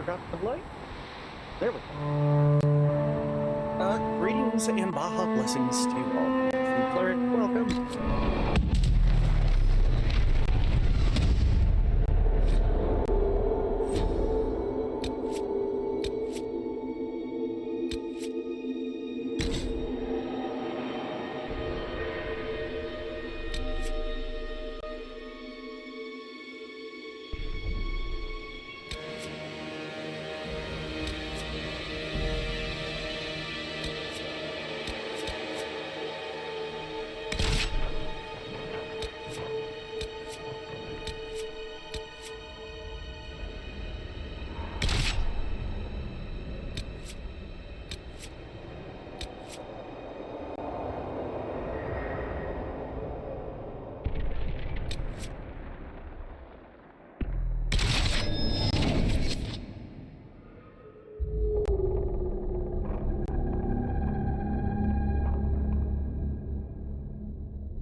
Forgot the light. There we go. Greetings and Baja blessings to you all. Cleric, welcome.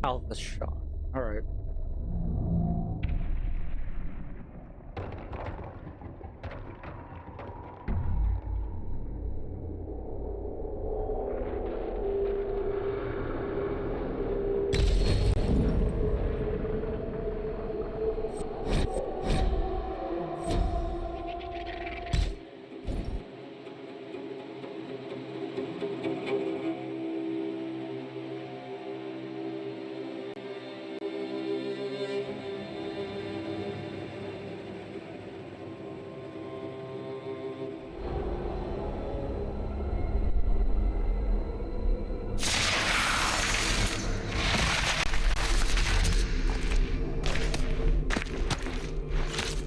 Alpha shot. All right.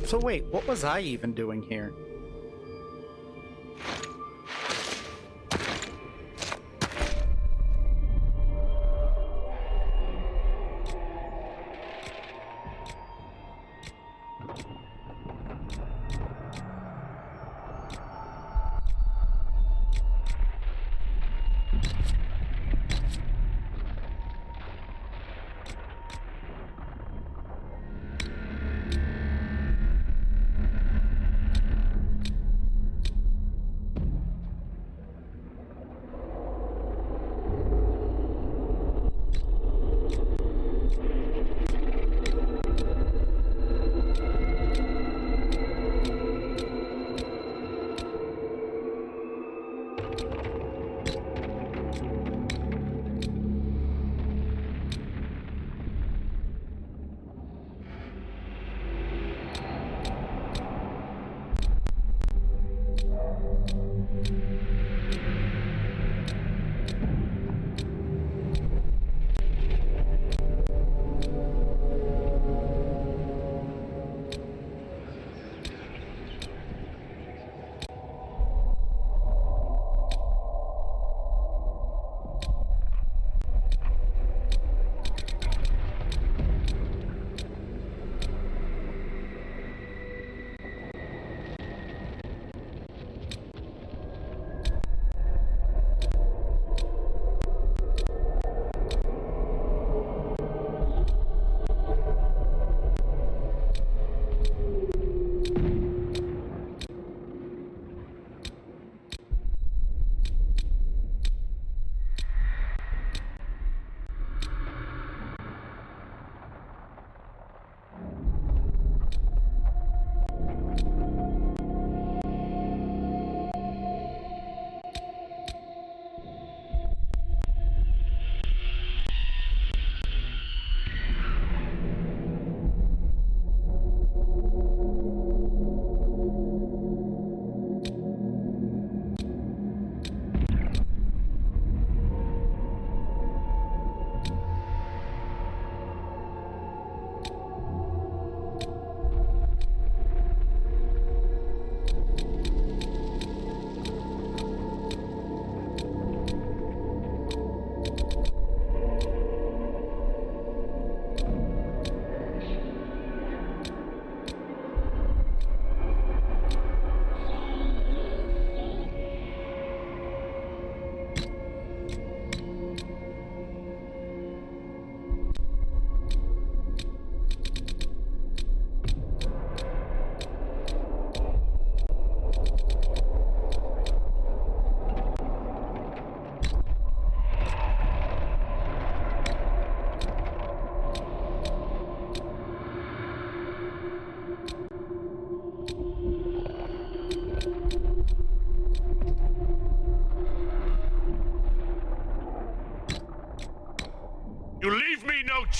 So wait, what was I even doing here?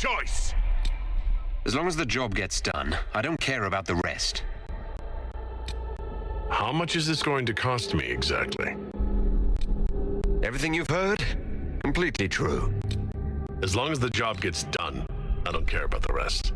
choice! As long as the job gets done, I don't care about the rest. How much is this going to cost me exactly? Everything you've heard? Completely true. As long as the job gets done, I don't care about the rest.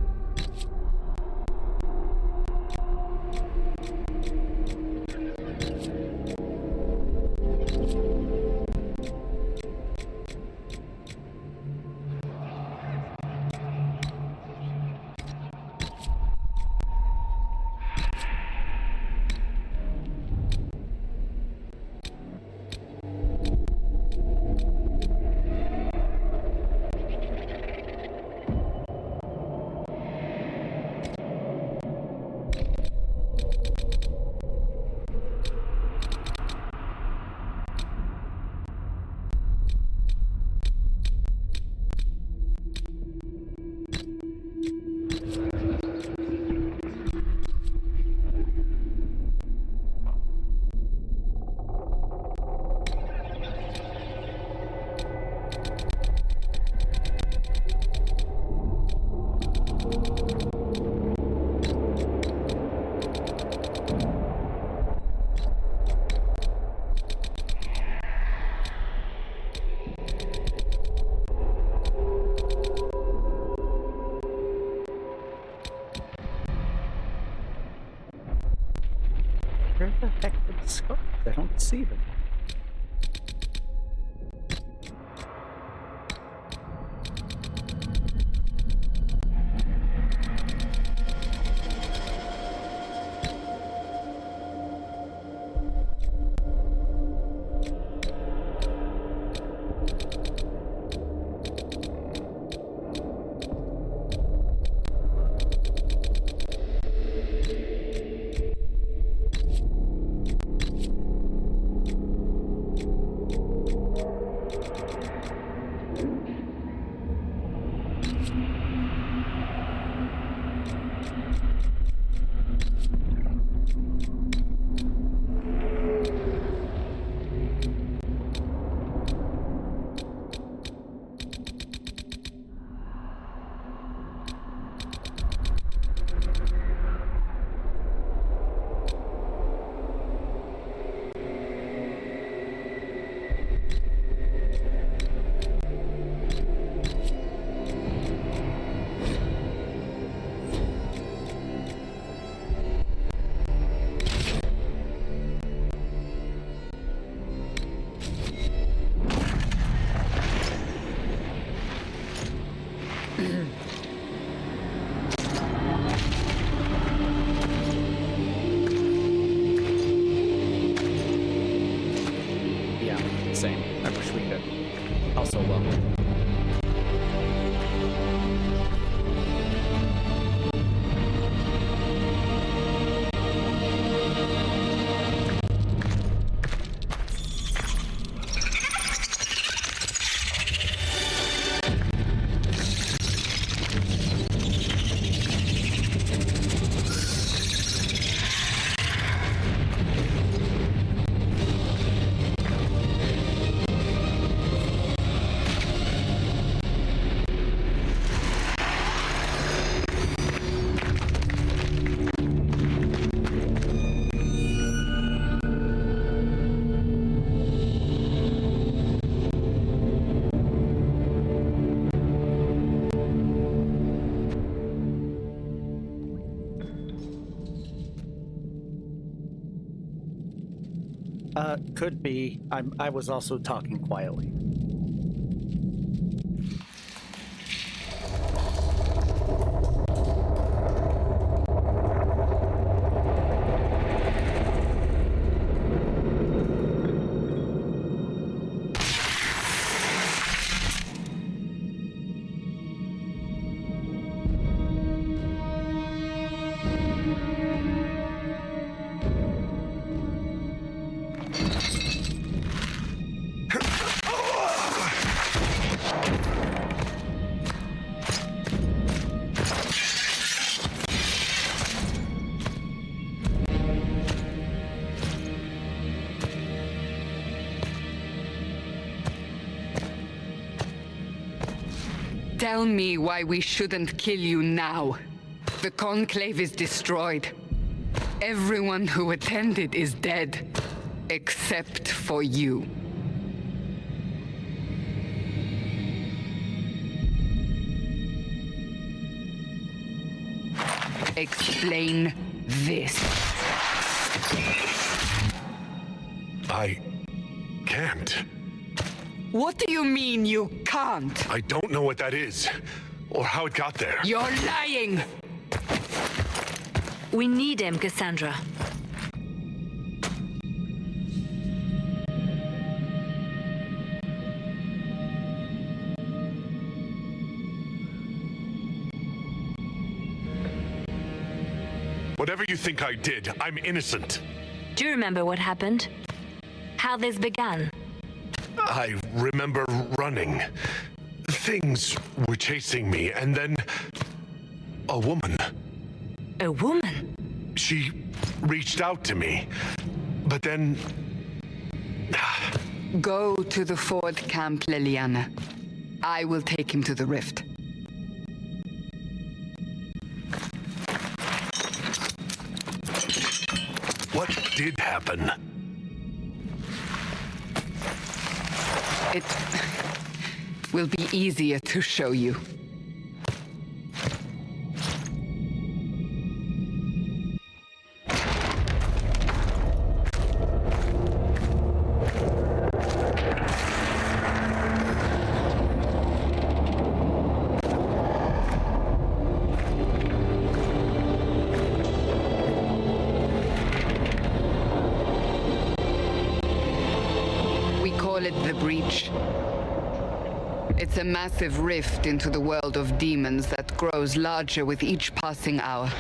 Where the heck are the skulls? I don't see them. Yeah, same. I wish we could. Also, well. Could be. I was also talking quietly. Tell me why we shouldn't kill you now. The Conclave is destroyed. Everyone who attended is dead, except for you. Explain this. I can't. What do you mean you can't? I don't know what that is, or how it got there. You're lying! We need him, Cassandra. Whatever you think I did, I'm innocent. Do you remember what happened? How this began? I remember running. Things were chasing me, and then a woman. A woman? She reached out to me, but then Go to the Ford camp, Liliana. I will take him to the rift. what did happen? It will be easier to show you. The breach. It's a massive rift into the world of demons that grows larger with each passing hour.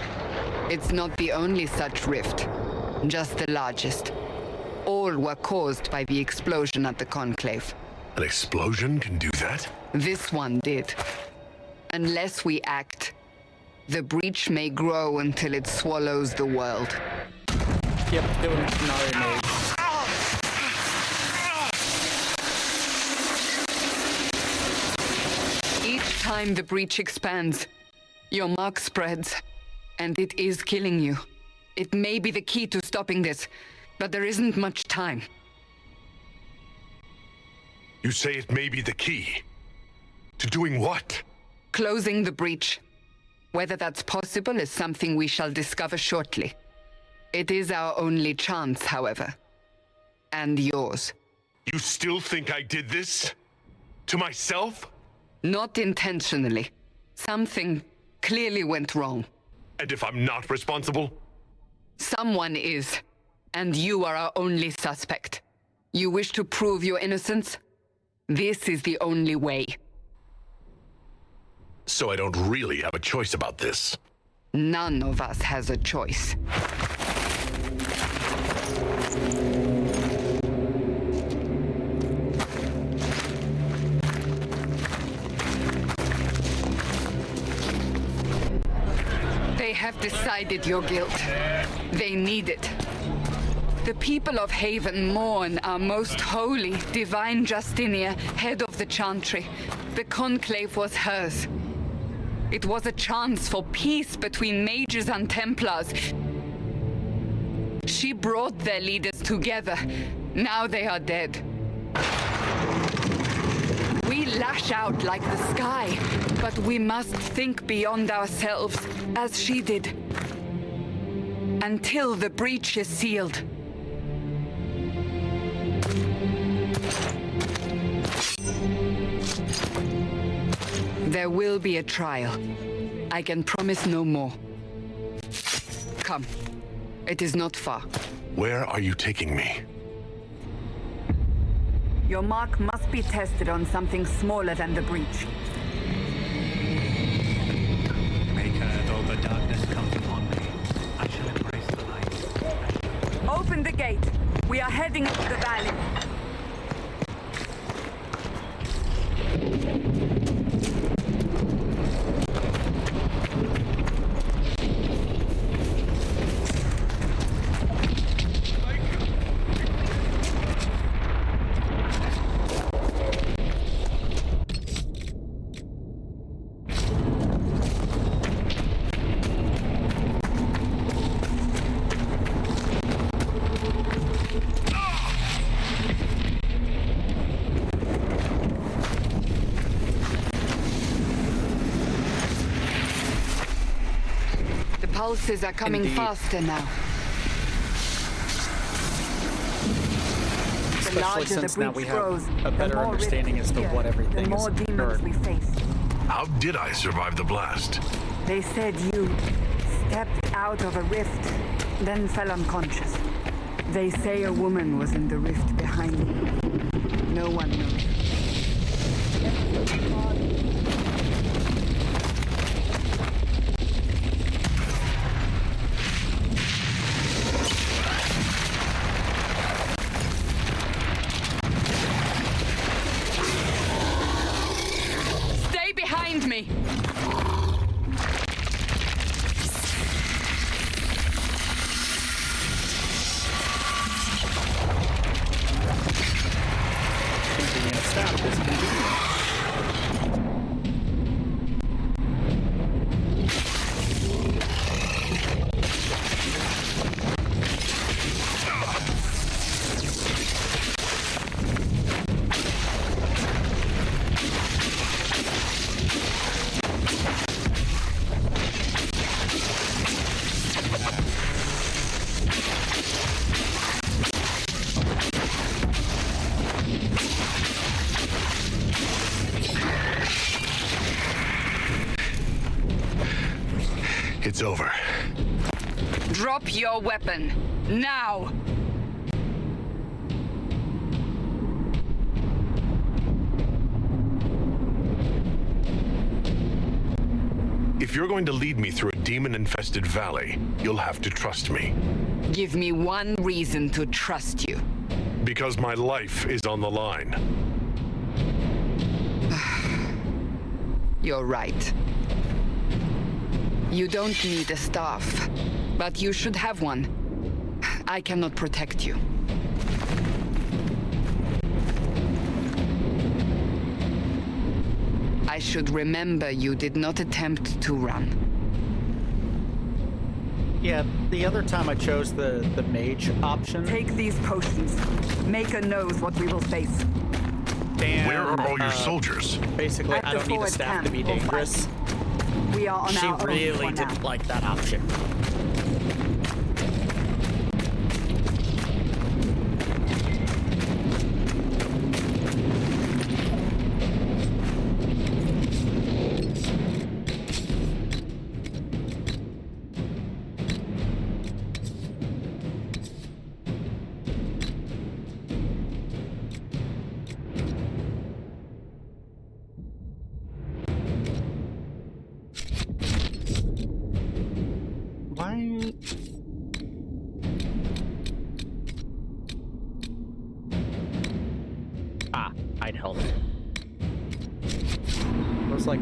It's not the only such rift, just the largest. All were caused by the explosion at the Conclave. An explosion can do that? This one did. Unless we act, the breach may grow until it swallows the world. Yep, doing Qunari Mage. Each time the breach expands, your mark spreads, and it is killing you. It may be the key to stopping this, but there isn't much time. You say it may be the key. To doing what? Closing the breach. Whether that's possible is something we shall discover shortly. It is our only chance, however. And yours. You still think I did this? To myself? Not intentionally. Something clearly went wrong. And if I'm not responsible? Someone is, and you are our only suspect. You wish to prove your innocence? This is the only way. So I don't really have a choice about this. None of us has a choice. They have decided your guilt. They need it. The people of Haven mourn our most holy, divine Justinia, head of the Chantry. The Conclave was hers. It was a chance for peace between mages and Templars. She brought their leaders together. Now they are dead. We lash out like the sky, but we must think beyond ourselves, as she did. Until the breach is sealed. There will be a trial. I can promise no more. Come. It is not far. Where are you taking me? Your mark must be tested on something smaller than the breach. Maker, though the darkness comes upon me, I shall embrace the light. Open the gate. We are heading into the valley. pulses are coming Indeed. faster now. Especially larger the since now breach we have grows, a the better more understanding rifts as to appear, what everything the more is. demons we face. How did I survive the blast? They said you stepped out of a rift, then fell unconscious. They say a woman was in the rift behind you. No one knows. Stay behind me! Convenient staff is convenient. It's over. Drop your weapon. Now! If you're going to lead me through a demon-infested valley, you'll have to trust me. Give me one reason to trust you. Because my life is on the line. You're right. You don't need a staff, but you should have one. I cannot protect you. I should remember you did not attempt to run. Yeah, the other time I chose the mage option. Take these potions. Maker knows what we will face. And, Where are all your soldiers? Basically, At I the don't need a forward staff to be camp, we'll dangerous. We are on She our own really for now. didn't like that option. Why? Ah, I'd helmet. I was like,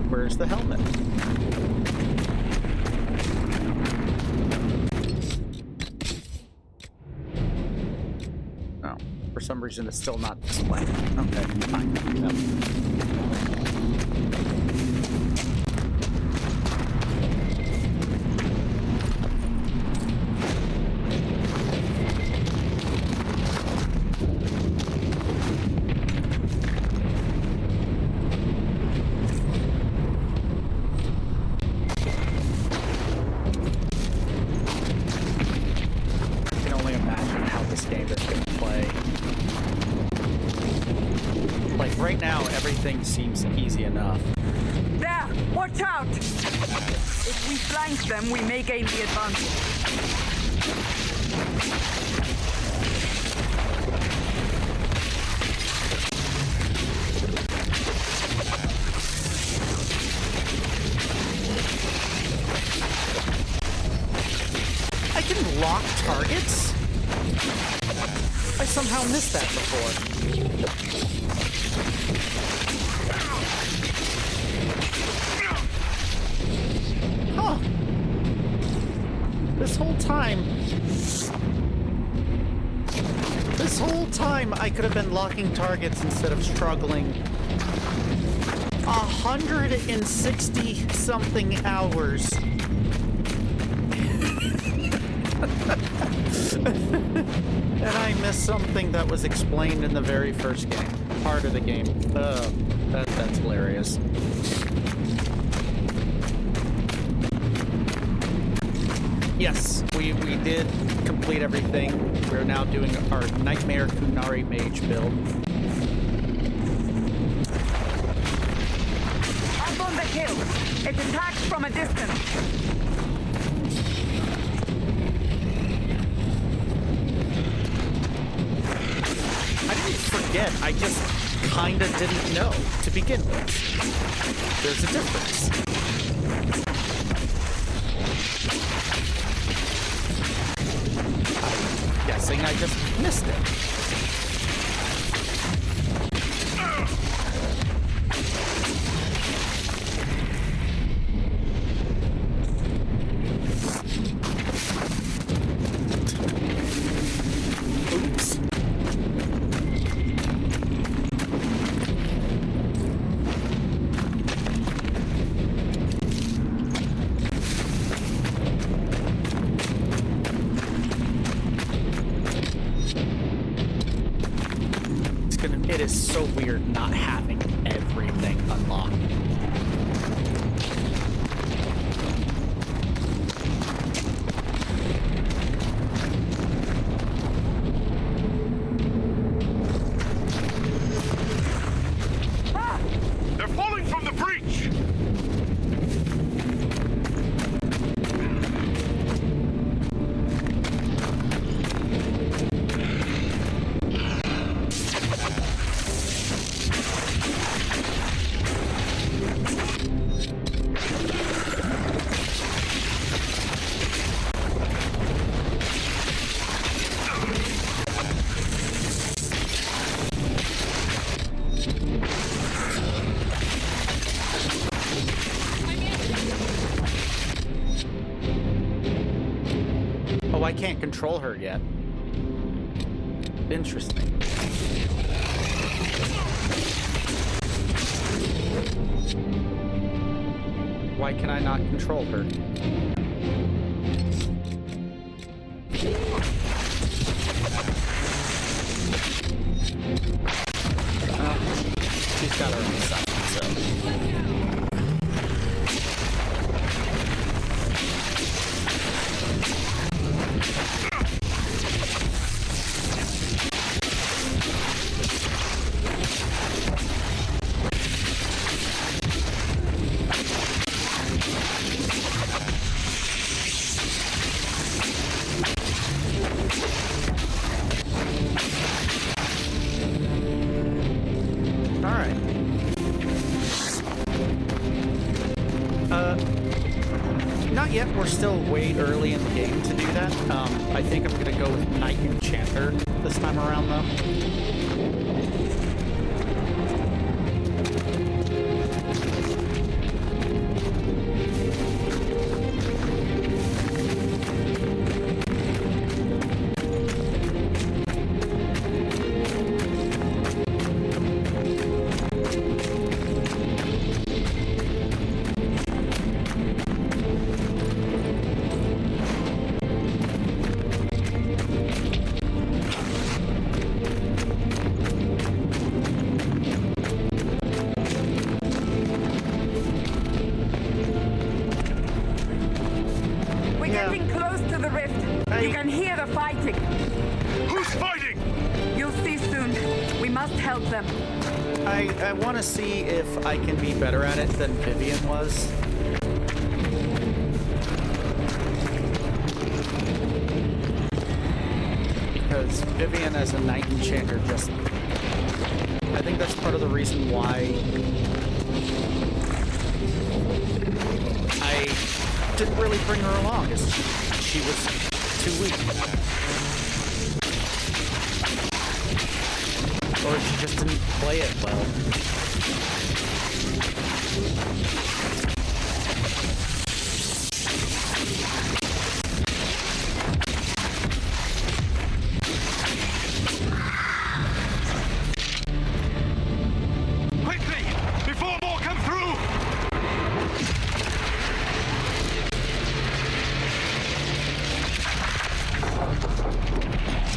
where's the helmet? Oh, for some reason it's still not displaying. Okay, fine. Yep. I can only imagine how this game is going to play. Like, right now, everything seems easy enough. There! Watch out! If we flank them, we may gain the advantage. I can lock targets? I somehow missed that before. Huh. This whole time I could have been locking targets instead of struggling. 160 something hours. And I missed something that was explained in the very first game. Part of the game. That's hilarious. Yes, we did complete everything. We're now doing our Nightmare Qunari Mage build. Up on the hill. It attacks from a distance. I didn't forget, I just kinda didn't know to begin with. There's a difference. I'm guessing I just missed it. Oops. It is so weird not having everything unlocked. They're falling from the breach! Oh, I can't control her yet. Interesting. Why can I not control her? She's got her own side, so. Alright. Not yet. We're still way early in the game to do that. I think I'm gonna go with Knight Enchanter this time around, though. We're getting close to the rift. You can hear the fighting. Who's fighting? You'll see soon. We must help them. I want to see if I can be better at it than Vivian was. Because Vivian as a Knight Enchanter just... I think that's part of the reason why I didn't really bring her along, is she was too weak. Or she just didn't play it well. Quickly! Before more come through!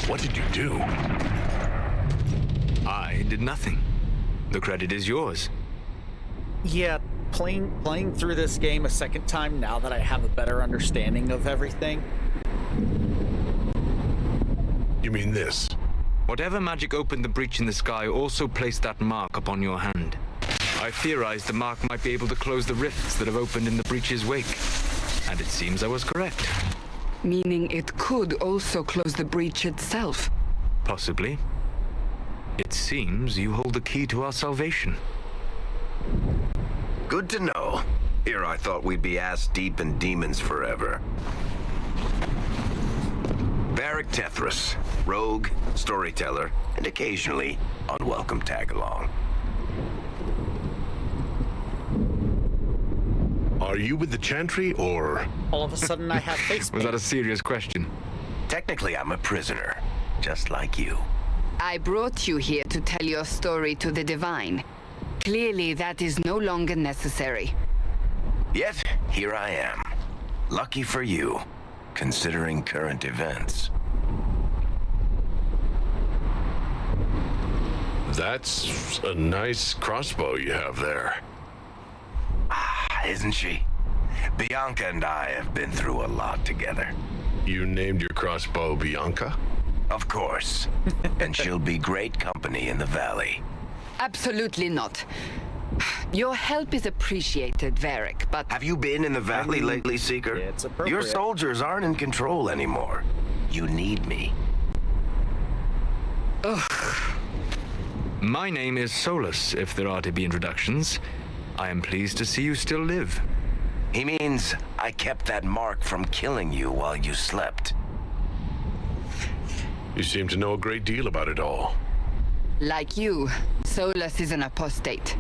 What did you do? I did nothing. The credit is yours. Yeah, playing through this game a second time now that I have a better understanding of everything. You mean this? Whatever magic opened the breach in the sky also placed that mark upon your hand. I theorized the mark might be able to close the rifts that have opened in the breach's wake. And it seems I was correct. Meaning it could also close the breach itself. Possibly. It seems you hold the key to our salvation. Good to know. Here I thought we'd be ass-deep in demons forever. Varric Tethras, rogue, storyteller, and occasionally unwelcome tag-along. Are you with the Chantry, or...? All of a sudden I have face Was that a paint. serious question? Technically, I'm a prisoner, just like you. I brought you here to tell your story to the Divine. Clearly, that is no longer necessary. Yet, here I am. Lucky for you, considering current events. That's a nice crossbow you have there. Isn't she? Bianca and I have been through a lot together. You named your crossbow Bianca? Of course. And she'll be great company in the valley. Absolutely not. Your help is appreciated, Varric, but... Have you been in the valley lately, Seeker? It's appropriate. Your soldiers aren't in control anymore. You need me. My name is Solus, if there are to be introductions. I am pleased to see you still live. He means I kept that mark from killing you while you slept. You seem to know a great deal about it all. Like you, Solus is an apostate.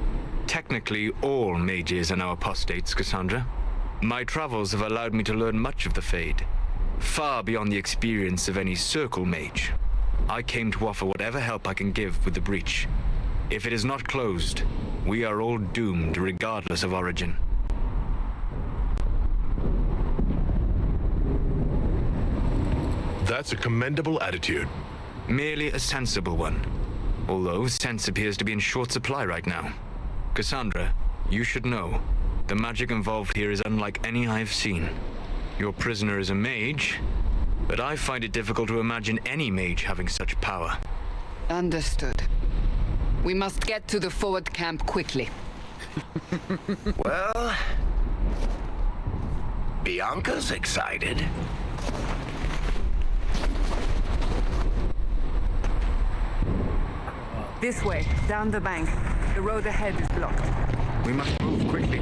Technically, all mages are now apostates, Cassandra. My travels have allowed me to learn much of the Fade, far beyond the experience of any circle mage. I came to offer whatever help I can give with the breach. If it is not closed, we are all doomed regardless of origin. That's a commendable attitude. Merely a sensible one. Although sense appears to be in short supply right now. Cassandra, you should know, the magic involved here is unlike any I've seen. Your prisoner is a mage, but I find it difficult to imagine any mage having such power. Understood. We must get to the forward camp quickly. Well... Bianca's excited. This way, down the bank. The road ahead is blocked. We must move quickly.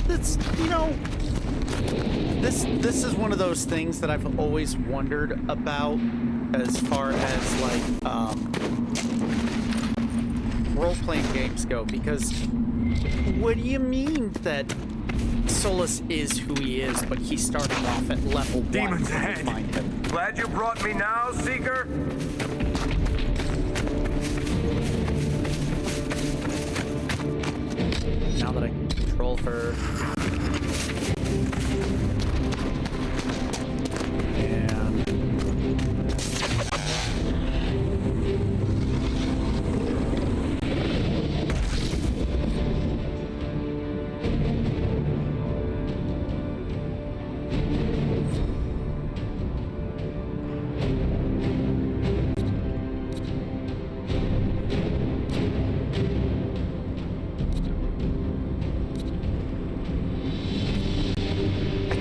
It's, you know, this is one of those things that I've always wondered about as far as like role-playing games go, because what do you mean that Solus is who he is, but he's starting off at level 1? Demons when we ahead. find him? Glad you brought me now, Seeker? Now that I can control her.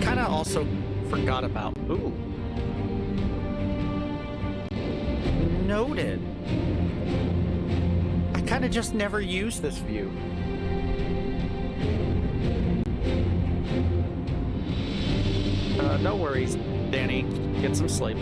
And also forgot about. Ooh. Noted. I kind of just never used this view. No worries, Danny. Get some sleep.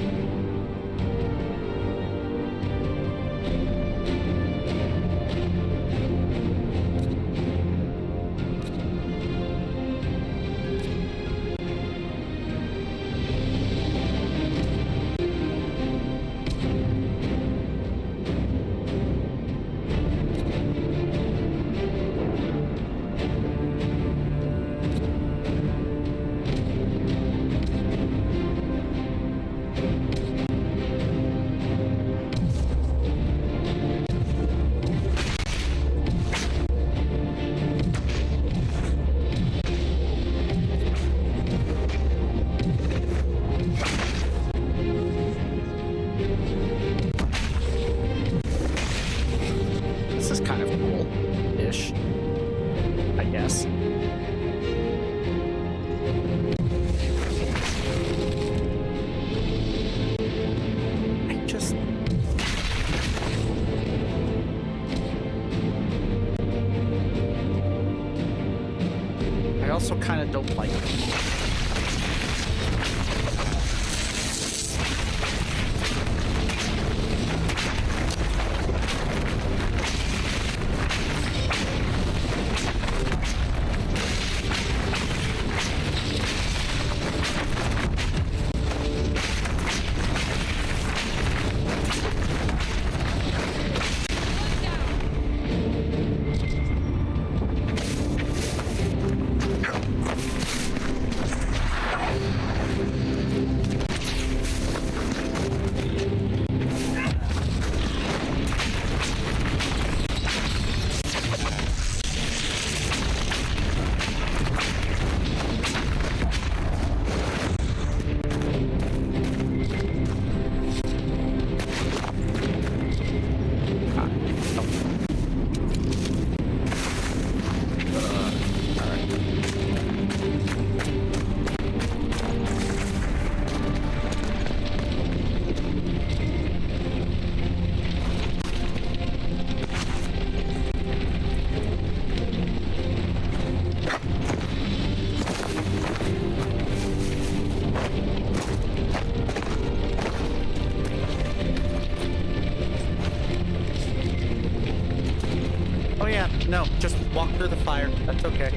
No, just walk through the fire. That's okay.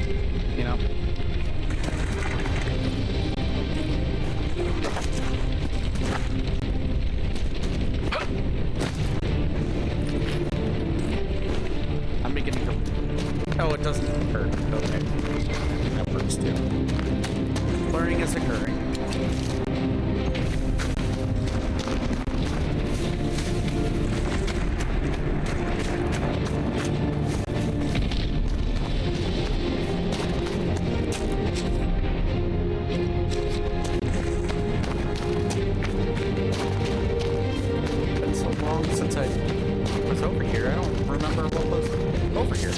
You know. I'm beginning to... Oh, it doesn't hurt. Okay. That works too. Learning is occurring. Been so long since I was over here. I don't remember what was over here.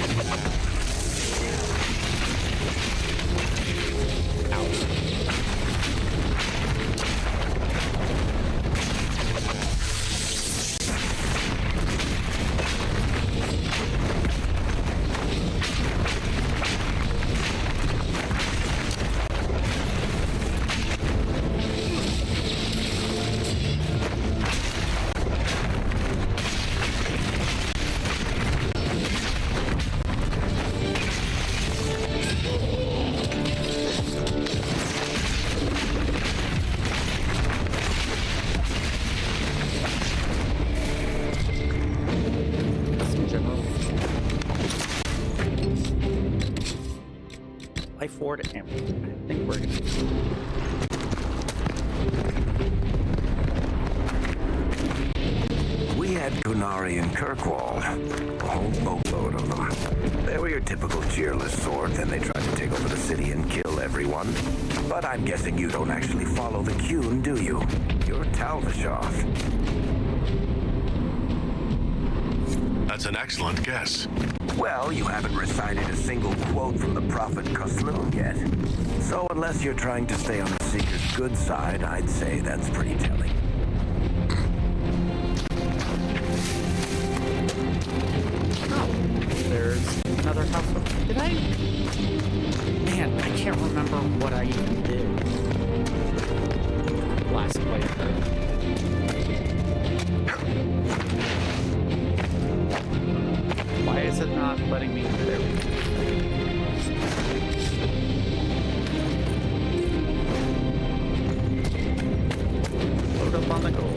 Life forward and I think we're gonna... We had Qunari and Kirkwall. A whole boatload of them. They were your typical cheerless sort, and they tried to take over the city and kill everyone. But I'm guessing you don't actually follow the Qun, do you? You're Talvashov. That's an excellent guess. Well, you haven't recited a single quote from the Prophet Kusloon yet. So unless you're trying to stay on the Seeker's good side, I'd say that's pretty telling. Oh, there's another house. Did I? Man, I can't remember what I even did last playthrough. Why is it not letting me? There we go. Load up on the gold.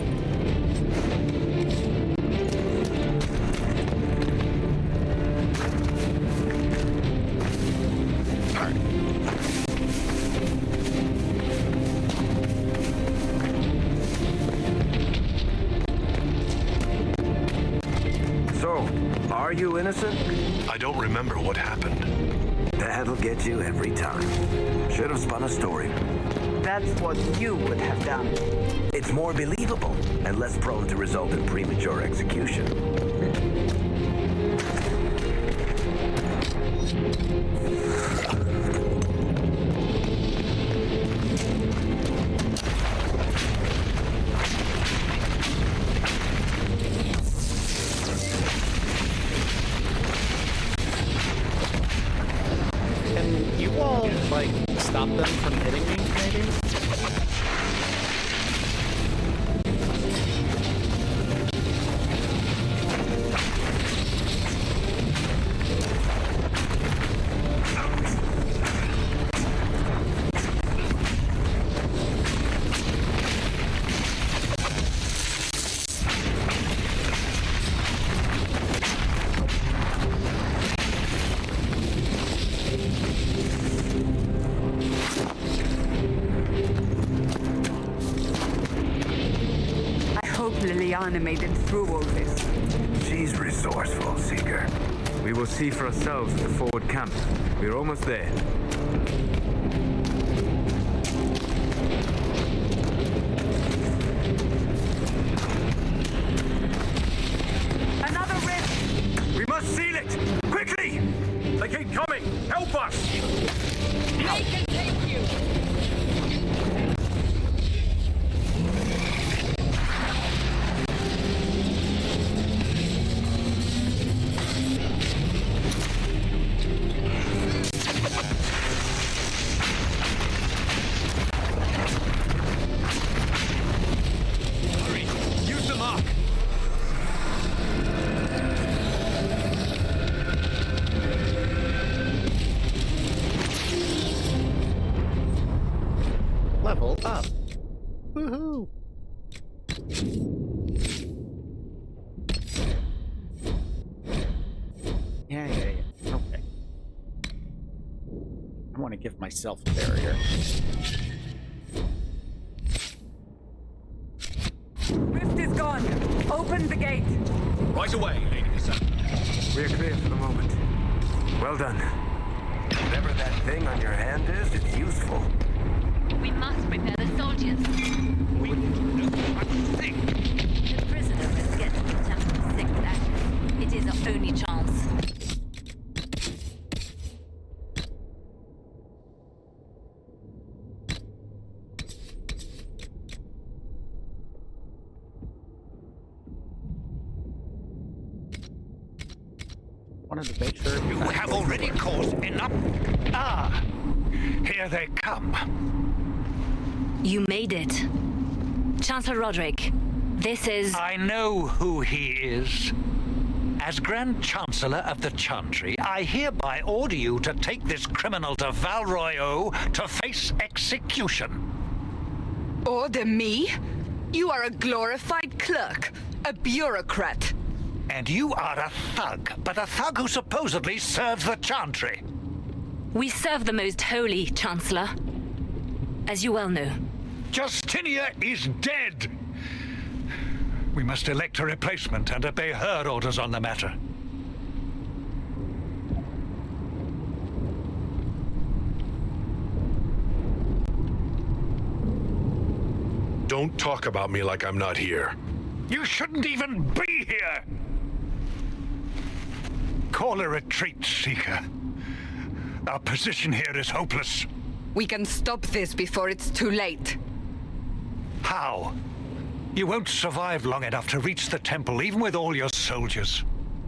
Are you innocent? I don't remember what happened. That'll get you every time. Should have spun a story. That's what you would have done. It's more believable and less prone to result in premature execution. Stop them from hitting me, maybe? Liliana made it through all this. She's resourceful, Seeker. We will see for ourselves at the forward camp. We're almost there. Another rift! We must seal it! Quickly! They keep coming! Help us! They can take you! Woo! Yeah. Okay. I want to give myself a barrier. Rift is gone. Open the gate. Right away, Lady Cassandra. We're clear for the moment. Well done. Whatever that thing on your hand is, it's useful. We must prepare the soldiers. We do no such thing. The prisoner must get to the temple sick with ashes. It is our only chance. Wanted to make sure You have already caused enough. Ah, here they come. You made it. Chancellor Roderick, this is... I know who he is. As Grand Chancellor of the Chantry, I hereby order you to take this criminal to Valroyo to face execution. Order me? You are a glorified clerk, a bureaucrat. And you are a thug, but a thug who supposedly serves the Chantry. We serve the most holy, Chancellor. As you well know. Justinia is dead! We must elect a replacement and obey her orders on the matter. Don't talk about me like I'm not here. You shouldn't even be here! Call a retreat, Seeker. Our position here is hopeless. We can stop this before it's too late. How? You won't survive long enough to reach the temple, even with all your soldiers.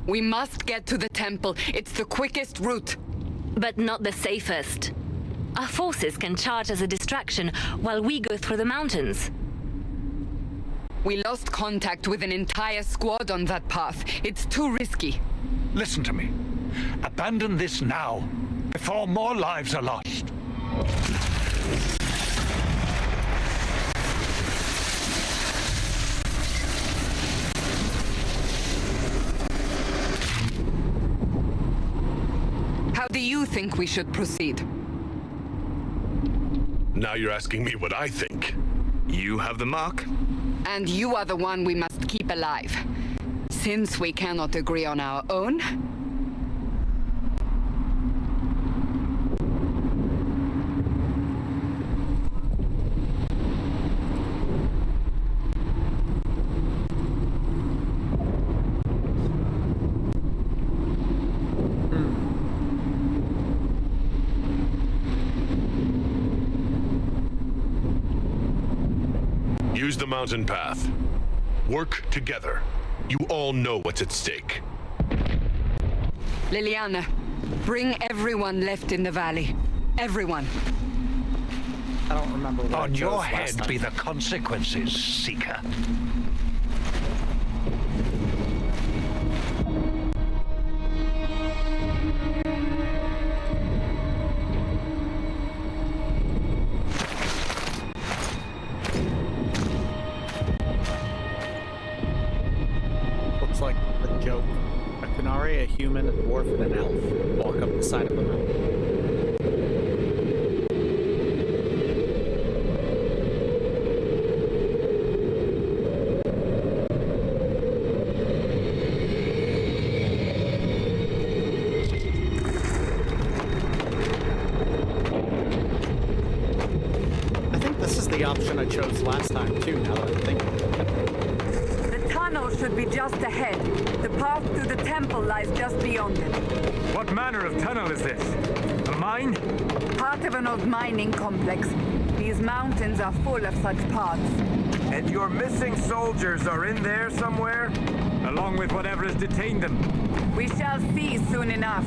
We must get to the temple. It's the quickest route. But not the safest. Our forces can charge as a distraction while we go through the mountains. We lost contact with an entire squad on that path. It's too risky. Listen to me. Abandon this now, before more lives are lost. How do you think we should proceed? Now you're asking me what I think. You have the mark. And you are the one we must keep alive. Since we cannot agree on our own, Use the mountain path. Work together. You all know what's at stake. Liliana, bring everyone left in the valley. Everyone. I don't remember what I On chose your last head time. be the consequences, Seeker. Looks like a joke. A Qunari, a human, a dwarf, and an elf walk up the side of the mountain. I think this is the option I chose last time too, now that I'm thinking about it. The tunnel should be just ahead. The path to the temple lies just beyond it. What manner of tunnel is this? A mine? Part of an old mining complex. These mountains are full of such paths. And your missing soldiers are in there somewhere? Along with whatever has detained them. We shall see soon enough.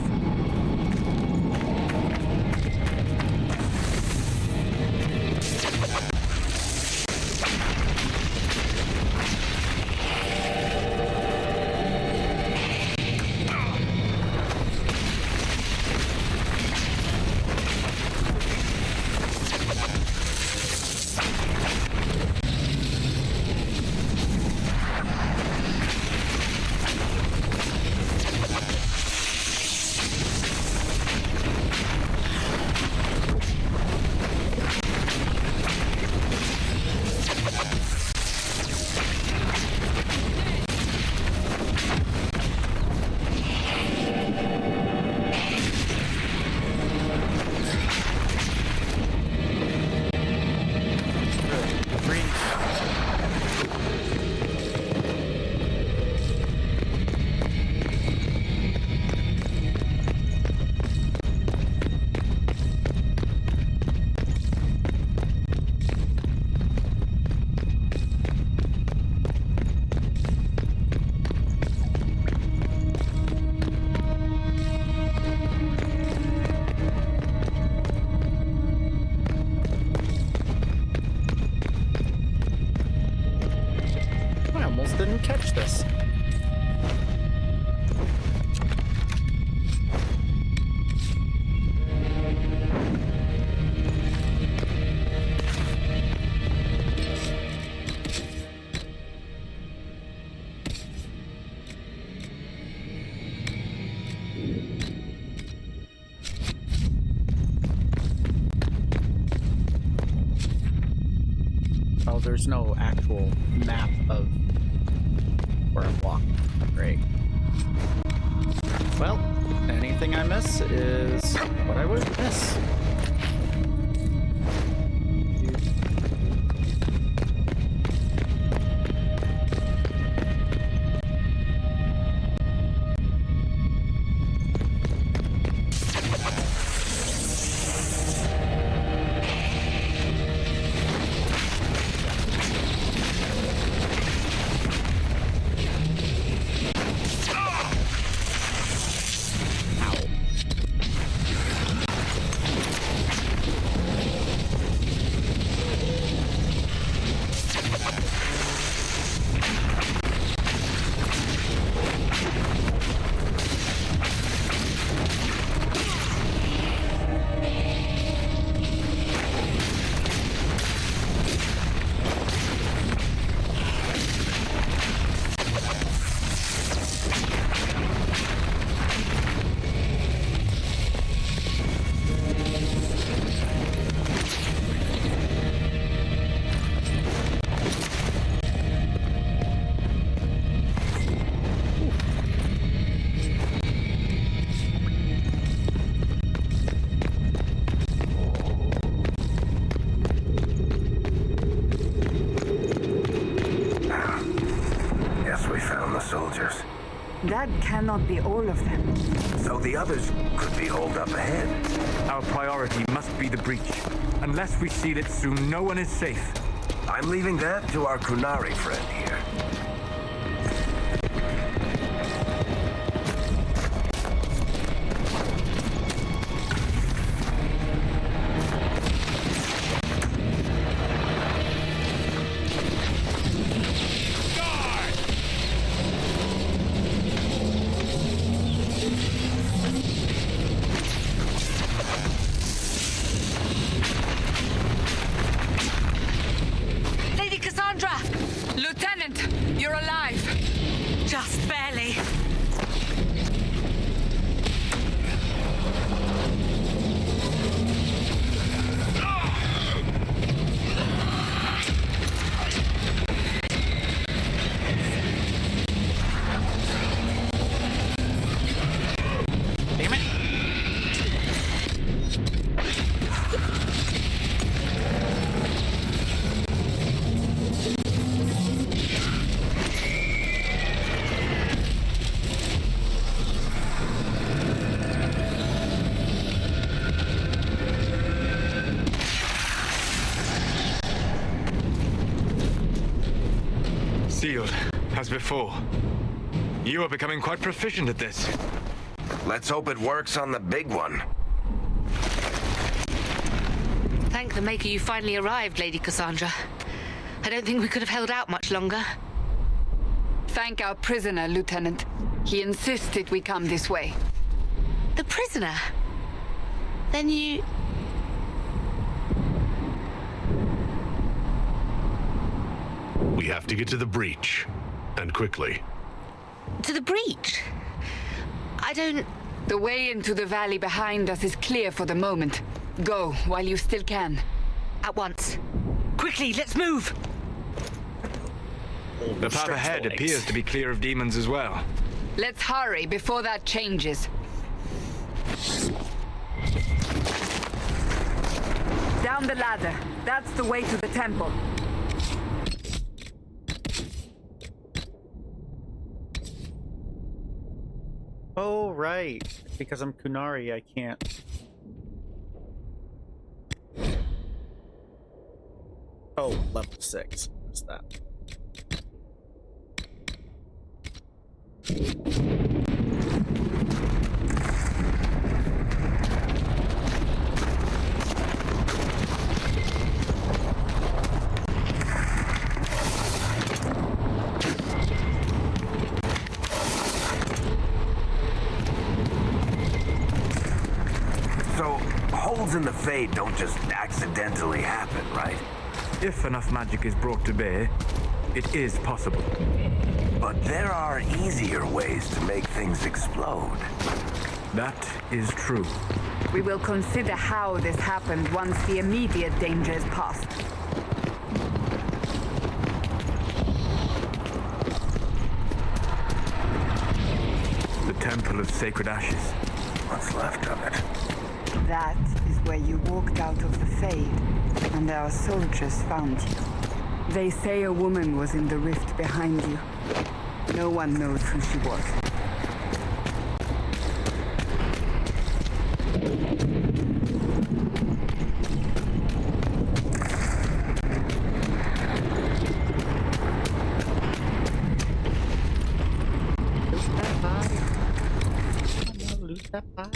just didn't catch this. Oh, there's no actual map of where I'm walking. Great. Well, anything I miss is what I would miss. Soldiers. That cannot be all of them. So the others could be holed up ahead. Our priority must be the breach. Unless we seal it soon, no one is safe. I'm leaving that to our Qunari friend here. Lieutenant, you're alive. Just barely. Damn it. Sealed, as before. You are becoming quite proficient at this. Let's hope it works on the big one. Thank the Maker you finally arrived, Lady Cassandra. I don't think we could have held out much longer. Thank our prisoner, Lieutenant. He insisted we come this way. The prisoner? Then you... We have to get to the breach, and quickly. To the breach? I don't... The way into the valley behind us is clear for the moment. Go, while you still can. At once. Quickly, let's move! The path ahead appears to be clear of demons as well. Let's hurry before that changes. Down the ladder. That's the way to the temple. Oh, right. Because I'm Qunari, I can't. Oh, level 6. What's that? Portals in the Fade don't just accidentally happen, right? If enough magic is brought to bear, it is possible. But there are easier ways to make things explode. That is true. We will consider how this happened once the immediate danger is past. The Temple of Sacred Ashes. What's left of it? That is where you walked out of the Fade, and our soldiers found you. They say a woman was in the rift behind you. No one knows who she was. Lose that vibe.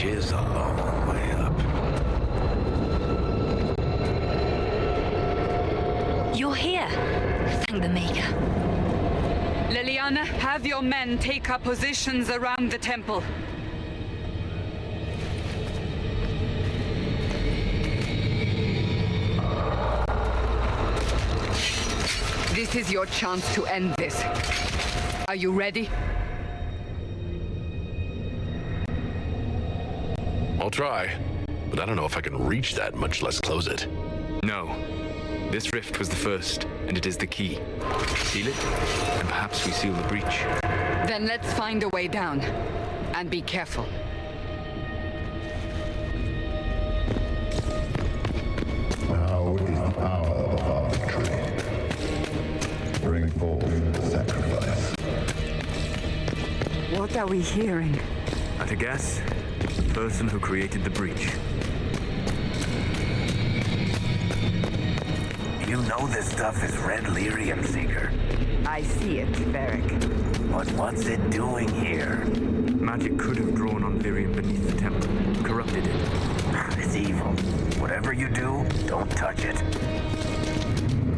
Is a long way up. You're here. Thank the Maker. Liliana, have your men take up positions around the temple. This is your chance to end this. Are you ready? I'll try, but I don't know if I can reach that, much less close it. No. This rift was the first, and it is the key. Seal it, and perhaps we seal the breach. Then let's find a way down. And be careful. Now is the hour of our victory. Bring forth the sacrifice. What are we hearing? At a guess, the person who created the breach. You know this stuff is red lyrium, Seeker. I see it, Varric. But what's it doing here? Magic could have drawn on lyrium beneath the temple, corrupted it. It's evil. Whatever you do, don't touch it.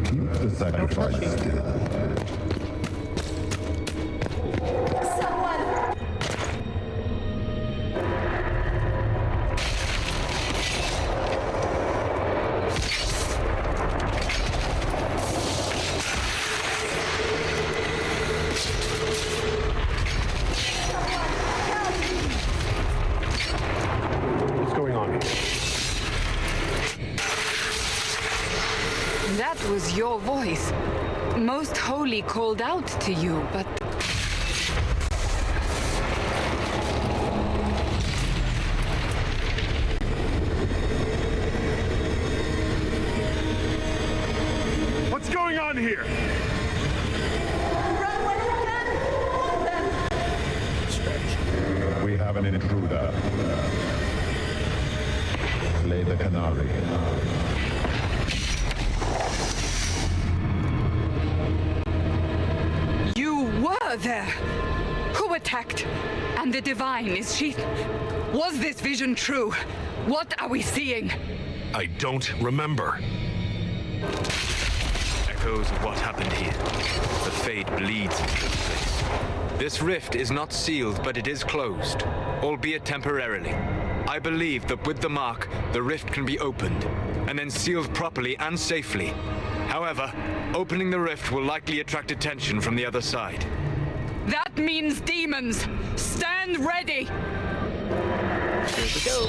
Keep the sacrifice still. That was your voice. Most Holy called out to you, but... What's going on here? We have an intruder. Slay the Qunari. You were there! Who attacked? And the Divine, is she... Was this vision true? What are we seeing? I don't remember. Echoes of what happened here. The fate bleeds into this place. This rift is not sealed, but it is closed, albeit temporarily. I believe that with the mark, the rift can be opened, and then sealed properly and safely. However, opening the rift will likely attract attention from the other side. That means demons! Stand ready! Here we go.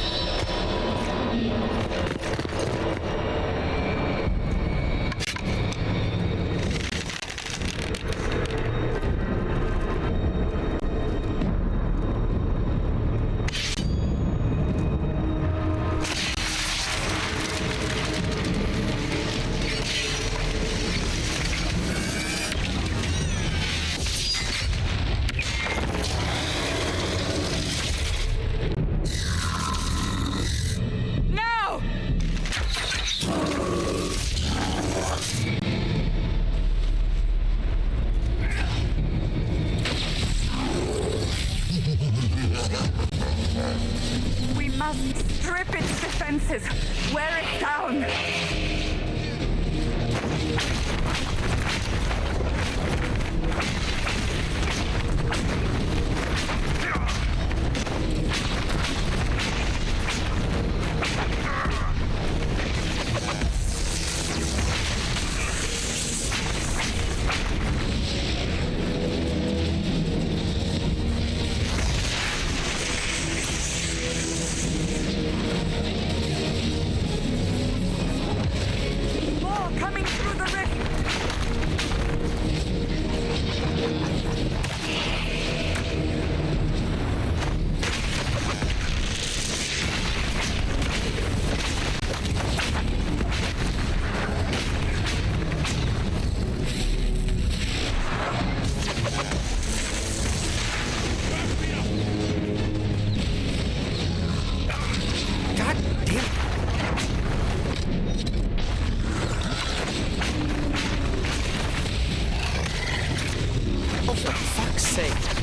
down.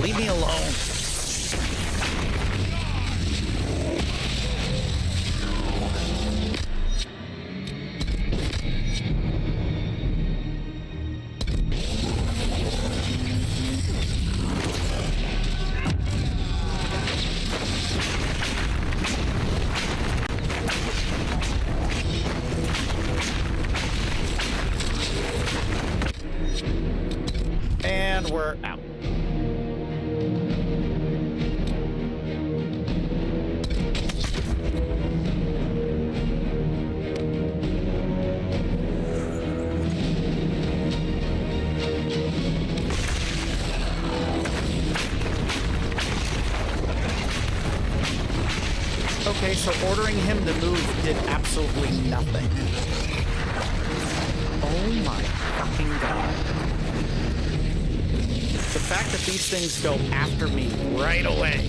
Leave me alone. And we're out. Okay, so ordering him to move did absolutely nothing. Oh my fucking god. The fact that these things go after me right away.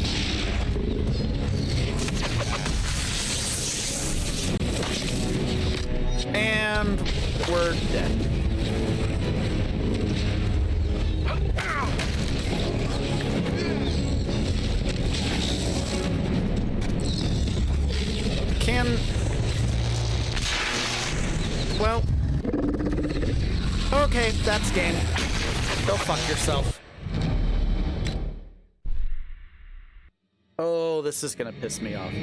And we're dead. Well, okay, that's game. Go fuck yourself. Oh, this is gonna piss me off.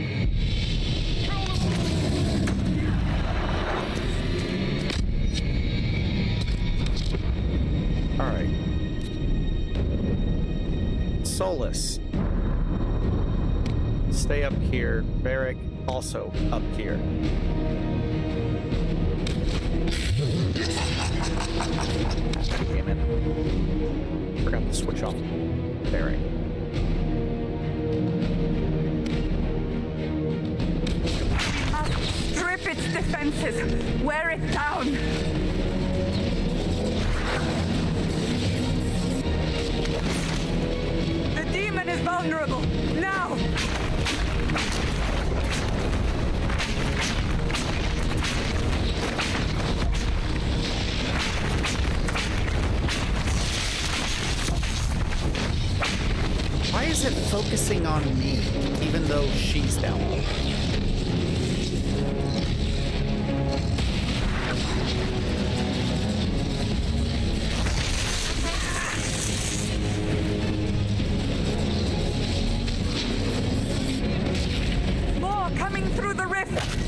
All right. Solus. Stay up here. Varric also up here. Damn it. Forgot to switch off Varric. Strip its defenses. Wear it down. The demon is vulnerable. Now! Why is it focusing on me, even though she's down? More coming through the rift!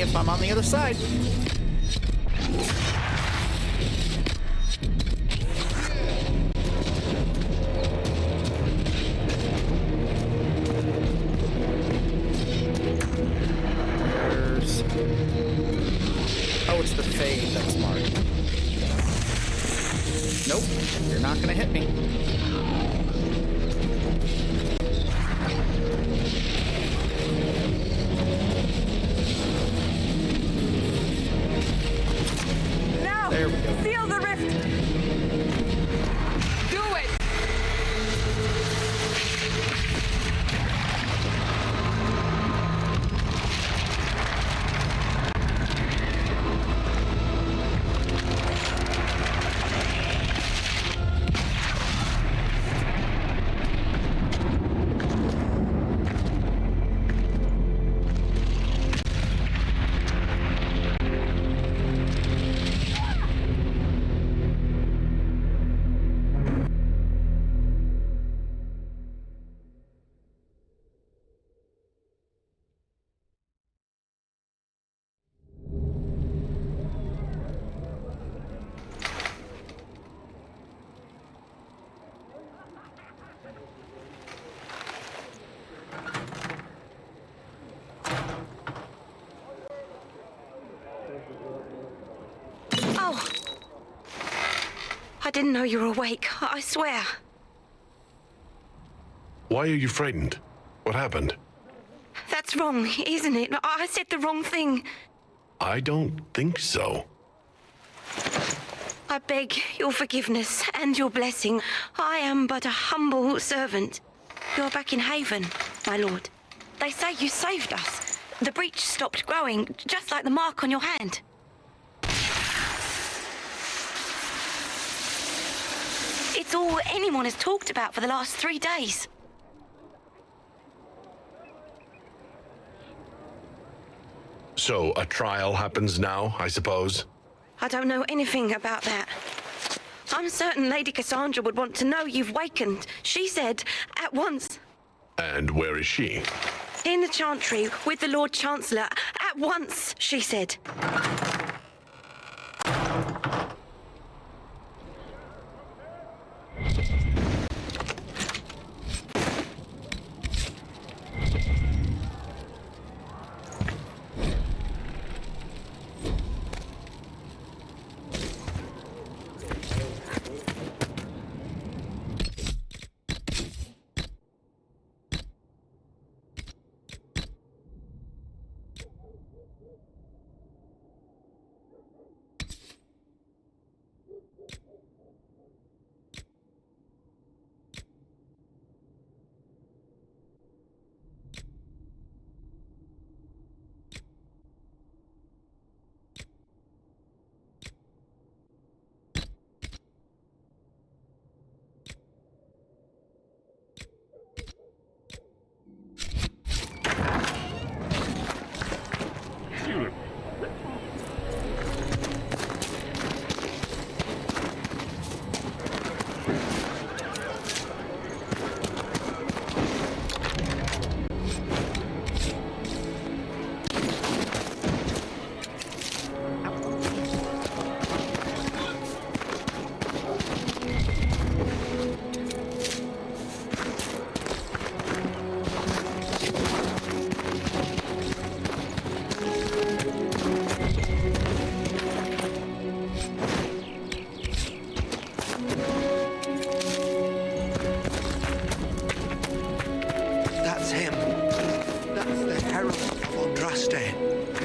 if I'm on the other side. Oh, it's the fade that's marked. Nope, you're not gonna hit me. Now, there we go. Seal the rift. Do it! Oh. I didn't know you were awake, I swear. Why are you frightened? What happened? That's wrong, isn't it? I said the wrong thing. I don't think so. I beg your forgiveness and your blessing. I am but a humble servant. You're back in Haven, my lord. They say you saved us. The breach stopped growing, just like the mark on your hand. It's all anyone has talked about for the last 3 days. So, a trial happens now, I suppose? I don't know anything about that. I'm certain Lady Cassandra would want to know you've wakened. She said, at once. And where is she? In the Chantry, with the Lord Chancellor. At once, she said.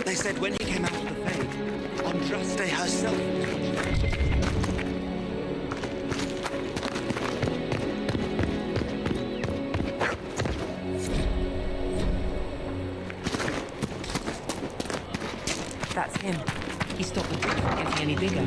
They said when he came out of the Fade, Andraste herself. That's him. He stopped the breach from getting any bigger.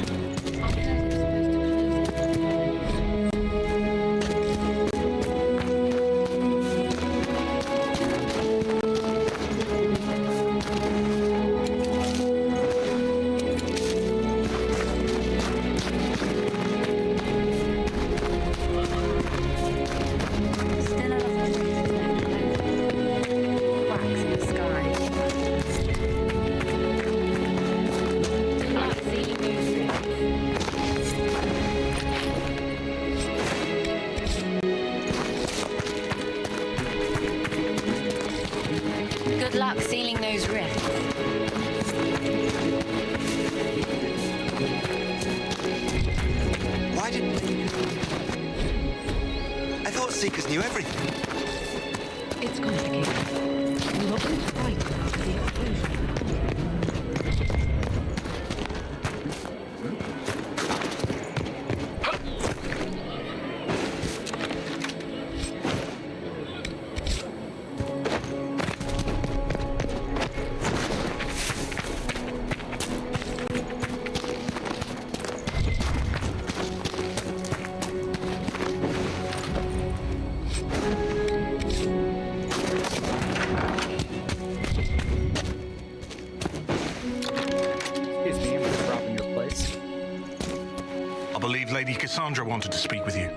luck sealing those rifts? Why didn't... I thought Seekers knew everything. It's complicated. We were both right about the explosion. Lady Cassandra wanted to speak with you.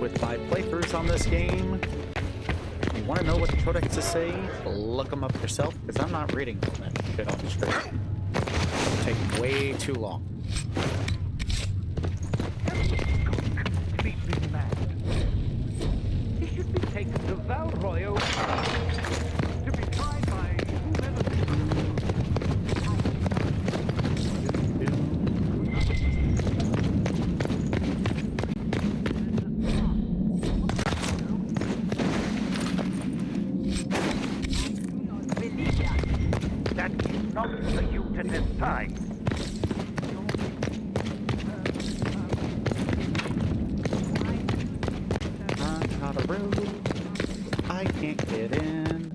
With 5 playthroughs on this game. If you want to know what the codexes say, look them up yourself, because I'm not reading all that shit on the stream. It'll take way too long. Completely mad. He should be taken to Val Royo to be tried by whomever. Not for you to decide. I'm not a road. I can't get in.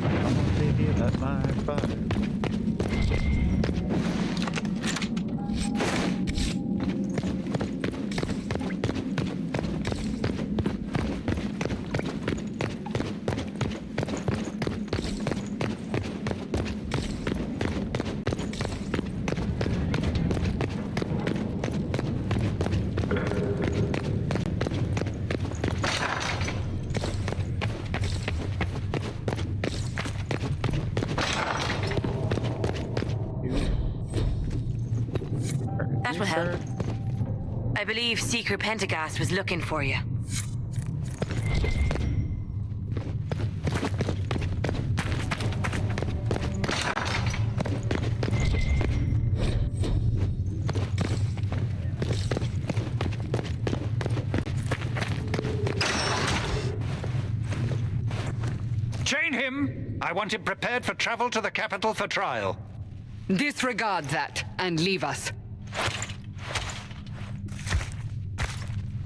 I'm gonna leave you at my fire. That will help. I believe Seeker Pentagast was looking for you. Chain him! I want him prepared for travel to the capital for trial. Disregard that and leave us.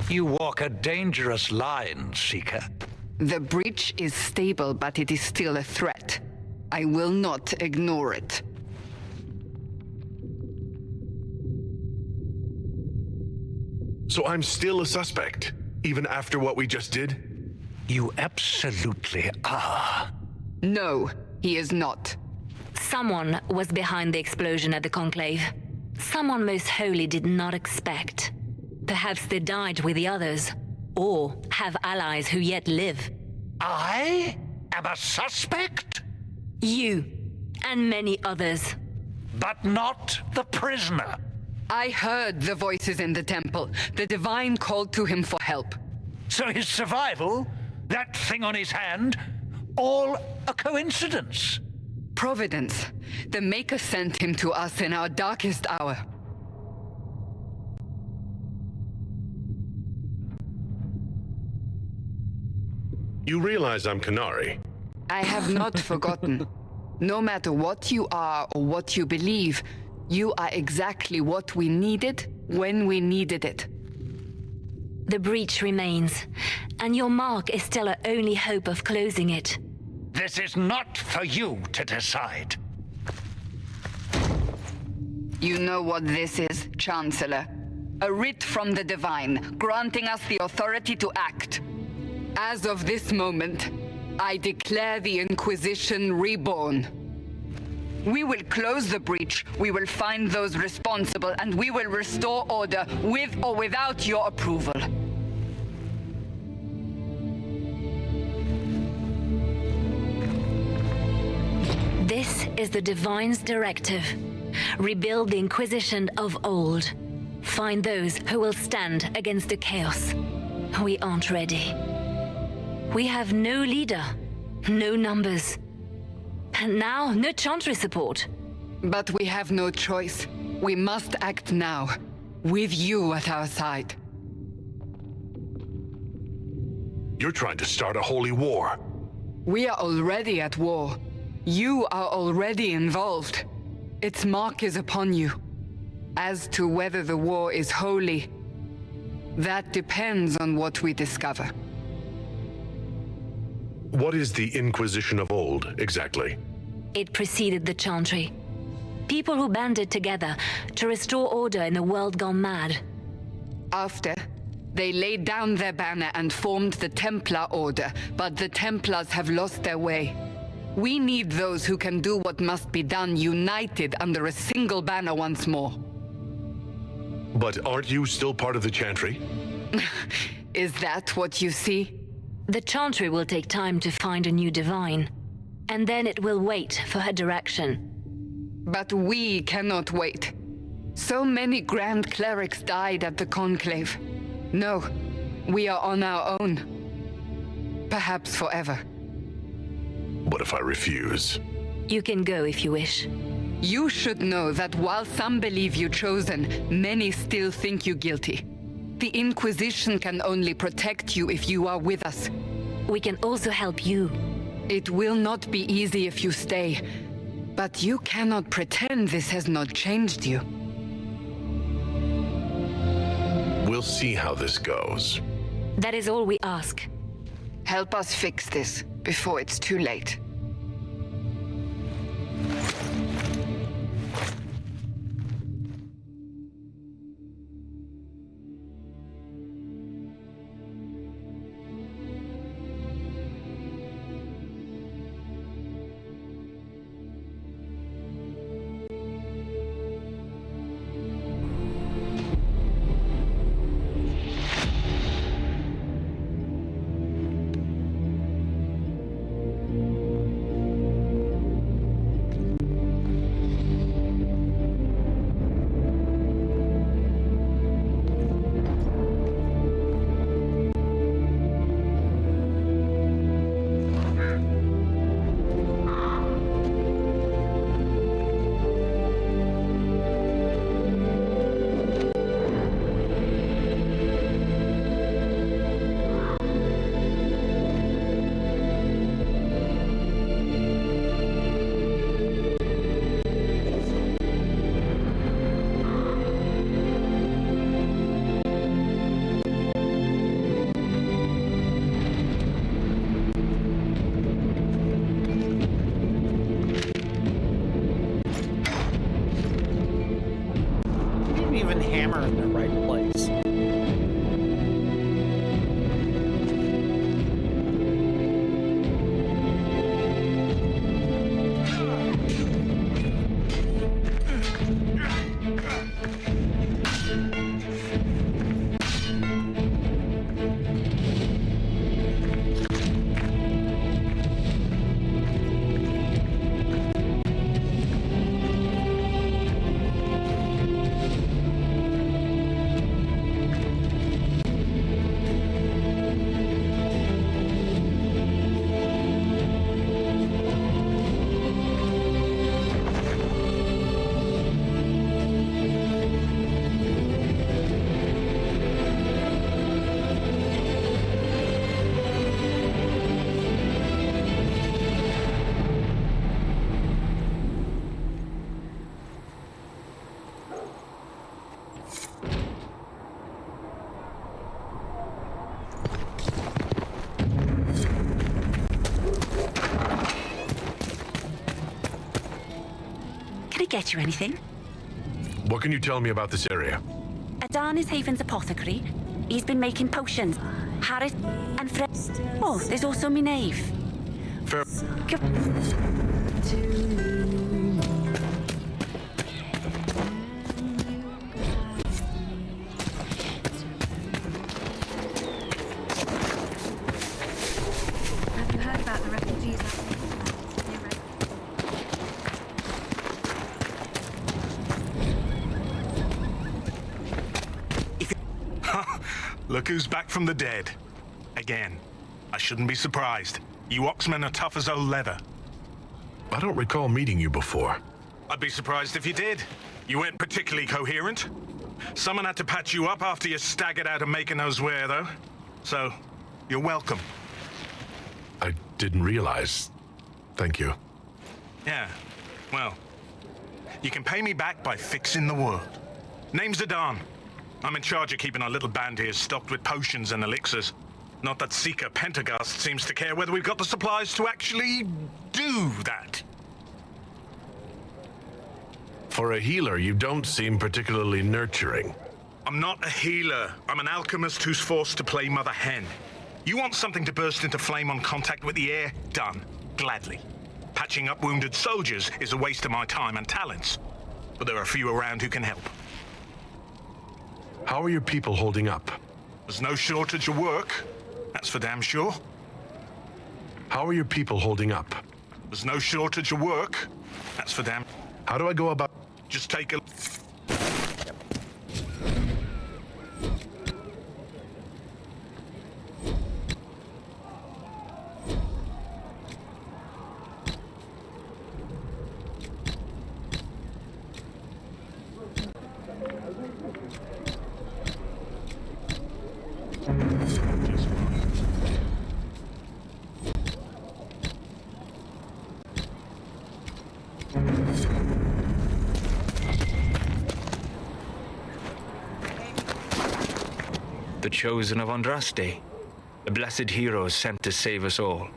You walk a dangerous line, Seeker. The breach is stable, but it is still a threat. I will not ignore it. So I'm still a suspect, even after what we just did? You absolutely are. No, he is not. Someone was behind the explosion at the Conclave. Someone Most Holy did not expect. Perhaps they died with the others, or have allies who yet live. I am a suspect? You, and many others. But not the prisoner. I heard the voices in the temple. The Divine called to him for help. So his survival, that thing on his hand, all a coincidence? Providence. The Maker sent him to us in our darkest hour. You realize I'm Qunari? I have not forgotten. No matter what you are or what you believe, you are exactly what we needed when we needed it. The breach remains, and your mark is still our only hope of closing it. This is not for you to decide. You know what this is, Chancellor. A writ from the Divine, granting us the authority to act. As of this moment, I declare the Inquisition reborn. We will close the breach, we will find those responsible, and we will restore order with or without your approval. This is the Divine's directive. Rebuild the Inquisition of old. Find those who will stand against the chaos. We aren't ready. We have no leader, no numbers. And now, no Chantry support. But we have no choice. We must act now, with you at our side. You're trying to start a holy war. We are already at war. You are already involved. Its mark is upon you. As to whether the war is holy, that depends on what we discover. What is the Inquisition of old, exactly? It preceded the Chantry. People who banded together to restore order in a world gone mad. After, they laid down their banner and formed the Templar Order, but the Templars have lost their way. We need those who can do what must be done, united under a single banner once more. But aren't you still part of the Chantry? Is that what you see? The Chantry will take time to find a new Divine, and then it will wait for her direction. But we cannot wait. So many Grand Clerics died at the Conclave. No, we are on our own. Perhaps forever. What if I refuse? You can go if you wish. You should know that while some believe you chosen, many still think you guilty. The Inquisition can only protect you if you are with us. We can also help you. It will not be easy if you stay, but you cannot pretend this has not changed you. We'll see how this goes. That is all we ask. Help us fix this before it's too late. Hammer in the right place. get you anything? What can you tell me about this area? Adan is Haven's apothecary. He's been making potions. Harris and Fred. Oh, there's also me knave. Fair. Have you heard about the refugees? Look who's back from the dead. Again. I shouldn't be surprised. You Oxmen are tough as old leather. I don't recall meeting you before. I'd be surprised if you did. You weren't particularly coherent. Someone had to patch you up after you staggered out of making those where, though. So, you're welcome. I didn't realize. Thank you. Yeah, well, you can pay me back by fixing the world. Name's Adan. I'm in charge of keeping our little band here stocked with potions and elixirs. Not that Seeker Pentagast seems to care whether we've got the supplies to actually do that. For a healer, you don't seem particularly nurturing. I'm not a healer. I'm an alchemist who's forced to play Mother Hen. You want something to burst into flame on contact with the air? Done. Gladly. Patching up wounded soldiers is a waste of my time and talents. But there are a few around who can help. How are your people holding up? There's no shortage of work. That's for damn sure. How are your people holding up? There's no shortage of work. That's for damn... How do I go about... Just take a... The chosen of Andraste, the blessed hero sent to save us all.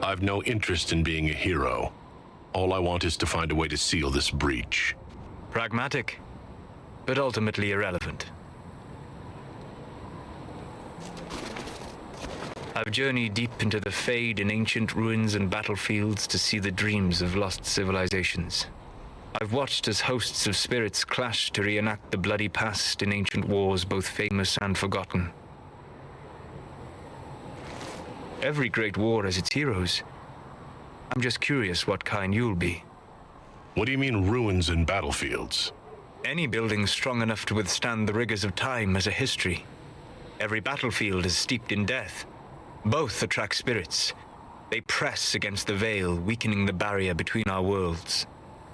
I've no interest in being a hero. All I want is to find a way to seal this breach. Pragmatic, but ultimately irrelevant. I've journeyed deep into the Fade in ancient ruins and battlefields to see the dreams of lost civilizations. I've watched as hosts of spirits clash to reenact the bloody past in ancient wars, both famous and forgotten. Every great war has its heroes. I'm just curious what kind you'll be. What do you mean ruins and battlefields? Any building strong enough to withstand the rigors of time has a history. Every battlefield is steeped in death. Both attract spirits. They press against the veil, weakening the barrier between our worlds.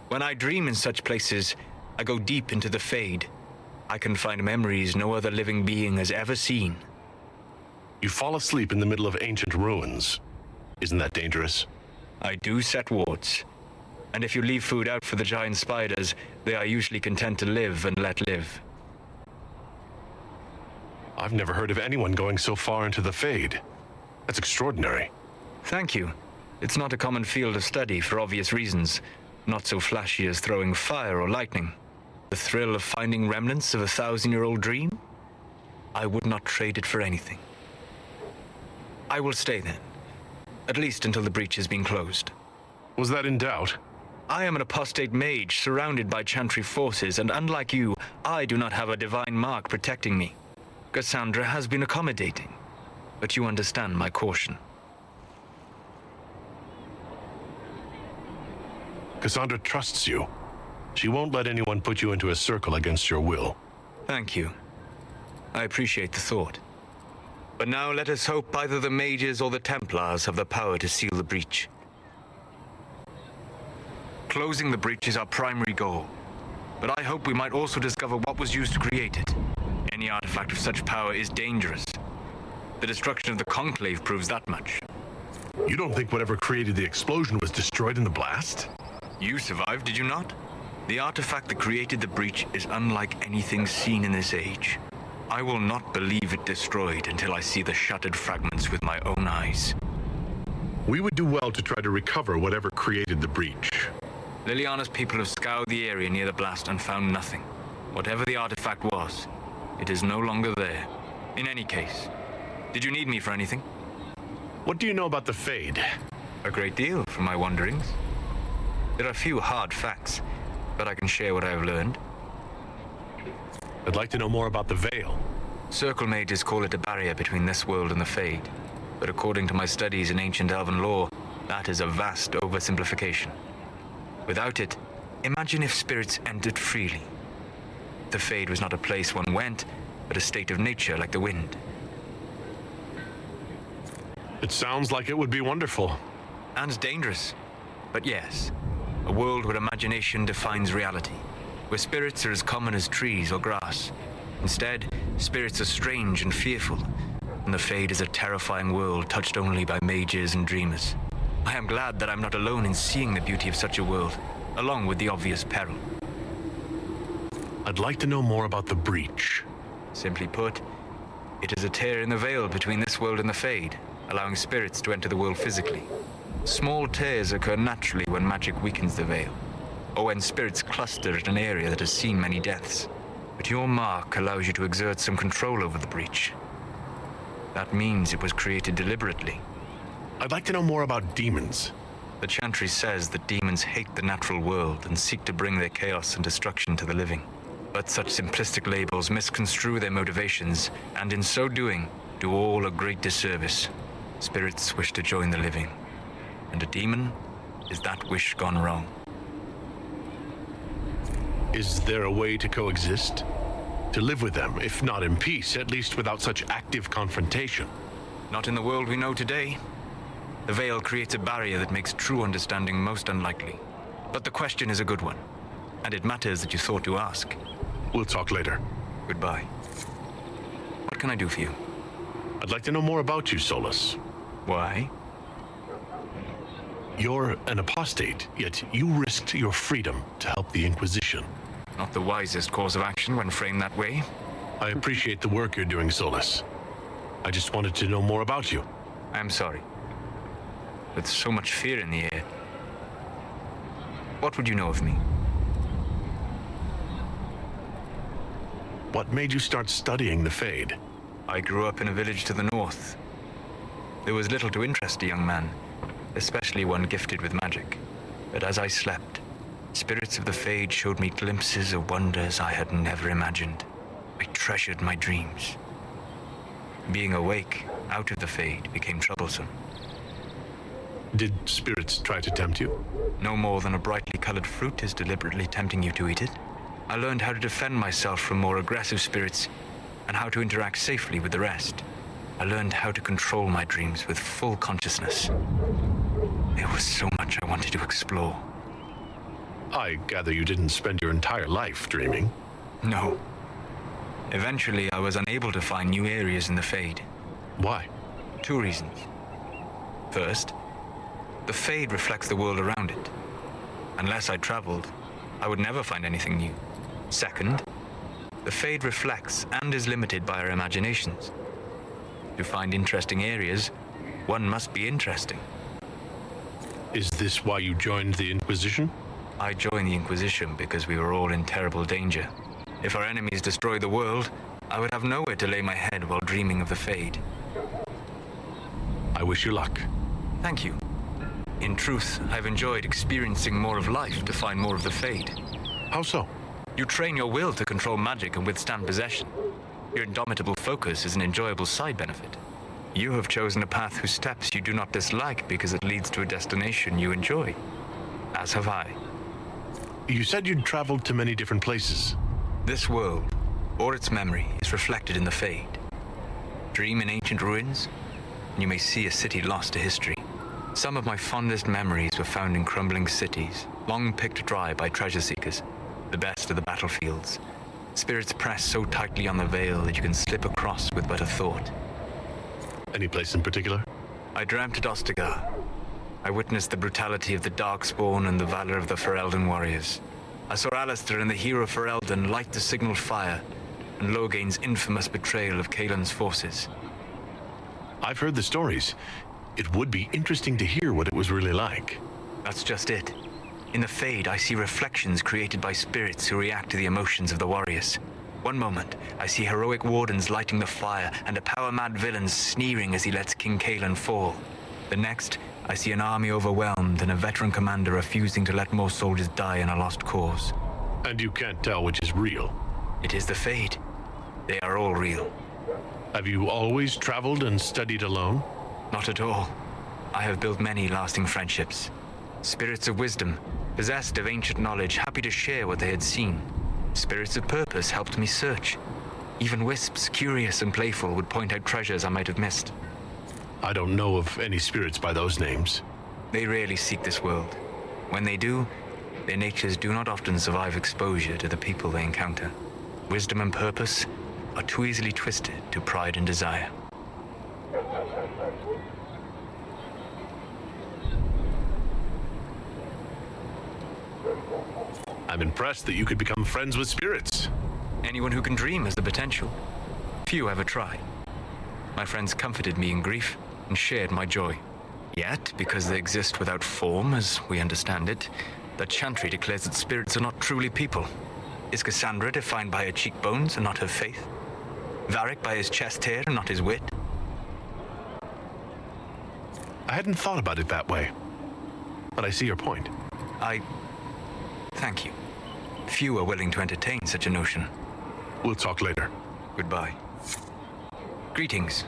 When I dream in such places, I go deep into the Fade. I can find memories no other living being has ever seen. You fall asleep in the middle of ancient ruins. Isn't that dangerous? I do set wards. And if you leave food out for the giant spiders, they are usually content to live and let live. I've never heard of anyone going so far into the Fade. That's extraordinary. Thank you. It's not a common field of study for obvious reasons. Not so flashy as throwing fire or lightning. The thrill of finding remnants of a 1,000-year-old dream? I would not trade it for anything. I will stay then. At least until the breach has been closed. Was that in doubt? I am an apostate mage surrounded by Chantry forces, and unlike you, I do not have a divine mark protecting me. Cassandra has been accommodating, but you understand my caution. Cassandra trusts you. She won't let anyone put you into a circle against your will. Thank you. I appreciate the thought. But now let us hope either the Mages or the Templars have the power to seal the breach. Closing the breach is our primary goal, but I hope we might also discover what was used to create it. Any artifact of such power is dangerous. The destruction of the Conclave proves that much. You don't think whatever created the explosion was destroyed in the blast? You survived, did you not? The artifact that created the breach is unlike anything seen in this age. I will not believe it destroyed until I see the shattered fragments with my own eyes. We would do well to try to recover whatever created the breach. Liliana's people have scoured the area near the blast and found nothing. Whatever the artifact was, it is no longer there. In any case, did you need me for anything? What do you know about the Fade? A great deal from my wanderings. There are few hard facts, but I can share what I have learned. I'd like to know more about the Veil. Circle mages call it a barrier between this world and the Fade. But according to my studies in ancient elven lore, that is a vast oversimplification. Without it, imagine if spirits entered freely. The Fade was not a place one went, but a state of nature like the wind. It sounds like it would be wonderful. And dangerous. But yes, a world where imagination defines reality, where spirits are as common as trees or grass. Instead, spirits are strange and fearful, and the Fade is a terrifying world touched only by mages and dreamers. I am glad that I'm not alone in seeing the beauty of such a world, along with the obvious peril. I'd like to know more about the breach. Simply put, it is a tear in the veil between this world and the Fade, allowing spirits to enter the world physically. Small tears occur naturally when magic weakens the veil, or when spirits cluster at an area that has seen many deaths. But your mark allows you to exert some control over the breach. That means it was created deliberately. I'd like to know more about demons. The Chantry says that demons hate the natural world and seek to bring their chaos and destruction to the living. But such simplistic labels misconstrue their motivations, and in so doing, do all a great disservice. Spirits wish to join the living, and a demon is that wish gone wrong. Is there a way to coexist? To live with them, if not in peace, at least without such active confrontation? Not in the world we know today. The veil creates a barrier that makes true understanding most unlikely. But the question is a good one, and it matters that you thought to ask. We'll talk later. Goodbye. What can I do for you? I'd like to know more about you, Solus. Why? You're an apostate, yet you risked your freedom to help the Inquisition. Not the wisest course of action when framed that way. I appreciate the work you're doing, Solus. I just wanted to know more about you. I'm sorry. With so much fear in the air. What would you know of me? What made you start studying the Fade? I grew up in a village to the north. There was little to interest a young man, especially one gifted with magic. But as I slept, spirits of the Fade showed me glimpses of wonders I had never imagined. I treasured my dreams. Being awake, out of the Fade, became troublesome. Did spirits try to tempt you? No more than a brightly colored fruit is deliberately tempting you to eat it. I learned how to defend myself from more aggressive spirits and how to interact safely with the rest. I learned how to control my dreams with full consciousness. There was so much I wanted to explore. I gather you didn't spend your entire life dreaming. No. Eventually, I was unable to find new areas in the Fade. Why? 2 reasons. First, the Fade reflects the world around it. Unless I traveled, I would never find anything new. Second, the Fade reflects and is limited by our imaginations. To find interesting areas, one must be interesting. Is this why you joined the Inquisition? I joined the Inquisition because we were all in terrible danger. If our enemies destroyed the world, I would have nowhere to lay my head while dreaming of the Fade. I wish you luck. Thank you. In truth, I've enjoyed experiencing more of life to find more of the Fade. How so? You train your will to control magic and withstand possession. Your indomitable focus is an enjoyable side benefit. You have chosen a path whose steps you do not dislike because it leads to a destination you enjoy. As have I. You said you'd traveled to many different places. This world, or its memory, is reflected in the Fade. Dream in ancient ruins, and you may see a city lost to history. Some of my fondest memories were found in crumbling cities, long picked dry by treasure seekers, the best of the battlefields. Spirits press so tightly on the veil that you can slip across with but a thought. Any place in particular? I dreamt at Ostagar. I witnessed the brutality of the Darkspawn and the valor of the Ferelden warriors. I saw Alistair and the hero Ferelden light the signal fire, and Logain's infamous betrayal of Kaelin's forces. I've heard the stories. It would be interesting to hear what it was really like. That's just it. In the Fade, I see reflections created by spirits who react to the emotions of the warriors. One moment, I see heroic wardens lighting the fire and a power-mad villain sneering as he lets King Kaelan fall. The next, I see an army overwhelmed and a veteran commander refusing to let more soldiers die in a lost cause. And you can't tell which is real. It is the Fade. They are all real. Have you always traveled and studied alone? Not at all. I have built many lasting friendships. Spirits of wisdom, possessed of ancient knowledge, happy to share what they had seen. Spirits of purpose helped me search. Even wisps, curious and playful, would point out treasures I might have missed. I don't know of any spirits by those names. They rarely seek this world. When they do, their natures do not often survive exposure to the people they encounter. Wisdom and purpose are too easily twisted to pride and desire. I'm impressed that you could become friends with spirits. Anyone who can dream has the potential. Few ever try. My friends comforted me in grief and shared my joy. Yet, because they exist without form, as we understand it, the Chantry declares that spirits are not truly people. Is Cassandra defined by her cheekbones and not her faith? Varric by his chest hair and not his wit? I hadn't thought about it that way, but I see your point. Thank you. Few are willing to entertain such a notion. We'll talk later. Goodbye. Greetings.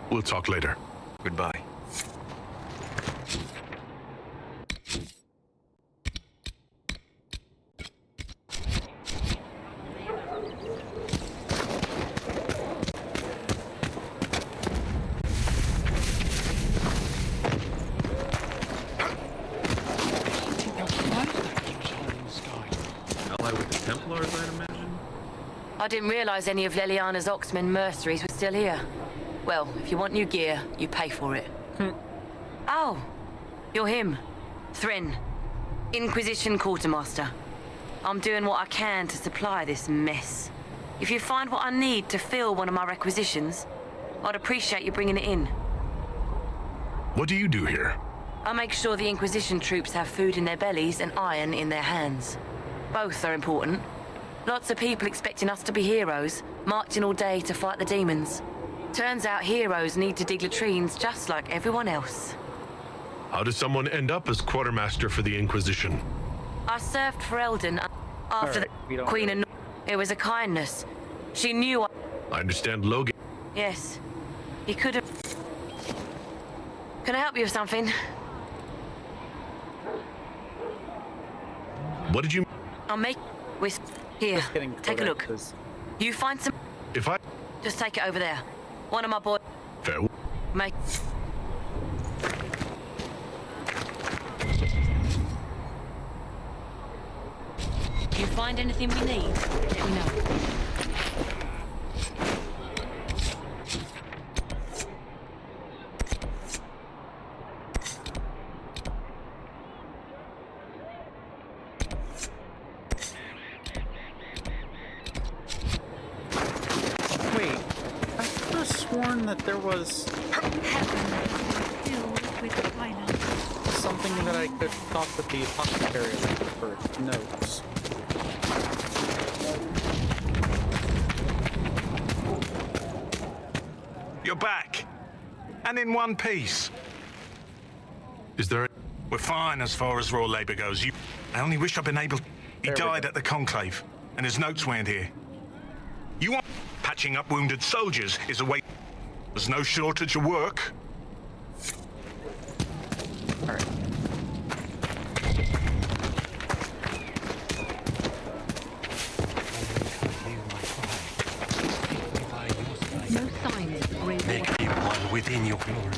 We'll talk later. Goodbye. I didn't realize any of Leliana's Oxman mercenaries were still here. Well, if you want new gear, you pay for it. Oh, you're him. Thren, Inquisition Quartermaster. I'm doing what I can to supply this mess. If you find what I need to fill one of my requisitions, I'd appreciate you bringing it in. What do you do here? I make sure the Inquisition troops have food in their bellies and iron in their hands. Both are important. Lots of people expecting us to be heroes, marching all day to fight the demons. Turns out heroes need to dig latrines just like everyone else. How does someone end up as quartermaster for the Inquisition? I served for Eldon after the Queen of... It was a kindness. She knew I understand Logan. Yes. He could have... Can I help you with something? What did you... I'll make... With... Here, take a look. You find some... If I... Just take it over there. One of my boys... Fair. Make... You find anything we need, let me know. That there was something that I could talk with the apothecary for notes. You're back, and in one piece. Is there? We're fine as far as raw labor goes. I only wish I'd been able. He died at the conclave, and his notes weren't here. You want patching up wounded soldiers is a way. There's no shortage of work. All right. No signs of great. Make me one within your glory.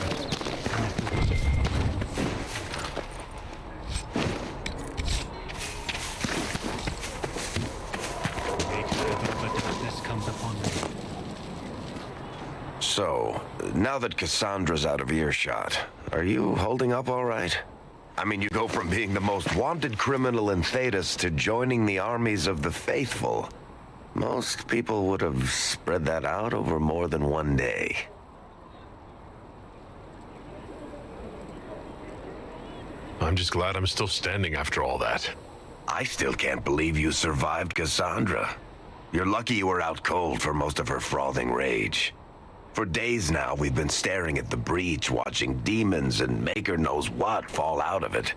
So, now that Cassandra's out of earshot, are you holding up all right? I mean, you go from being the most wanted criminal in Thedas to joining the armies of the faithful. Most people would have spread that out over more than one day. I'm just glad I'm still standing after all that. I still can't believe you survived Cassandra. You're lucky you were out cold for most of her frothing rage. For days now, we've been staring at the breach, watching demons and maker knows what fall out of it.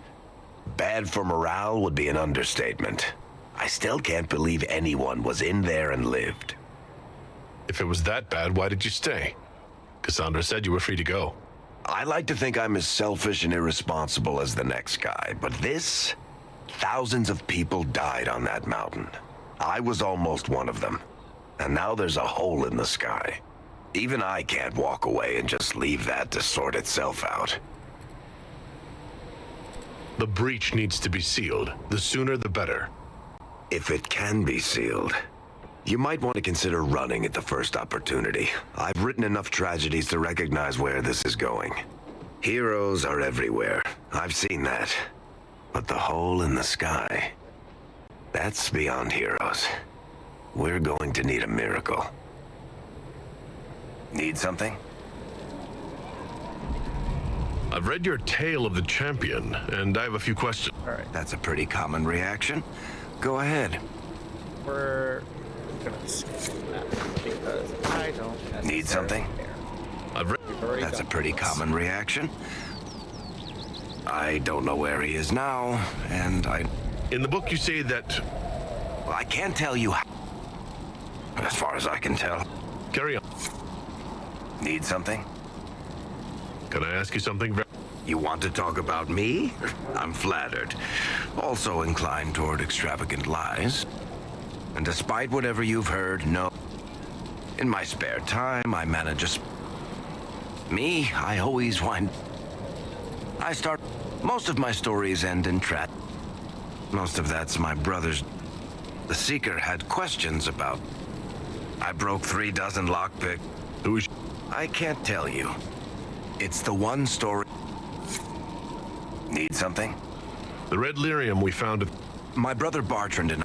Bad for morale would be an understatement. I still can't believe anyone was in there and lived. If it was that bad, why did you stay? Cassandra said you were free to go. I like to think I'm as selfish and irresponsible as the next guy, but this... Thousands of people died on that mountain. I was almost one of them. And now there's a hole in the sky. Even I can't walk away and just leave that to sort itself out. The breach needs to be sealed. The sooner the better. If it can be sealed, you might want to consider running at the first opportunity. I've written enough tragedies to recognize where this is going. Heroes are everywhere. I've seen that. But the hole in the sky, that's beyond heroes. We're going to need a miracle. Need something? I've read your tale of the champion, and I have a few questions. All right. That's a pretty common reaction. Go ahead. We're gonna skip that because I don't Need something? I've read. That's a pretty common reaction. I don't know where he is now, and I... In the book you say that... Well, I can't tell you how. As far as I can tell. Carry on. Need something? Can I ask you something? You want to talk about me? I'm flattered. Also inclined toward extravagant lies. And despite whatever you've heard, no. In my spare time, I manage Me, I always wind... I start... Most of my stories end in trap. Most of that's my brother's... The Seeker had questions about... I broke 36 lockpick. Who's... I can't tell you. It's the one story... Need something? The red lyrium we found at... My brother Bartrand and...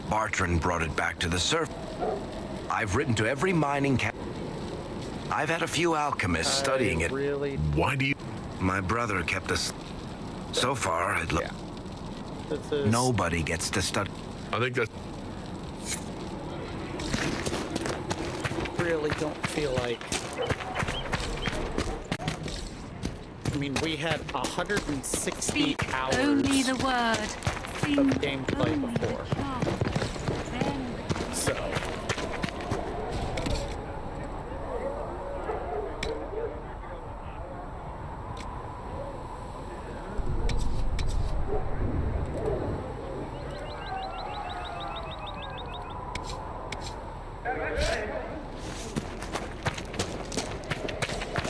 Bartrand brought it back to the surface. I've written to every mining camp. I've had a few alchemists studying it. Really? Why do you... My brother kept us... So far, it looks... Yeah. Nobody gets to study. I think that... Really don't feel like... I mean, we had 160 Speak hours only the word. of gameplay before. So...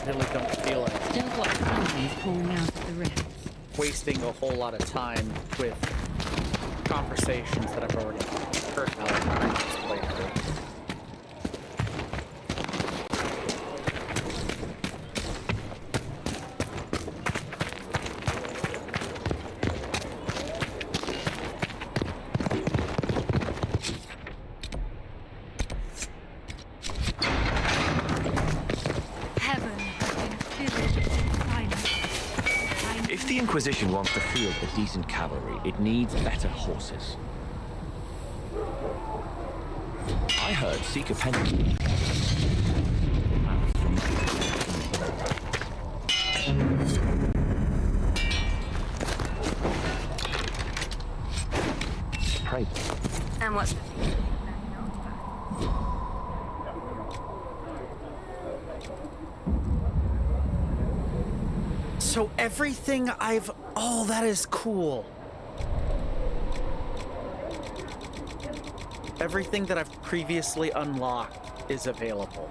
really don't feel like Still got something pouring out of the rift. wasting a whole lot of time with conversations that I've already heard about in the previous playthrough. If the Inquisition wants to field a decent cavalry, it needs better horses. I heard Seeker Penny. Pray. And what's... So everything I've... Oh, that is cool. Everything that I've previously unlocked is available.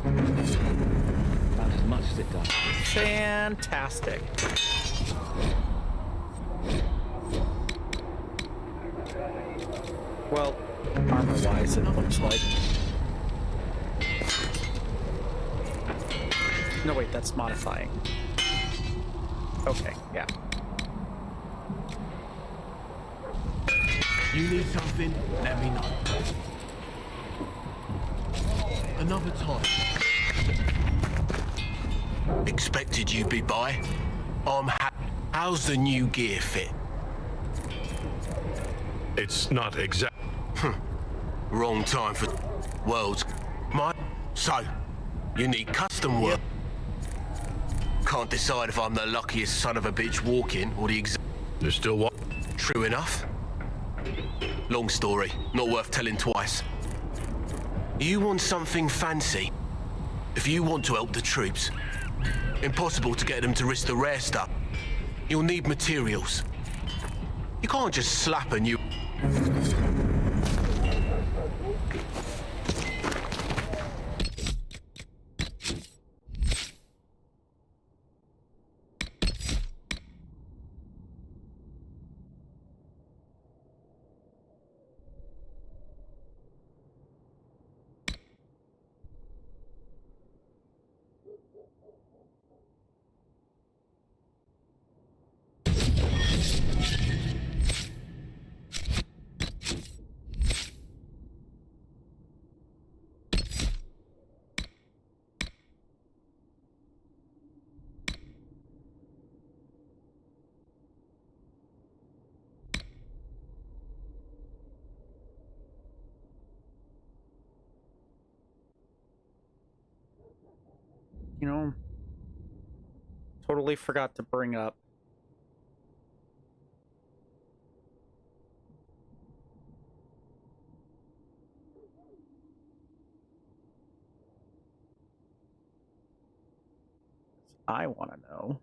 About as much as it does. Fantastic. Well, armor-wise, it looks like. No, wait, that's modifying. Okay, yeah. You need something? Let me know. Another time. Expected you'd be by. How's the new gear fit? It's not exact. Wrong time for worlds. So, you need custom work. Can't decide if I'm the luckiest son of a bitch walking or the exact. There's still what? True enough. Long story, not worth telling twice. You want something fancy? If you want to help the troops, impossible to get them to risk the rare stuff. You'll need materials. You can't just slap a new... You know, totally forgot to bring up. I want to know.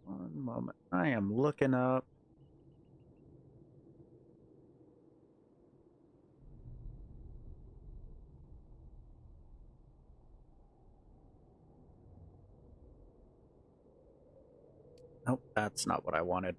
One moment. I am looking up. Nope, that's not what I wanted.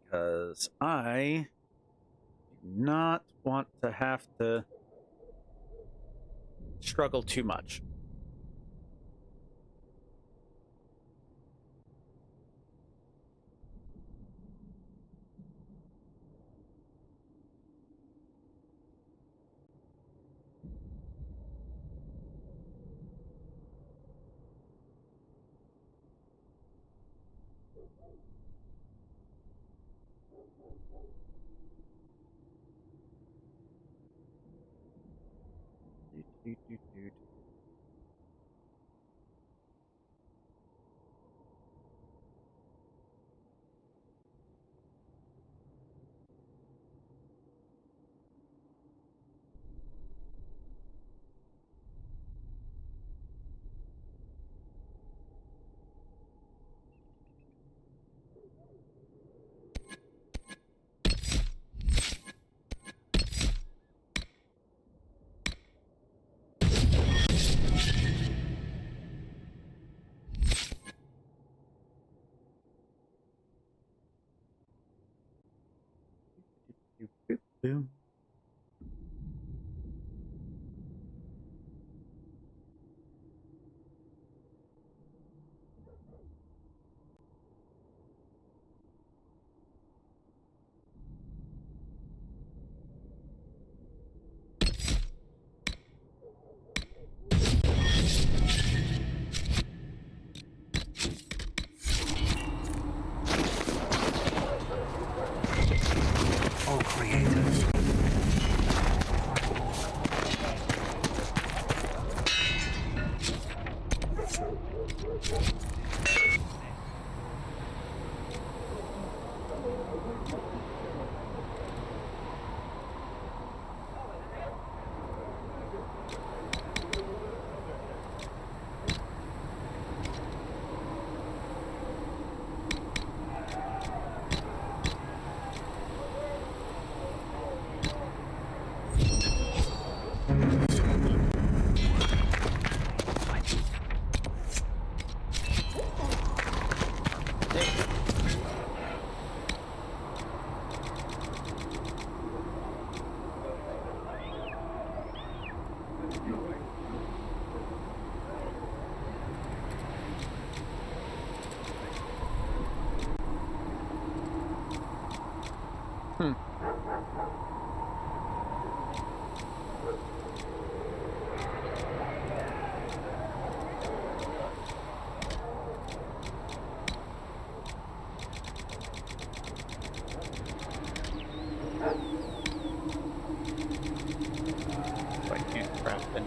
Because I do not want to have to struggle too much. Boom. I can't craft it.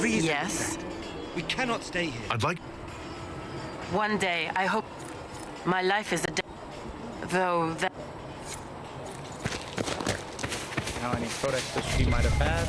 Yes? We cannot stay here. I'd like... One day, I hope... My life is a day... Though that... Now any codexes she might have had.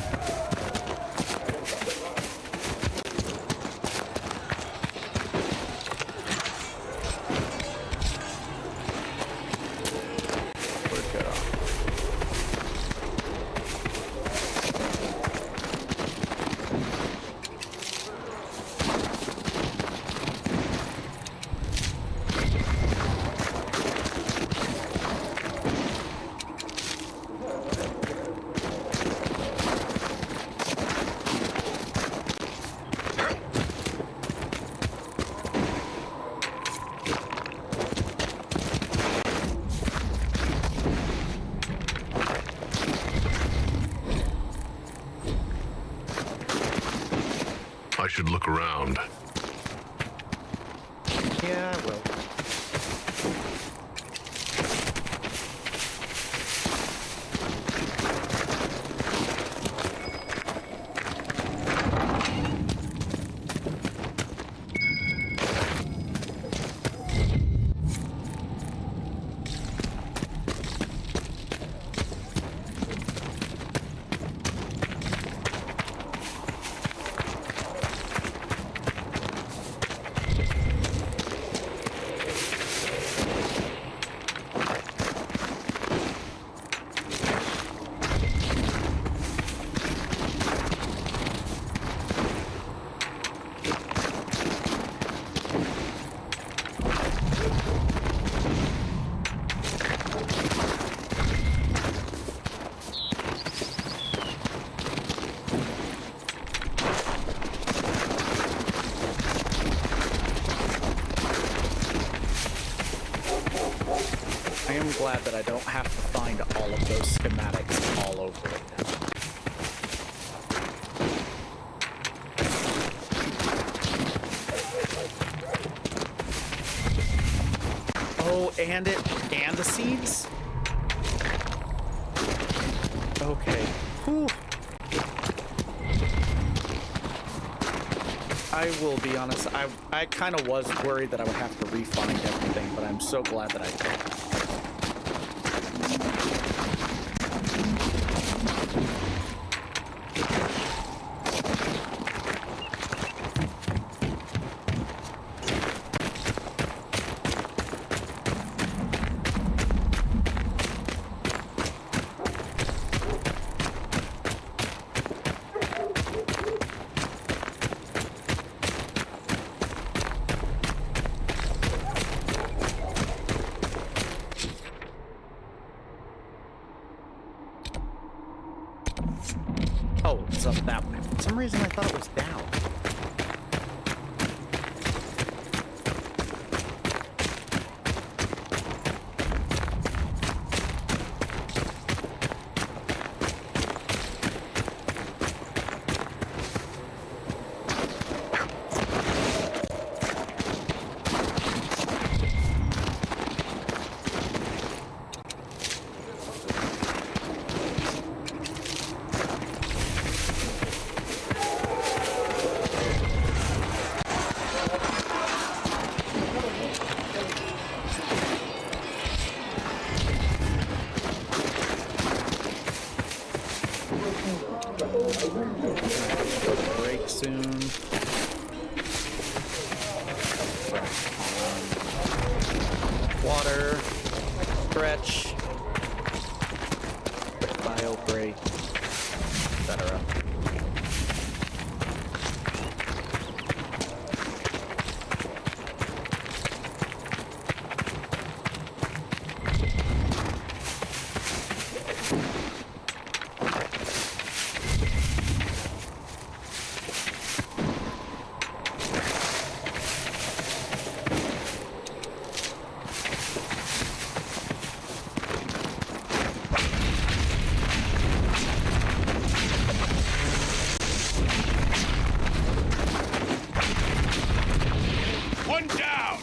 I should look around. Yeah, I will. I am glad that I don't have to find all of those schematics all over again. Oh, and the seeds? Okay. Whew. I will be honest, I kind of was worried that I would have to re-find everything, but I'm so glad that I did. water, stretch, quick bio break, etc. One down!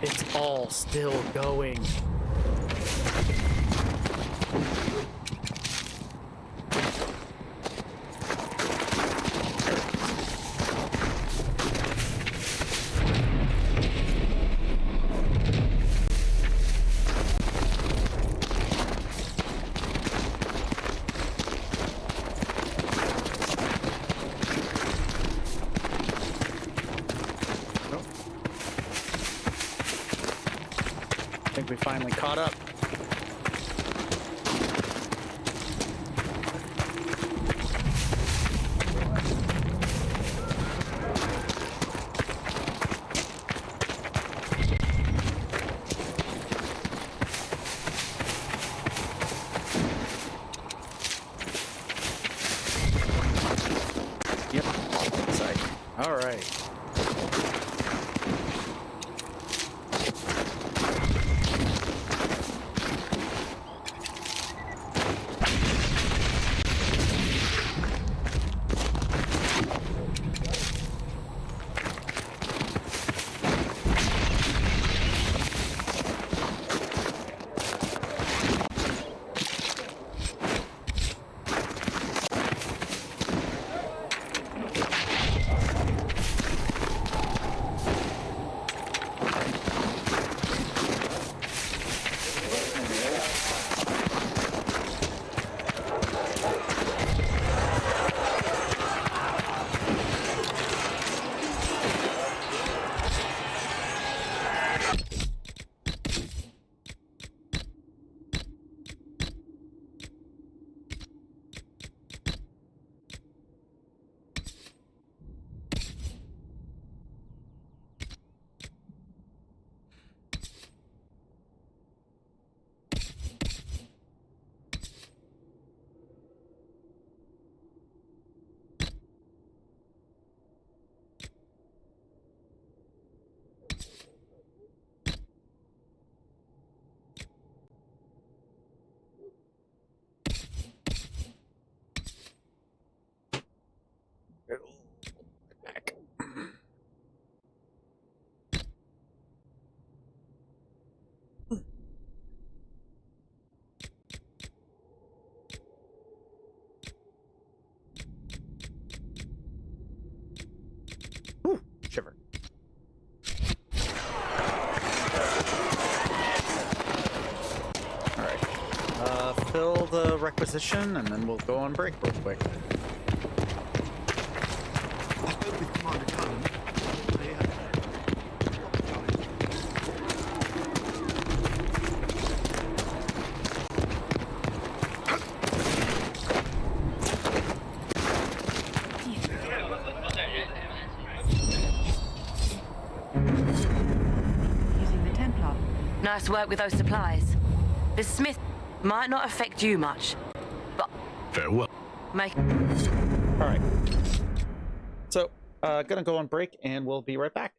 It's all still going. I think we finally caught up. Yep, inside. All right. Shiver. All right. Fill the requisition, and then we'll go on break real quick. I spoke with Commander Cullen. Using the Templar. Nice work with those supplies. The smith might not affect you much, but Farewell. make... All right. So, gonna go on break, and we'll be right back.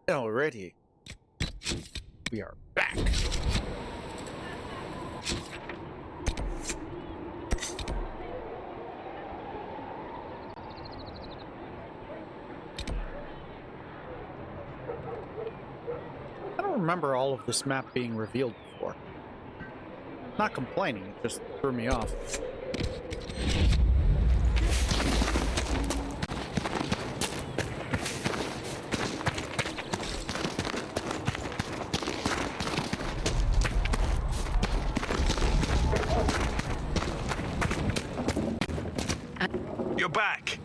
Alrighty. We are back. I don't remember all of this map being revealed before. Not complaining, it just threw me off. You're back.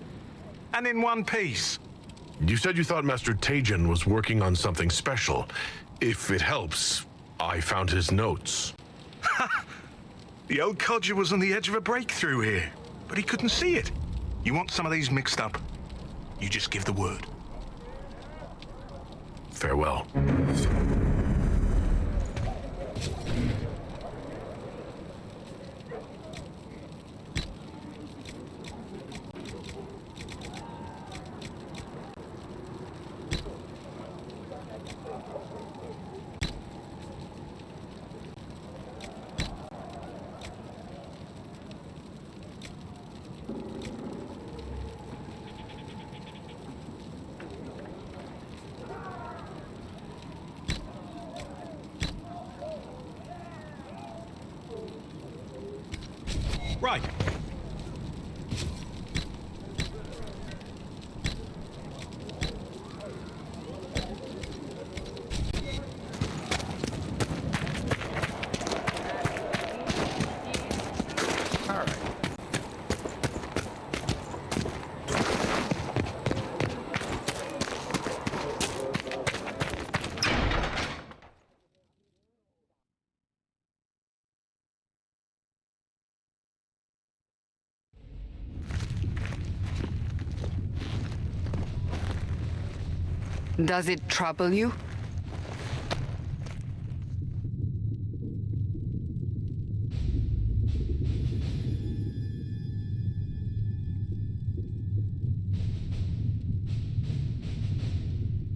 And in one piece. You said you thought Master Tajan was working on something special. If it helps, I found his notes. The old codger was on the edge of a breakthrough here, but he couldn't see it. You want some of these mixed up? You just give the word. Farewell. Right. Does it trouble you?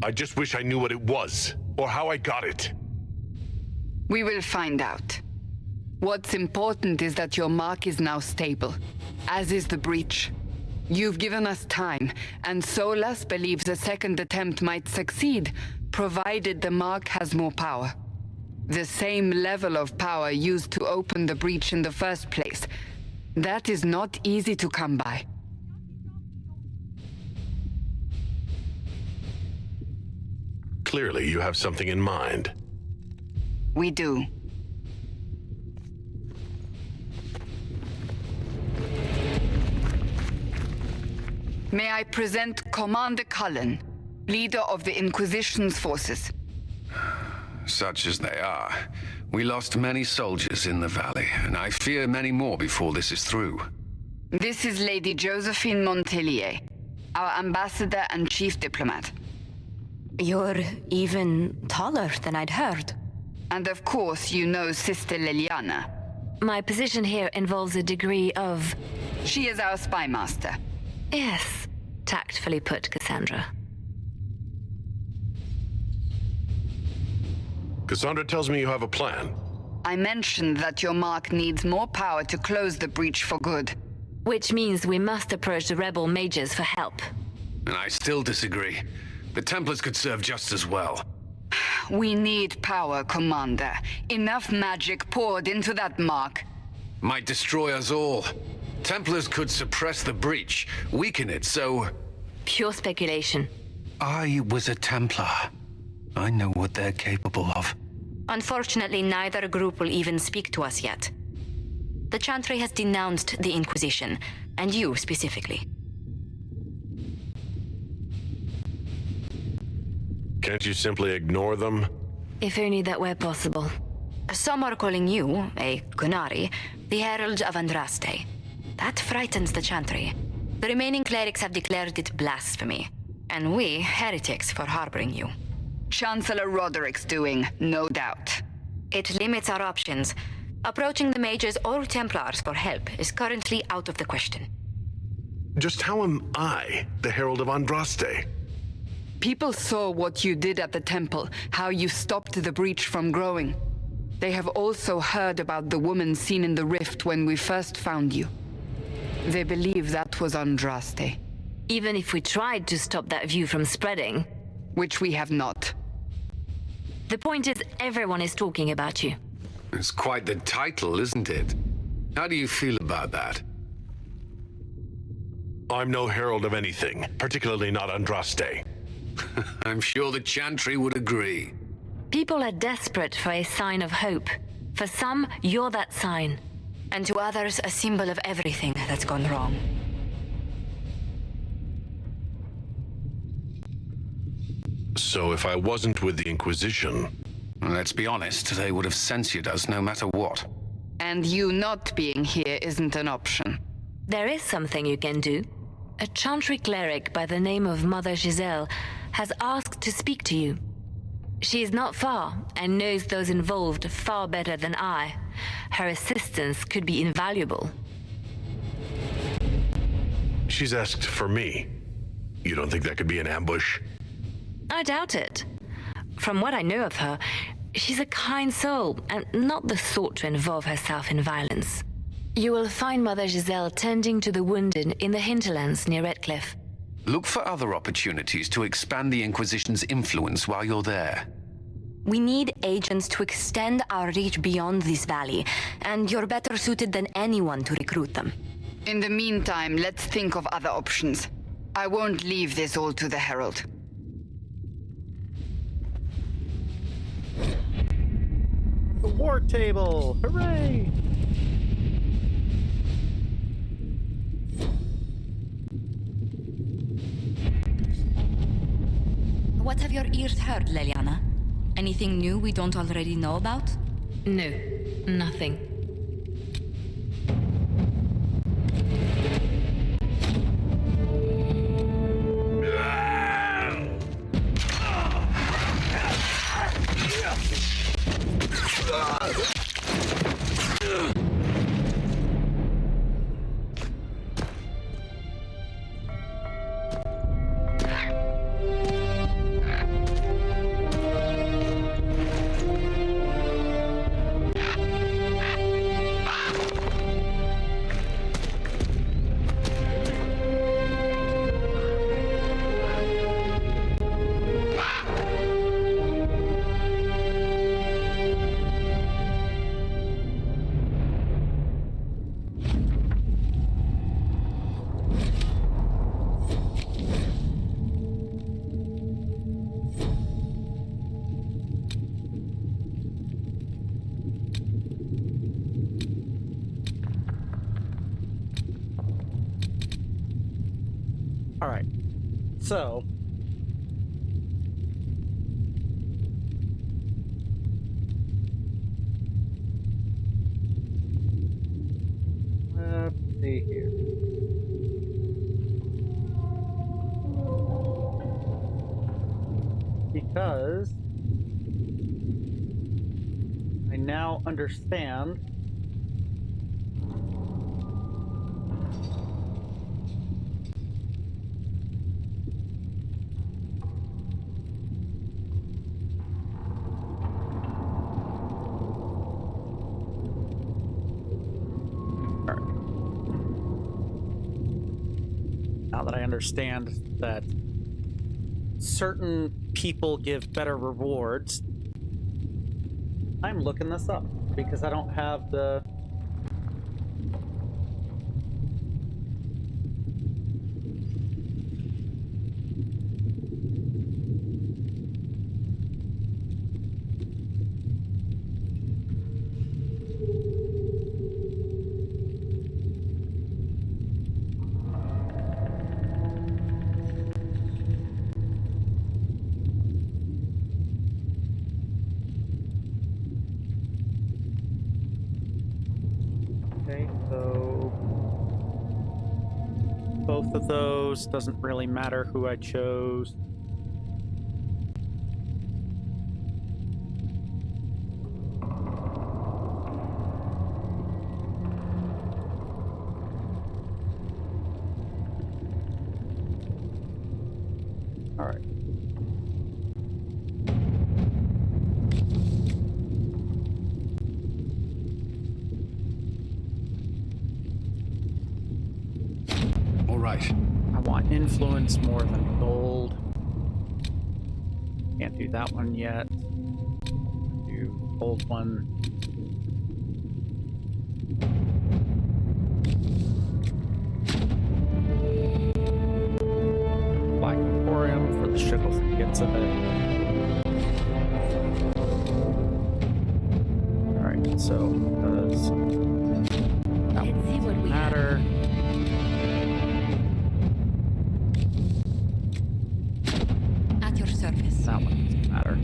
I just wish I knew what it was, or how I got it. We will find out. What's important is that your mark is now stable, as is the breach. You've given us time, and Solas believes a second attempt might succeed, provided the mark has more power. The same level of power used to open the breach in the first place. That is not easy to come by. Clearly, you have something in mind. We do. May I present Commander Cullen, leader of the Inquisition's forces. Such as they are. We lost many soldiers in the valley, and I fear many more before this is through. This is Lady Josephine Montelier, our ambassador and chief diplomat. You're even taller than I'd heard. And of course you know Sister Liliana. My position here involves a degree of... She is our spy master. Yes, tactfully put, Cassandra. Cassandra tells me you have a plan. I mentioned that your mark needs more power to close the breach for good. Which means we must approach the rebel mages for help. And I still disagree. The Templars could serve just as well. We need power, Commander. Enough magic poured into that mark. Might destroy us all. Templars could suppress the breach, weaken it, so... Pure speculation. I was a Templar. I know what they're capable of. Unfortunately, neither group will even speak to us yet. The Chantry has denounced the Inquisition, and you specifically. Can't you simply ignore them? If only that were possible. Some are calling you, a Qunari, the Herald of Andraste. That frightens the Chantry. The remaining clerics have declared it blasphemy, and we heretics for harboring you. Chancellor Roderick's doing, no doubt. It limits our options. Approaching the Mages or Templars for help is currently out of the question. Just how am I the Herald of Andraste? People saw what you did at the temple, how you stopped the breach from growing. They have also heard about the woman seen in the rift when we first found you. They believe that was Andraste. Even if we tried to stop that view from spreading... Which we have not. The point is, everyone is talking about you. It's quite the title, isn't it? How do you feel about that? I'm no herald of anything, particularly not Andraste. I'm sure the Chantry would agree. People are desperate for a sign of hope. For some, you're that sign. And to others, a symbol of everything that's gone wrong. So if I wasn't with the Inquisition... Let's be honest, they would have censored us no matter what. And you not being here isn't an option. There is something you can do. A Chantry cleric by the name of Mother Giselle has asked to speak to you. She is not far and knows those involved far better than I. Her assistance could be invaluable. She's asked for me. You don't think that could be an ambush? I doubt it. From what I know of her, she's a kind soul and not the sort to involve herself in violence. You will find Mother Giselle tending to the wounded in the hinterlands near Redcliffe. Look for other opportunities to expand the Inquisition's influence while you're there. We need agents to extend our reach beyond this valley, and you're better suited than anyone to recruit them. In the meantime, let's think of other options. I won't leave this all to the Herald. The war table! Hooray! What have your ears heard, Leliana? Anything new we don't already know about? No, nothing. All right. So, let's see here. Because I now understand that certain people give better rewards. I'm looking this up because I don't have the both of those. Doesn't really matter who I chose. All right. right. I want influence more than gold. Can't do that one yet. Do gold one. Black Emporium for the shittles and gets of it. Alright, so does that one matter? At your service. That one doesn't matter.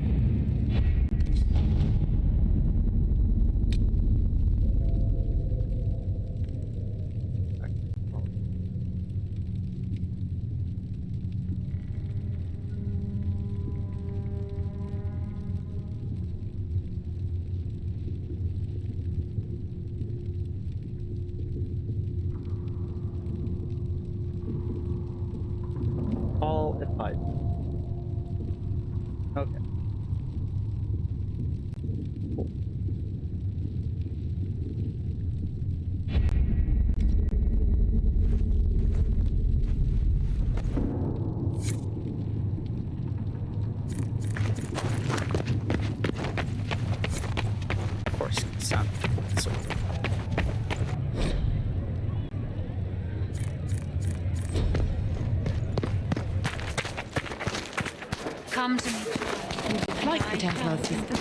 All advised. Okay. Cool. Of course, sound. So. Come to me. Like the Templar system.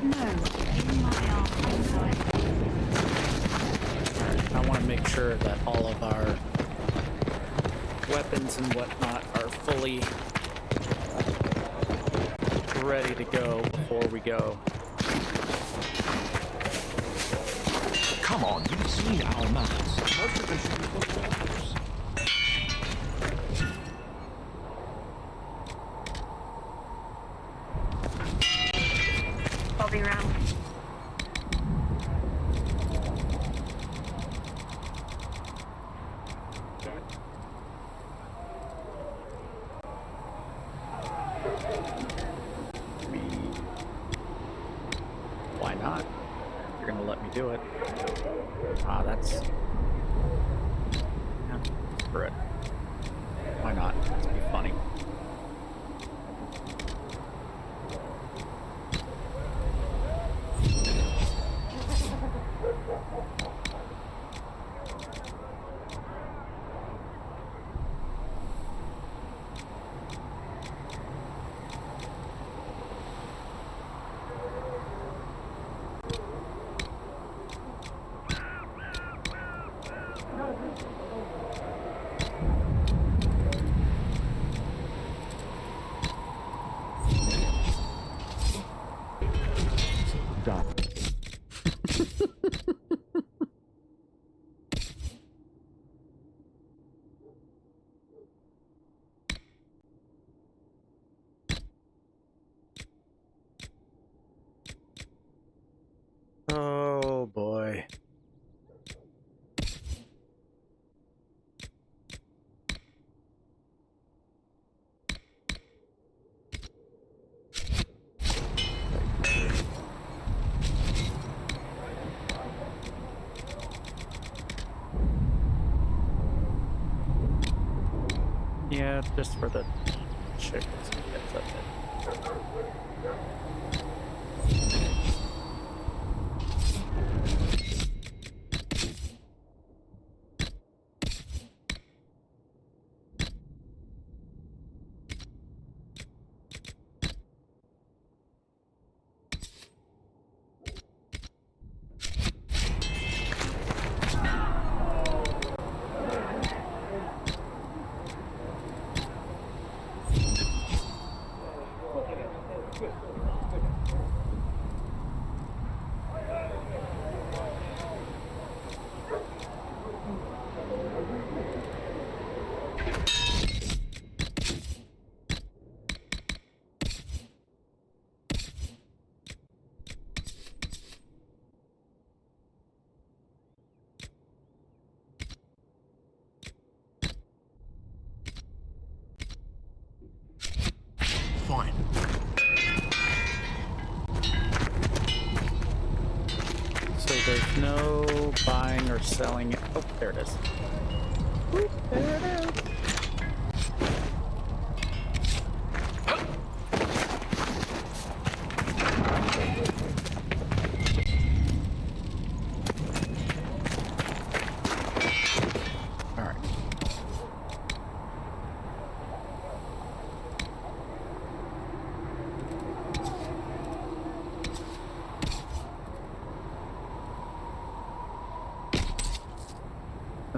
No, in my arms. I want to make sure that all of our weapons and whatnot are fully ready to go before we go. Come on, you've seen our maps. Most of them should be footballers. I'll be round. Why not? You're gonna let me do it. Ah, that's... Yeah, screw it. Why not? Let's be funny. Done. Oh boy. Yeah, just for the chickens and gets up it. Fine. So there's no buying or selling. Oh, there it is. Oop, there it is.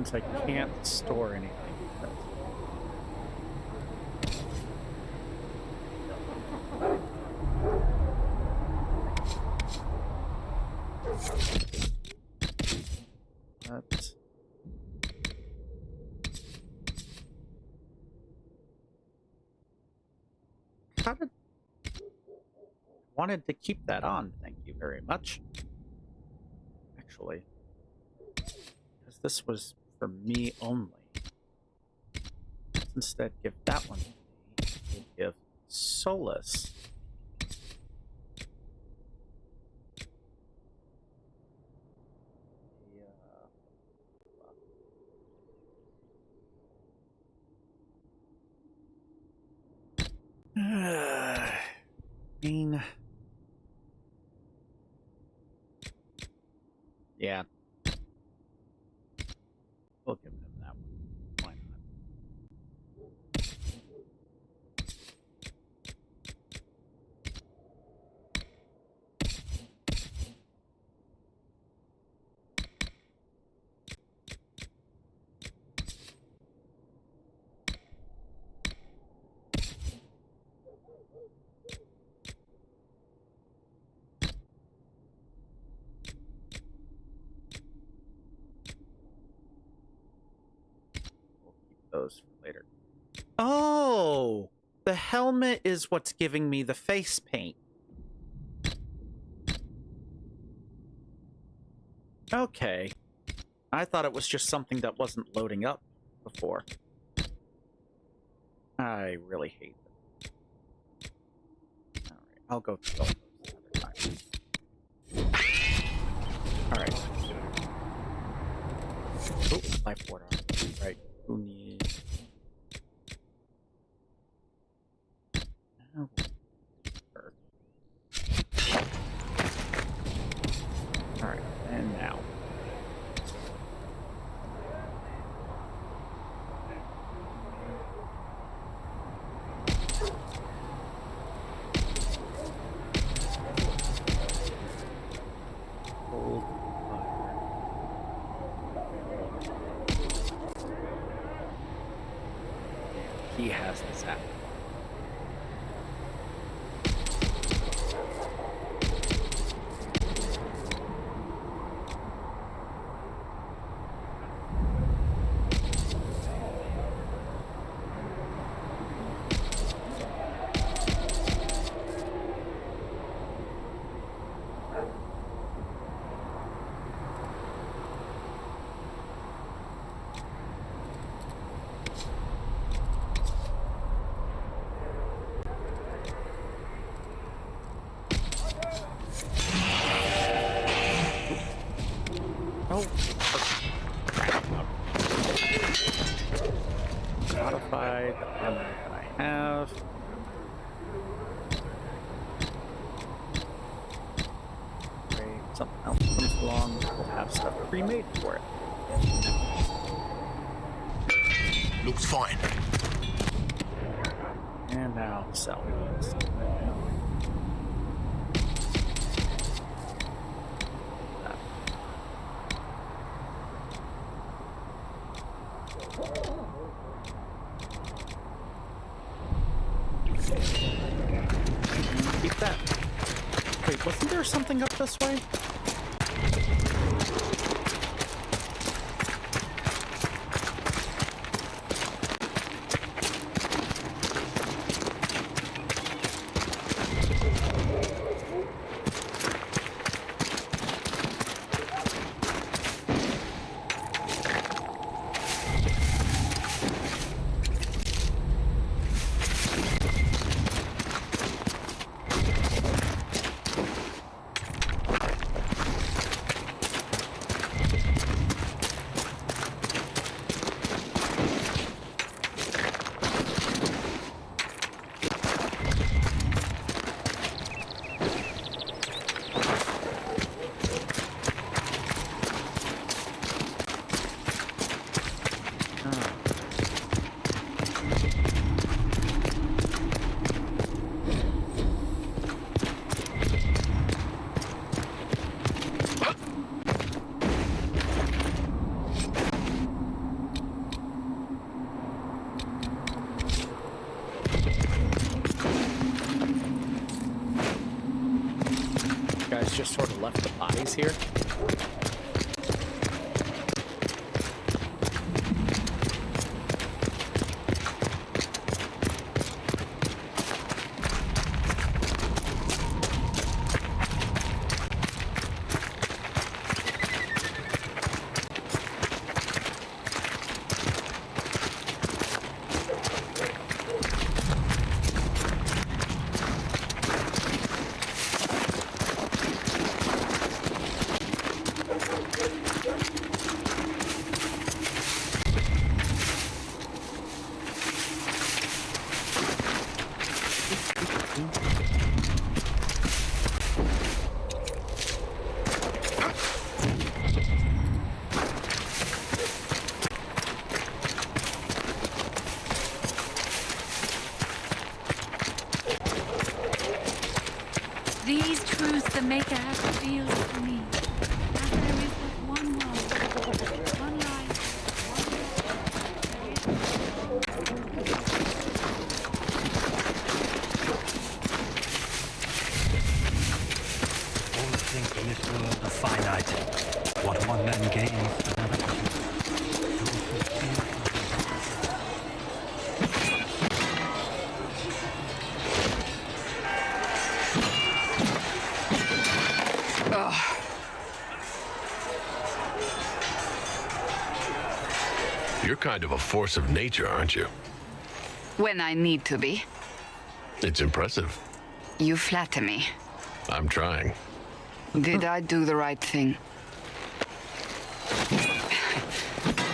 Since I can't store anything. But how did wanted to keep that on? Thank you very much. Actually, because this was for me only. Let's instead give that one to me. We'll give Solus. I mean, yeah, we'll give him that one. Why not? Those for later. Oh, the helmet is what's giving me the face paint. Okay. I thought it was just something that wasn't loading up before. I really hate it. Alright, I'll go through all those another time. Alright. Oh, life order. Right. Who needs... Oh. Alright, and now. Hold fire. He has this app. Oh, modify the armor that I have. Great. Something else comes along, we'll have stuff pre-made for it. Looks fine. And now sell. Keep that. Wait, wasn't there something up this way? He's just sort of left the bodies here. These truths the Maker has revealed to me. As there is but one world, one life, All things in this world are finite. What one man gains, another. You're kind of a force of nature, aren't you? When I need to be. It's impressive. You flatter me. I'm trying. Did I do the right thing?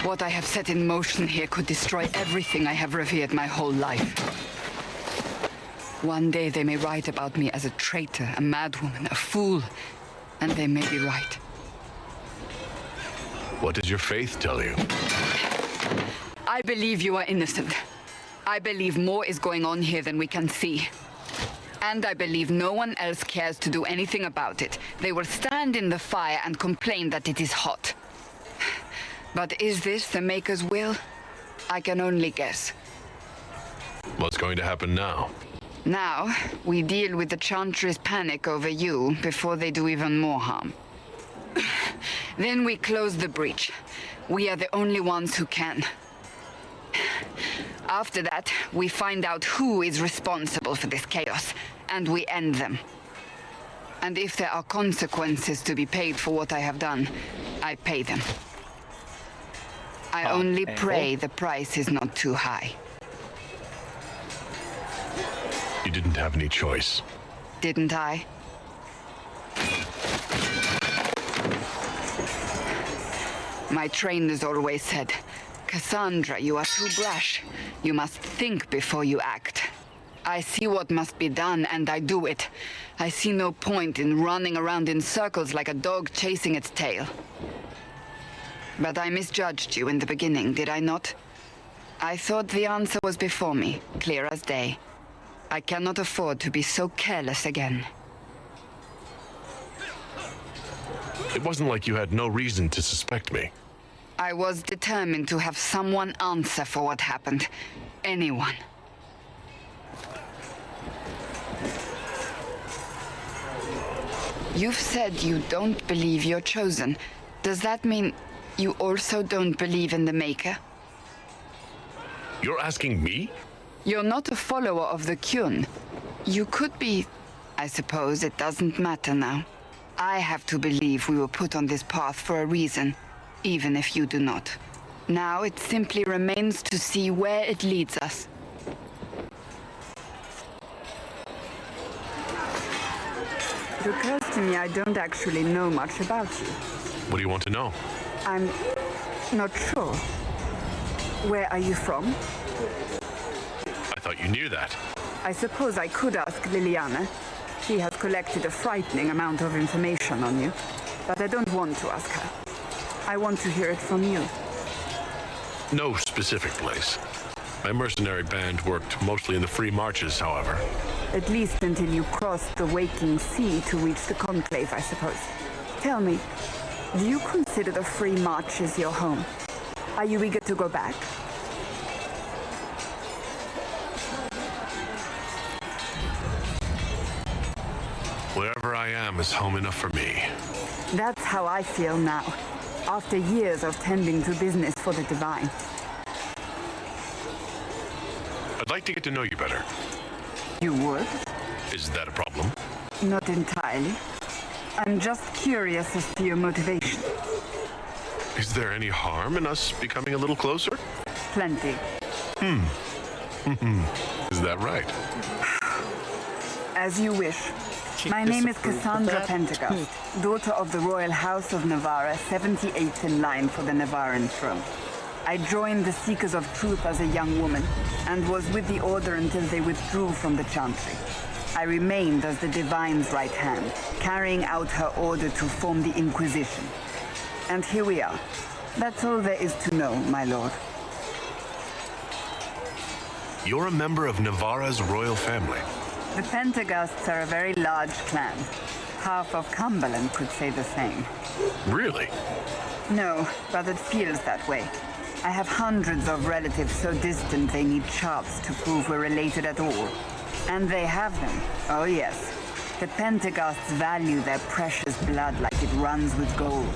What I have set in motion here could destroy everything I have revered my whole life. One day they may write about me as a traitor, a madwoman, a fool, and they may be right. What does your faith tell you? I believe you are innocent. I believe more is going on here than we can see. And I believe no one else cares to do anything about it. They will stand in the fire and complain that it is hot. But is this the Maker's will? I can only guess. What's going to happen now? Now, we deal with the Chantry's panic over you before they do even more harm. Then we close the breach. We are the only ones who can. After that, we find out who is responsible for this chaos, and we end them. And if there are consequences to be paid for what I have done, I pay them. I only pray the price is not too high. You didn't have any choice. Didn't I? My trainers always said, Cassandra, you are too brash. You must think before you act. I see what must be done, and I do it. I see no point in running around in circles like a dog chasing its tail. But I misjudged you in the beginning, did I not? I thought the answer was before me, clear as day. I cannot afford to be so careless again. It wasn't like you had no reason to suspect me. I was determined to have someone answer for what happened. Anyone. You've said you don't believe you're chosen. Does that mean you also don't believe in the Maker? You're asking me? You're not a follower of the Qun. You could be. I suppose it doesn't matter now. I have to believe we were put on this path for a reason, even if you do not. Now it simply remains to see where it leads us. It occurs to me I don't actually know much about you. What do you want to know? I'm not sure. Where are you from? I thought you knew that. I suppose I could ask Liliana. She has collected a frightening amount of information on you, but I don't want to ask her. I want to hear it from you. No specific place. My mercenary band worked mostly in the free marches, however. At least until you crossed the waking sea to reach the Conclave, I suppose. Tell me, do you consider the free marches your home? Are you eager to go back? Wherever I am is home enough for me. That's how I feel now, after years of tending to business for the Divine. I'd like to get to know you better. You would? Is that a problem? Not entirely. I'm just curious as to your motivation. Is there any harm in us becoming a little closer? Plenty. Is that right? As you wish. My name is Cassandra Pentecost, daughter of the Royal House of Navarra, 78th in line for the Navarran throne. I joined the Seekers of Truth as a young woman, and was with the Order until they withdrew from the Chantry. I remained as the Divine's right hand, carrying out her order to form the Inquisition. And here we are. That's all there is to know, my lord. You're a member of Navarra's royal family. The Pentecosts are a very large clan. Half of Cumberland could say the same. Really? No, but it feels that way. I have hundreds of relatives so distant they need charts to prove we're related at all. And they have them. Oh yes. The Pentecosts value their precious blood like it runs with gold.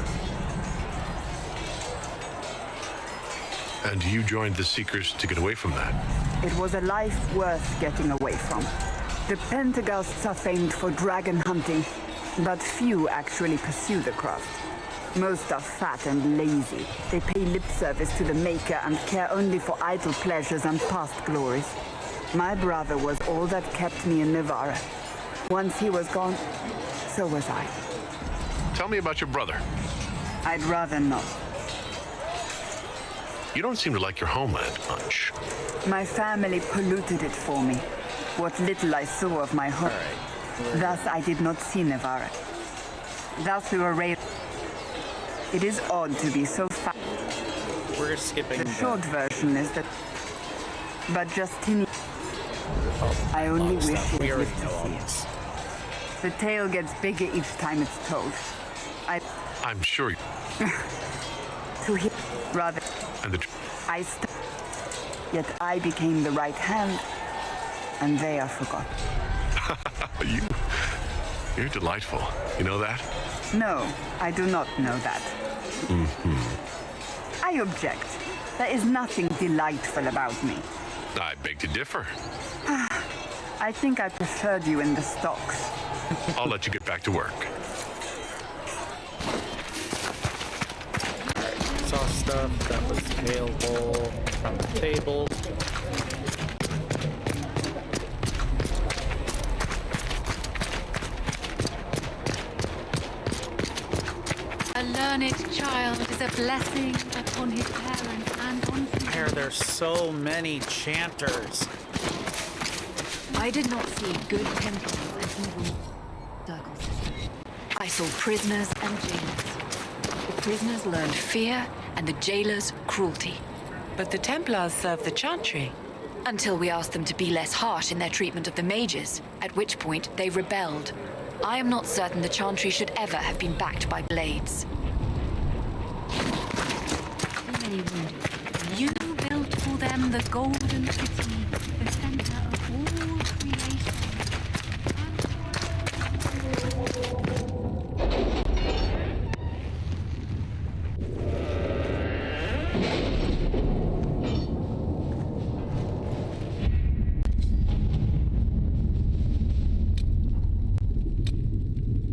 And you joined the Seekers to get away from that? It was a life worth getting away from. The Pentecosts are famed for dragon hunting, but few actually pursue the craft. Most are fat and lazy. They pay lip service to the Maker and care only for idle pleasures and past glories. My brother was all that kept me in Navarra. Once he was gone, so was I. Tell me about your brother. I'd rather not. You don't seem to like your homeland much. My family polluted it for me. What little I saw of my home. Thus I did not see Navarra. Thus we were raised. It is odd to be so fat. We're skipping the short version is that. But Justinian. I only wish he lived to see it. The tale gets bigger each time it's told. I'm sure. To hear, rather. And Yet I became the right hand, and they are forgotten. You're delightful. You know that? No, I do not know that. I object. There is nothing delightful about me. I beg to differ. I think I preferred you in the stocks. I'll let you get back to work. Saw stuff that was available from the table. A learned child is a blessing upon his parents and on his... Why are there so many chanters? I did not see good Templars and evil circles. I saw prisoners and jailers. The prisoners learned fear, and the jailers cruelty. But the Templars serve the Chantry. Until we asked them to be less harsh in their treatment of the mages, at which point they rebelled. I am not certain the Chantry should ever have been backed by blades. So many wounded. You built for them the golden city, the center of all creation.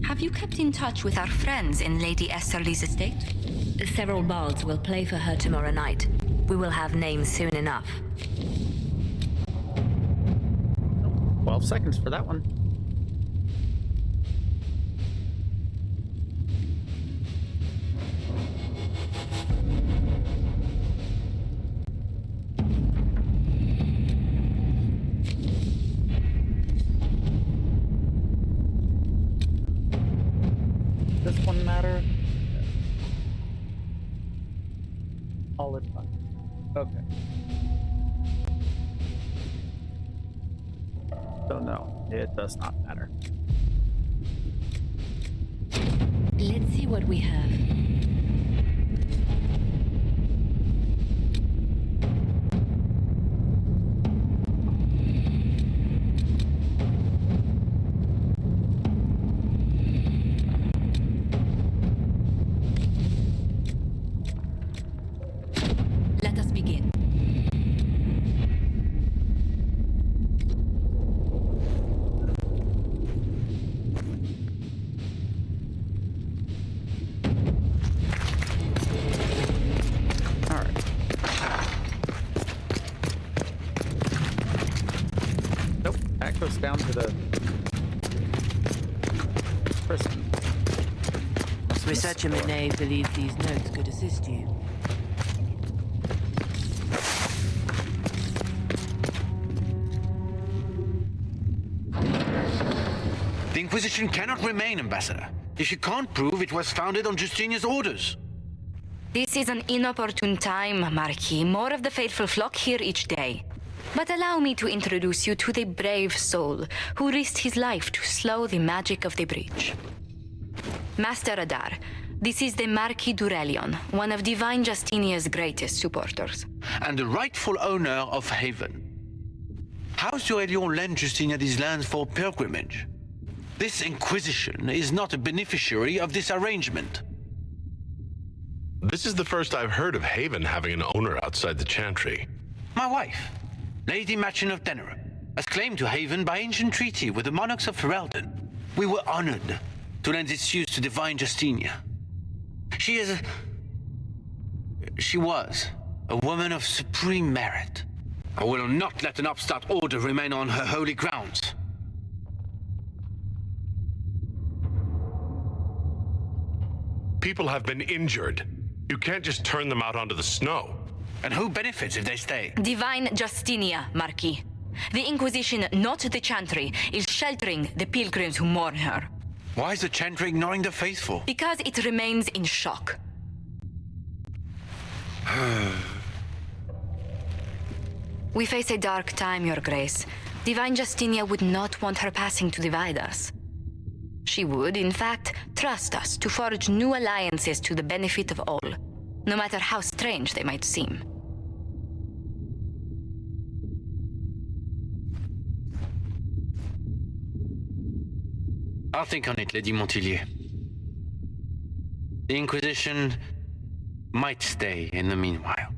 Have you kept in touch with our friends in Lady Esterly's estate? Several bards will play for her tomorrow night. We will have names soon enough. 12 seconds for that one. Does this one matter? All it fun. Okay. So no, it does not matter. Let's see what we have. goes down to the prison. Researcher Mage believed these notes could assist you. The Inquisition cannot remain, Ambassador, if you can't prove it was founded on Justinian's orders. This is an inopportune time, Marquis. More of the faithful flock here each day. But allow me to introduce you to the brave soul who risked his life to slow the magic of the breach. Master Adar, this is the Marquis d'Aurelion, one of Divine Justinia's greatest supporters. And the rightful owner of Haven. How's d'Aurelion lend Justinia these lands for pilgrimage? This Inquisition is not a beneficiary of this arrangement. This is the first I've heard of Haven having an owner outside the Chantry. My wife, Lady Machin of Denerim, has claimed to Haven by ancient treaty with the monarchs of Ferelden. We were honored to lend its use to Divine Justinia. She was a woman of supreme merit. I will not let an upstart order remain on her holy grounds. People have been injured. You can't just turn them out onto the snow. And who benefits if they stay? Divine Justinia, Marquis. The Inquisition, not the Chantry, is sheltering the pilgrims who mourn her. Why is the Chantry ignoring the faithful? Because it remains in shock. We face a dark time, Your Grace. Divine Justinia would not want her passing to divide us. She would, in fact, trust us to forge new alliances to the benefit of all, no matter how strange they might seem. I'll think on it, Lady Montillier. The Inquisition might stay in the meanwhile.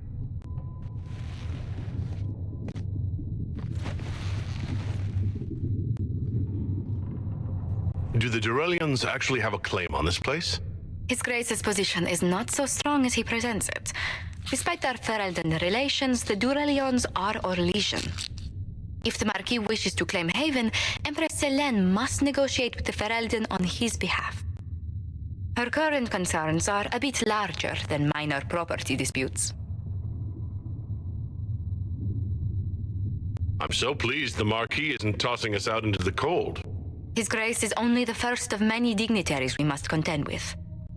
Do the d'Aurelions actually have a claim on this place? His Grace's position is not so strong as he presents it. Despite our Ferelden relations, the d'Aurelions are our legion. If the Marquis wishes to claim Haven, Empress Selene must negotiate with the Ferelden on his behalf. Her current concerns are a bit larger than minor property disputes. I'm so pleased the Marquis isn't tossing us out into the cold. His Grace is only the first of many dignitaries we must contend with.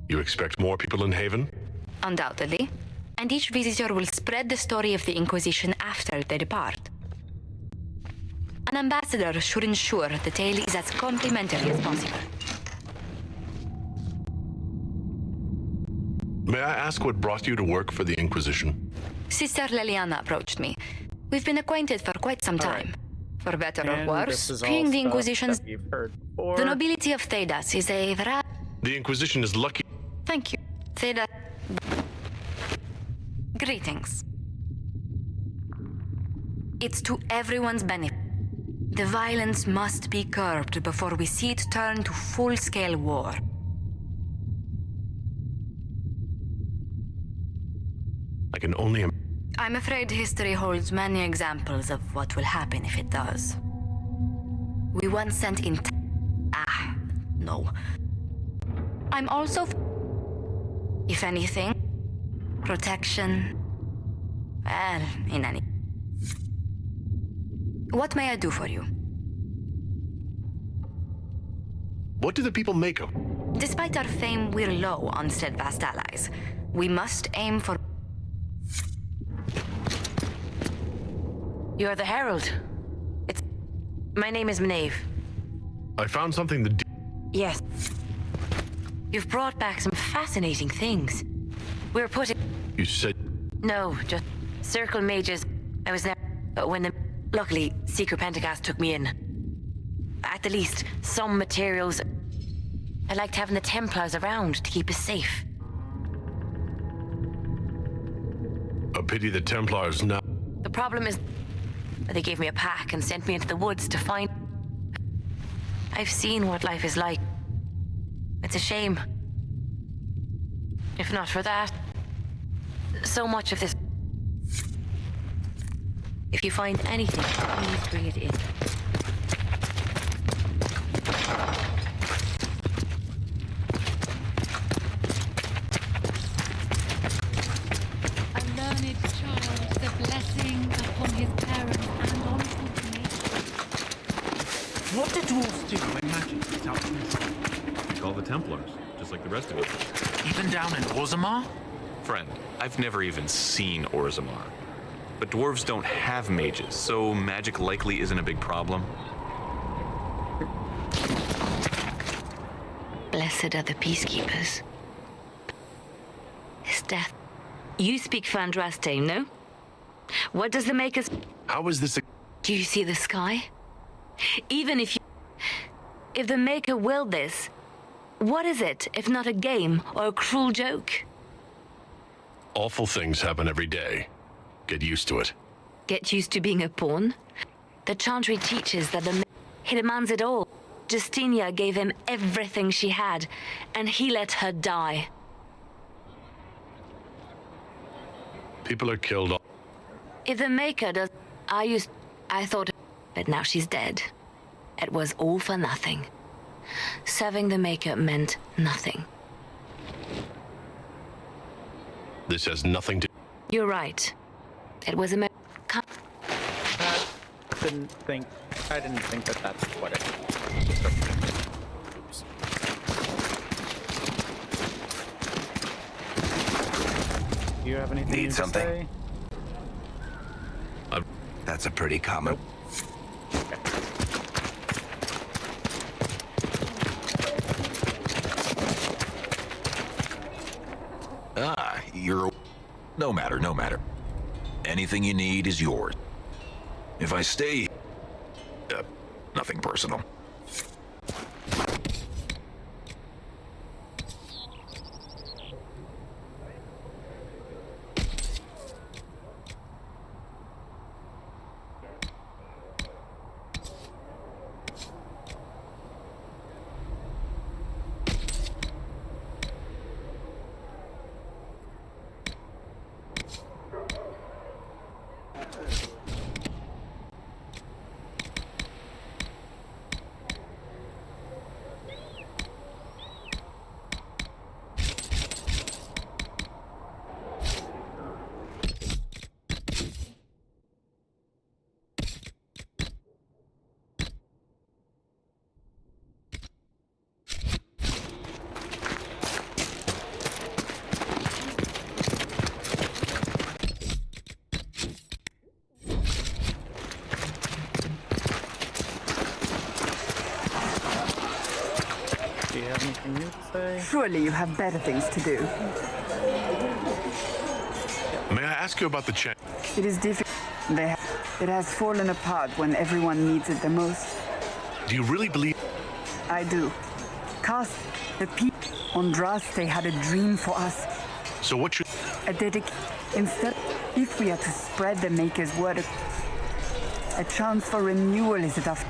You expect more people in Haven? Undoubtedly. And each visitor will spread the story of the Inquisition after they depart. An ambassador should ensure the tale is as complimentary as possible. May I ask what brought you to work for the Inquisition? Sister Leliana approached me. We've been acquainted for quite some time. For better or worse, being the Inquisition's... The nobility of Thedas is a... The Inquisition is lucky... Thank you. Thedas... Greetings. It's to everyone's benefit. The violence must be curbed before we see it turn to full-scale war. I can only... I'm afraid history holds many examples of what will happen if it does. We once sent in... no. I'm also... if anything, protection... well, in any... What may I do for you? What do the people make of? Despite our fame, we're low on steadfast allies. We must aim for... You're the Herald. My name is Mage. I found something that... Yes. You've brought back some fascinating things. We're putting... You said... No, just circle mages. I was there, but when the... Luckily, Secret Pentagast took me in. At the least, some materials... I liked having the Templars around to keep us safe. A pity the Templars now... The problem is... They gave me a pack and sent me into the woods to find... I've seen what life is like. It's a shame. If not for that, so much of this... If you find anything, please bring it in. What do dwarves do when magic gets out of control? We call the Templars, just like the rest of us. Even down in Orzammar? Friend, I've never even seen Orzammar. But dwarves don't have mages, so magic likely isn't a big problem. Blessed are the peacekeepers. His death. You speak Fandraste, no? What does the Maker's... How is this a... Do you see the sky? Even if you... If the Maker willed this, what is it if not a game or a cruel joke? Awful things happen every day. Get used to it. Get used to being a pawn? The Chantry teaches that he demands it all. Justinia gave him everything she had, and he let her die. People are killed. If the Maker does... I thought... But now she's dead. It was all for nothing. Serving the Maker meant nothing. This has nothing to... You're right. It was a... I didn't think that that's what it was. Do you have anything Need to something? say? That's a pretty common. Ah, you're... No matter, no matter. Anything you need is yours. If I stay... nothing personal. Surely you have better things to do. May I ask you about the chain? It is difficult. It has fallen apart when everyone needs it the most. Do you really believe... I do. Cast, the people on Draste had a dream for us. So what should... Instead, if we are to spread the Maker's word, a chance for renewal is enough.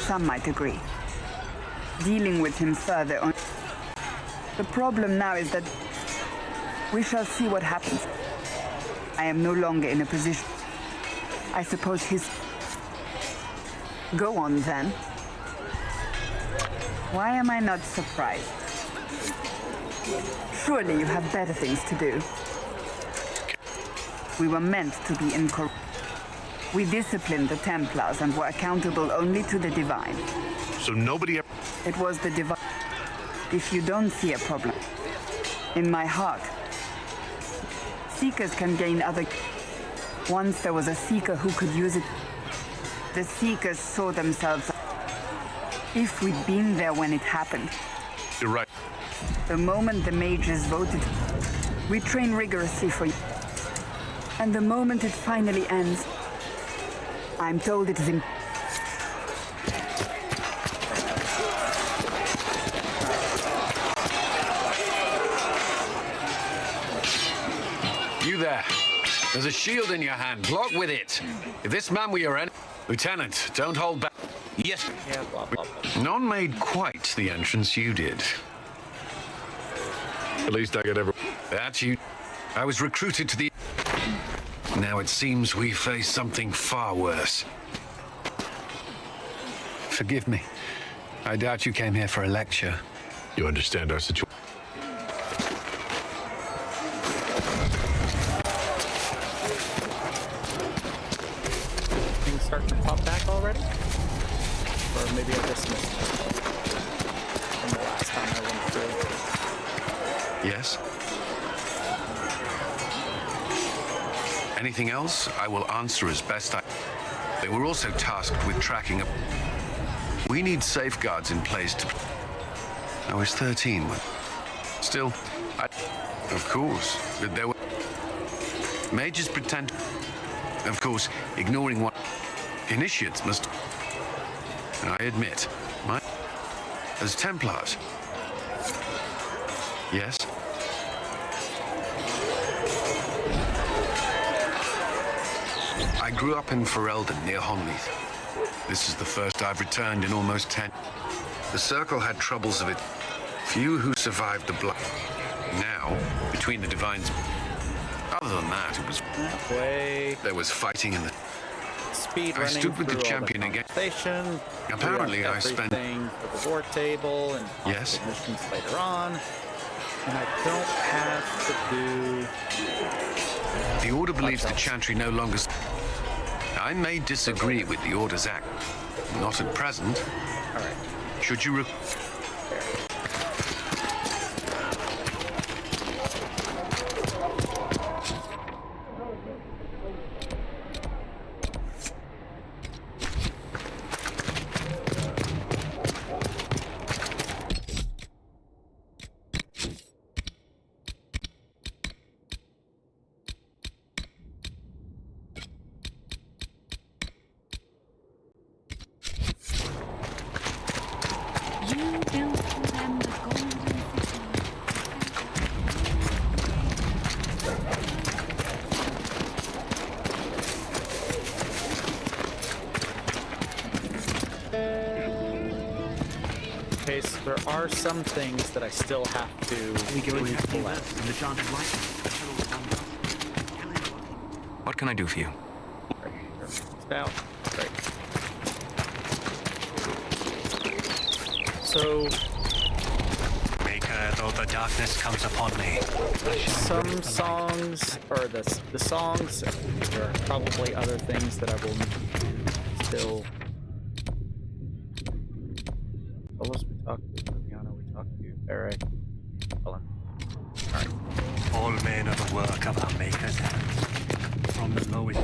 Some might agree. Dealing with him further on... The problem now is that we shall see what happens. I am no longer in a position. I suppose his... Go on then. Why am I not surprised? Surely you have better things to do. We were meant to be incorrupt. We disciplined the Templars and were accountable only to the Divine. So nobody ever... It was the Divine. If you don't see a problem, in my heart, Seekers can gain other... Once there was a Seeker who could use it. The Seekers saw themselves... If we'd been there when it happened. You're right. The moment the Mages voted, we train rigorously for you. And the moment it finally ends, I'm told it is in... You there. There's a shield in your hand. Block with it. If this man were your enemy... Lieutenant, don't hold back. Yes. Yeah, blah, blah, blah. None made quite the entrance you did. At least I get every... That you... I was recruited to the... Now it seems we face something far worse. Forgive me. I doubt you came here for a lecture. You understand our situation? Things starting to pop back already? Or maybe I just missed it from the last time I went through. Yes? Anything else? I will answer as best I... They were also tasked with tracking a... We need safeguards in place to... I was 13 when... Still, Of course, but there were... Mages pretend... Of course, ignoring what... Initiates must... I admit, as Templars... Yes? I grew up in Ferelden, near Honleath. This is the first I've returned in almost 10. The Circle had troubles of it. Few who survived the blood. Now, between the Divines... Other than that, it was... There was fighting in the... Speed I stood with the champion again. Apparently, I spent... For the war table and yes. missions later on. And I don't have to do... The Order believes the Chantry no longer... I may disagree with the Order's act. Not at present. All right. Should you... Okay, so there are some things that I still have to recollect. What can I do for you? Now, great. So, Maker, though the darkness comes upon me. Some songs, or the songs, there are probably other things that I will still... Solos we talked to, Liliana we talked to, Eric, Ellen. Alright. All men are the work of our Maker's hands. From the lowest...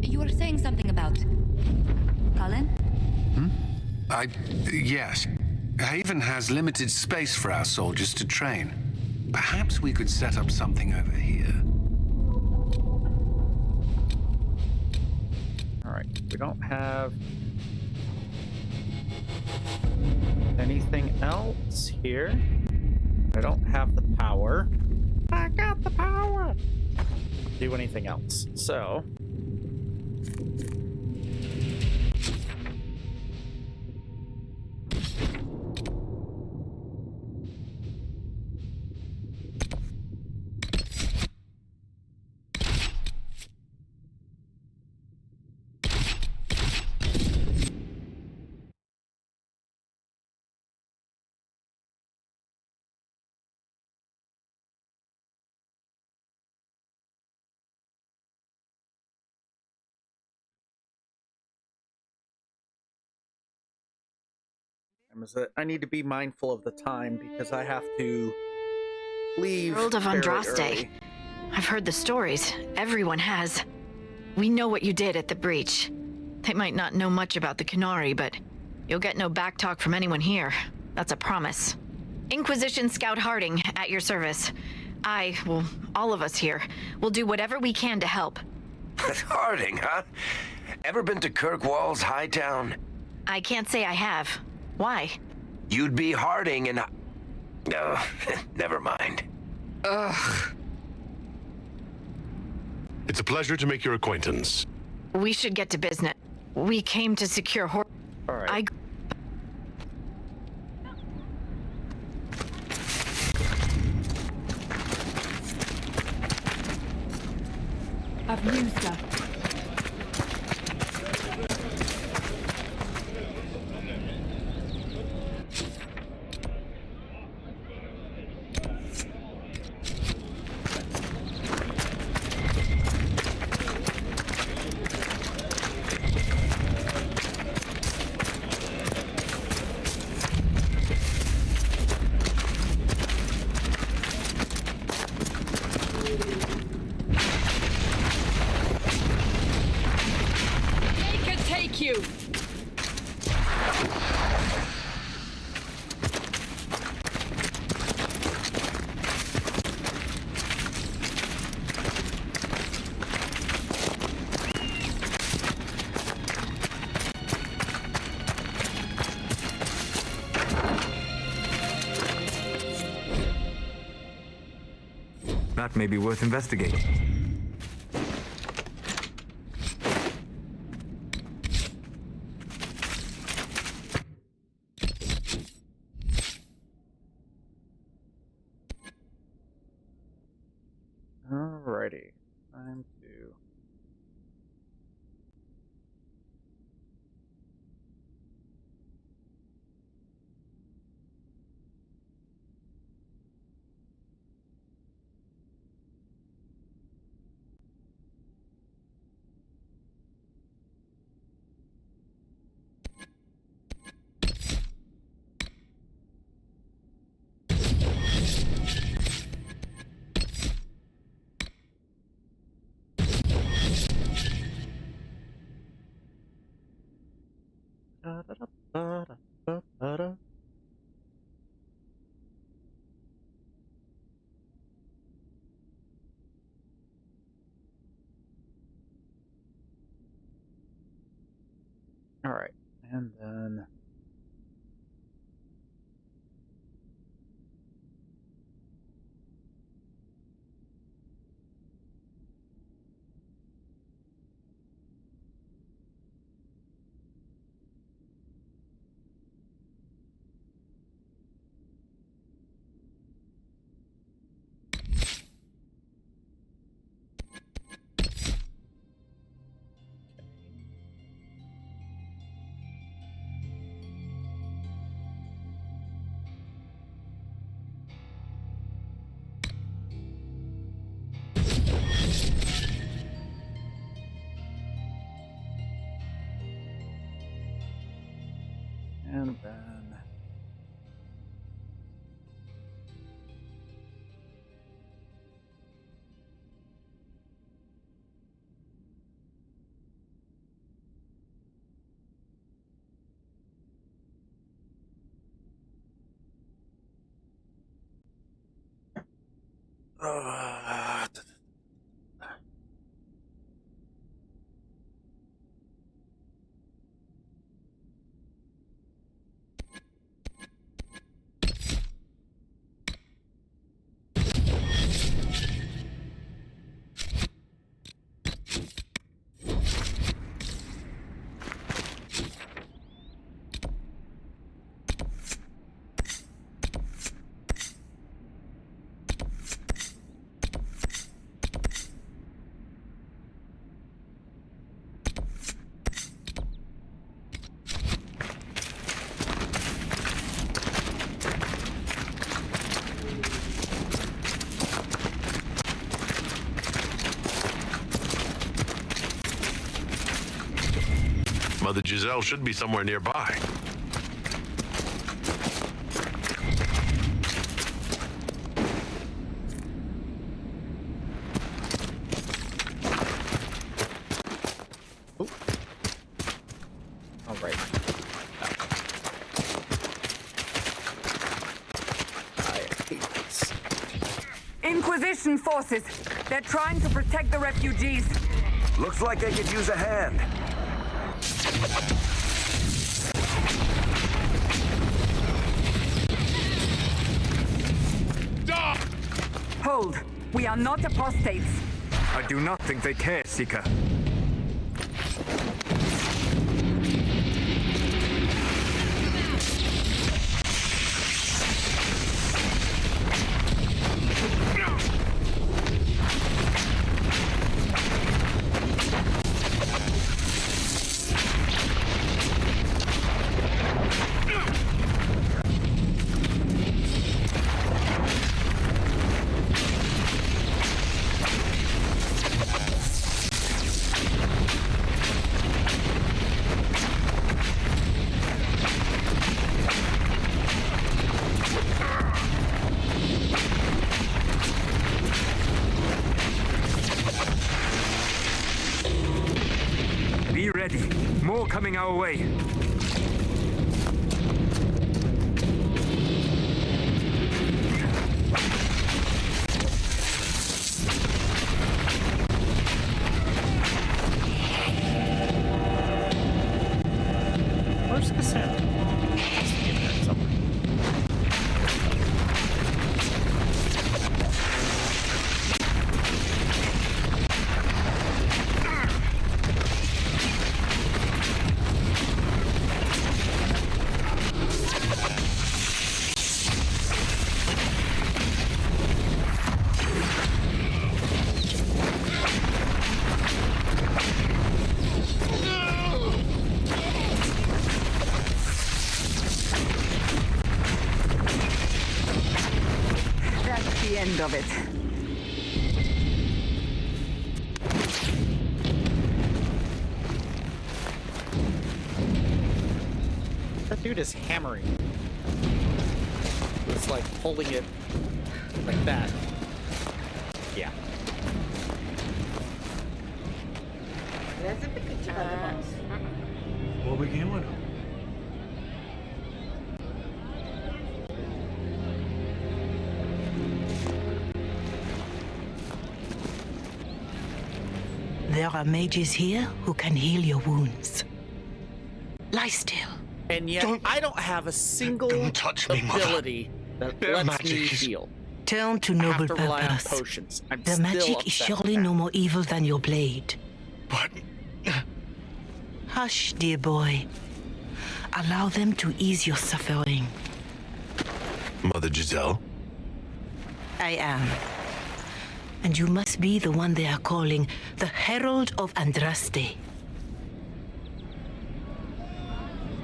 You were saying something about... Cullen? Yes. Haven has limited space for our soldiers to train. Perhaps we could set up something over here. Alright, we don't have anything else here. I don't have the power. I got the power! Do anything else. So... I need to be mindful of the time because I have to leave. World of very Andraste. early. I've heard the stories. Everyone has. We know what you did at the breach. They might not know much about the Qunari, but you'll get no backtalk from anyone here. That's a promise. Inquisition Scout Harding, at your service. All of us here, will do whatever we can to help. Harding, huh? Ever been to Kirkwall's Hightown? I can't say I have. Why? You'd be Harding and... No, never mind. Ugh. It's a pleasure to make your acquaintance. We should get to business. We came to secure All right. I've used her. That may be worth investigating. Alrighty. Time to... Da-da-da-ba-da-ba-ba-da. All right, and then and then Mother Giselle should be somewhere nearby. all right. I hate this. Inquisition forces. They're trying to protect the refugees. Looks like they could use a hand. Hold. We are not apostates. I do not think they care, Seeker. Be ready. More coming our way. Where's Cassandra? Has to be in there somewhere. End of it. That dude is hammering. It's like holding it like that. Yeah. What we came with? There are mages here who can heal your wounds. Lie still. And yet, I don't have a single ability that lets me heal. Turn to I have noble to rely on purpose. potions. I'm The still magic is upset surely with no more evil than your blade. But... Hush, dear boy. Allow them to ease your suffering. Mother Giselle? I am. And you must be the one they are calling the Herald of Andraste.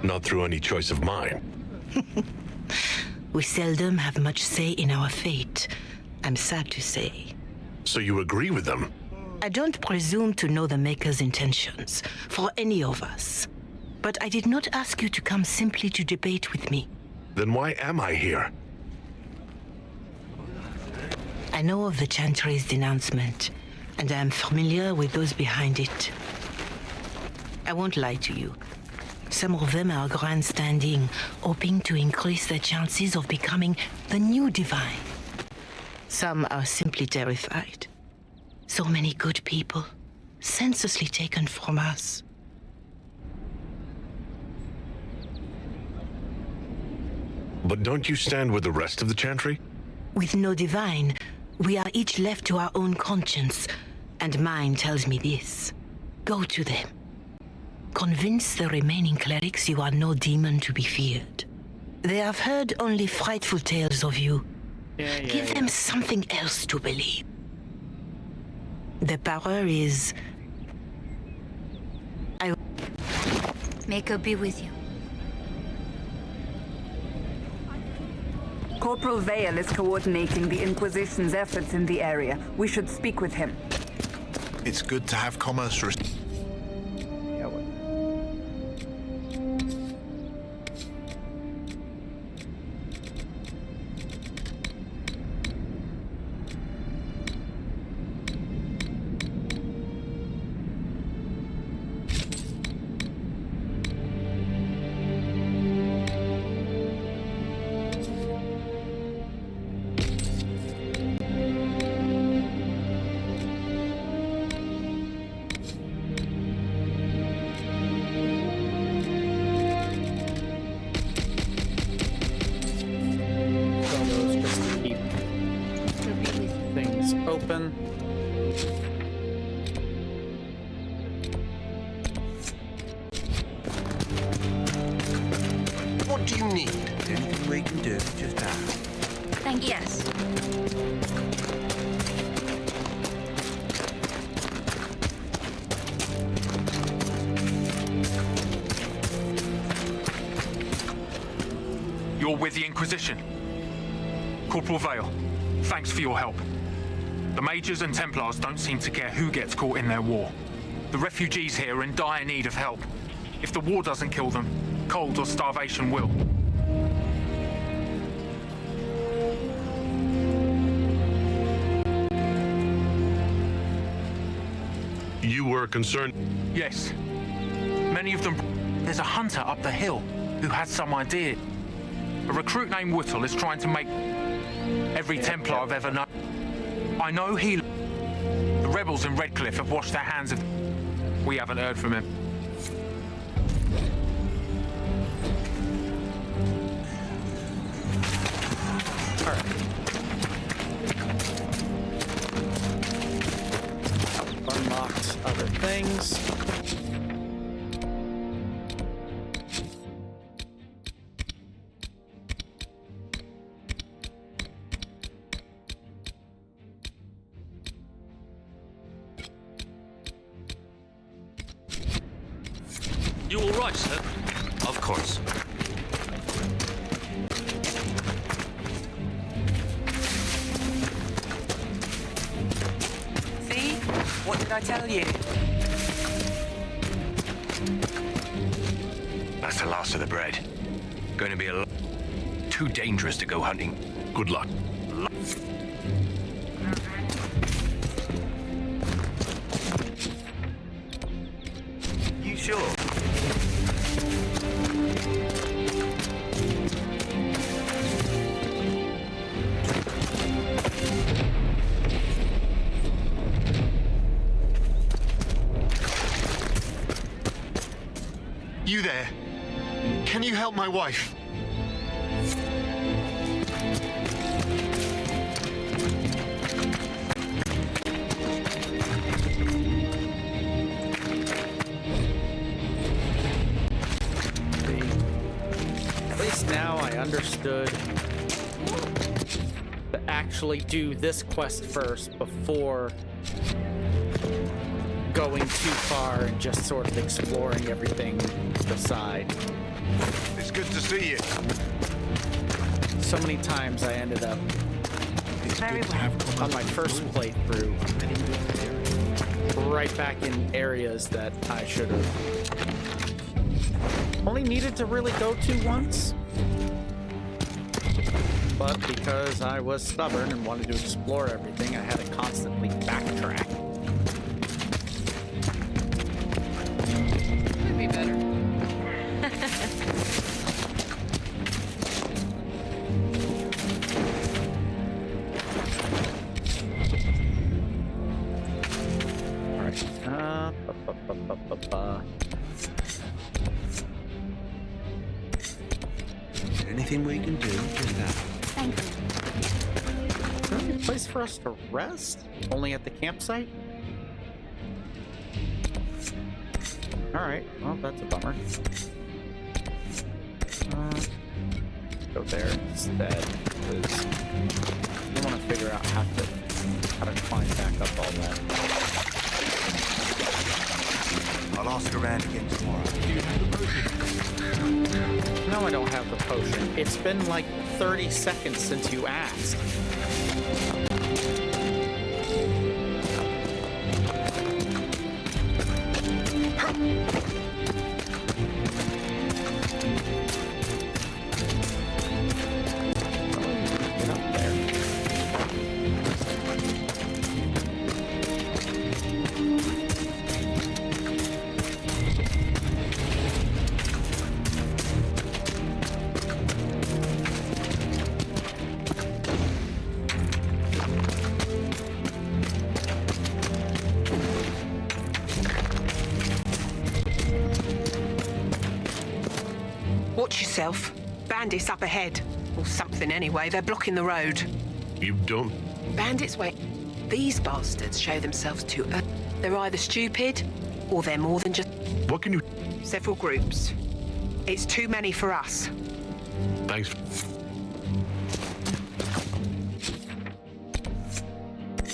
Not through any choice of mine. We seldom have much say in our fate, I'm sad to say. So you agree with them? I don't presume to know the Maker's intentions for any of us. But I did not ask you to come simply to debate with me. Then why am I here? I know of the Chantry's denouncement, and I am familiar with those behind it. I won't lie to you. Some of them are grandstanding, hoping to increase their chances of becoming the new divine. Some are simply terrified. So many good people, senselessly taken from us. But don't you stand with the rest of the Chantry? With no divine, we are each left to our own conscience, and mine tells me this. Go to them. Convince the remaining clerics you are no demon to be feared. They have heard only frightful tales of you. Give them something else to believe. The power is... Maker be with you. Corporal Vale is coordinating the Inquisition's efforts in the area. We should speak with him. It's good to have commerce. Open. What do you need? Anything we can do, just ask. Thank you. Yes. You're with the Inquisition. Corporal Vale, thanks for your help. The Mages and Templars don't seem to care who gets caught in their war. The refugees here are in dire need of help. If the war doesn't kill them, cold or starvation will. You were concerned? Yes. Many of them... There's a hunter up the hill who had some idea. A recruit named Whittle is trying to make every Templar I've ever known. I know he... The rebels in Redcliffe have washed their hands of... We haven't heard from him. You all right, sir? Of course. See? What did I tell you? That's the last of the bread. Going to be too dangerous to go hunting. Good luck. You sure? You there? Can you help my wife? At least now I understood to actually do this quest first before going too far and just sort of exploring everything beside. It's good to see you. So many times I ended up on my first playthrough right back in areas that I should have only needed to really go to once. But because I was stubborn and wanted to explore everything, I had to constantly backtrack. Could be better. Anything we can do, just that. Thank you. Is there any place for us to rest? Only at the campsite? Alright, well, that's a bummer. Go there instead, because I want to figure out how to climb back up all that. I'll ask around again tomorrow. No, I don't have the potion. It's been like 30 seconds since you asked. Get up there. Watch yourself. Bandits up ahead. Or something anyway. They're blocking the road. You don't... Bandits, wait. These bastards show themselves too early. They're either stupid, or they're more than just... What can you... Several groups. It's too many for us. Thanks.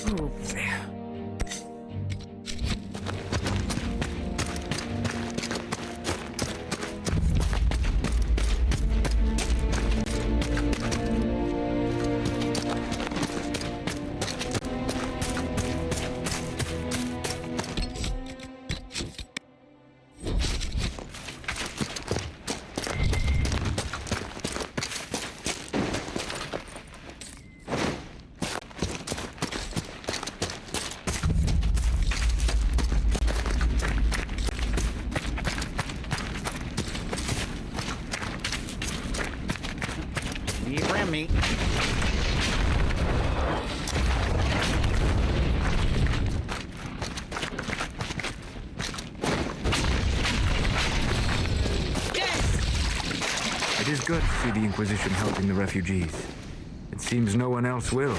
Oh, he ran me. It is good to see the Inquisition helping the refugees. It seems no one else will.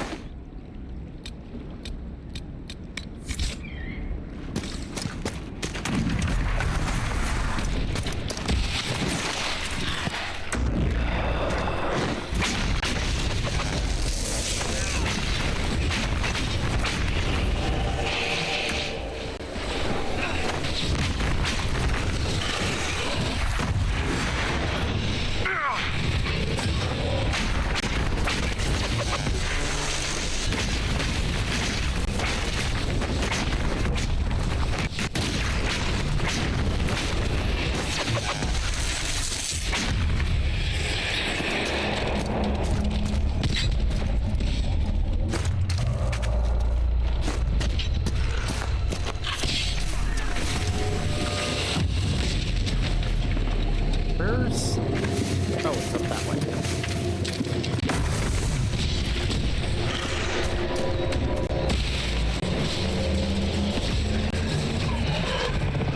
stairs. Oh, it's up that way.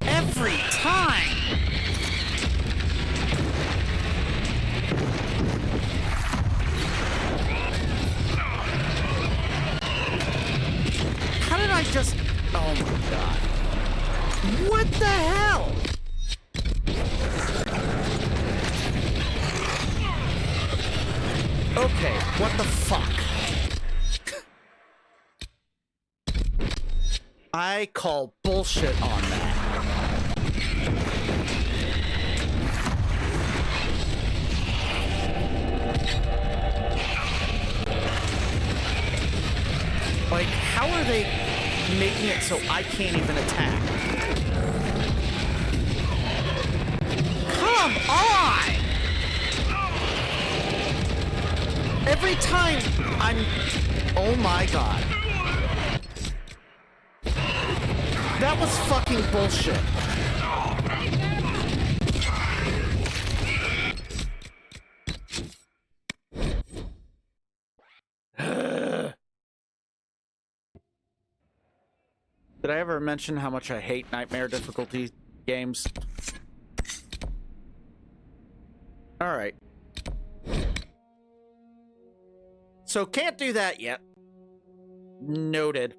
Every time! How did I just... Oh my god. What the hell? Okay, what the fuck? I call bullshit on that. Like, how are they making it so I can't even attack? Come on! Every time I'm... Oh my god. That was fucking bullshit. Did I ever mention how much I hate nightmare difficulty games? Alright. So can't do that yet. Noted.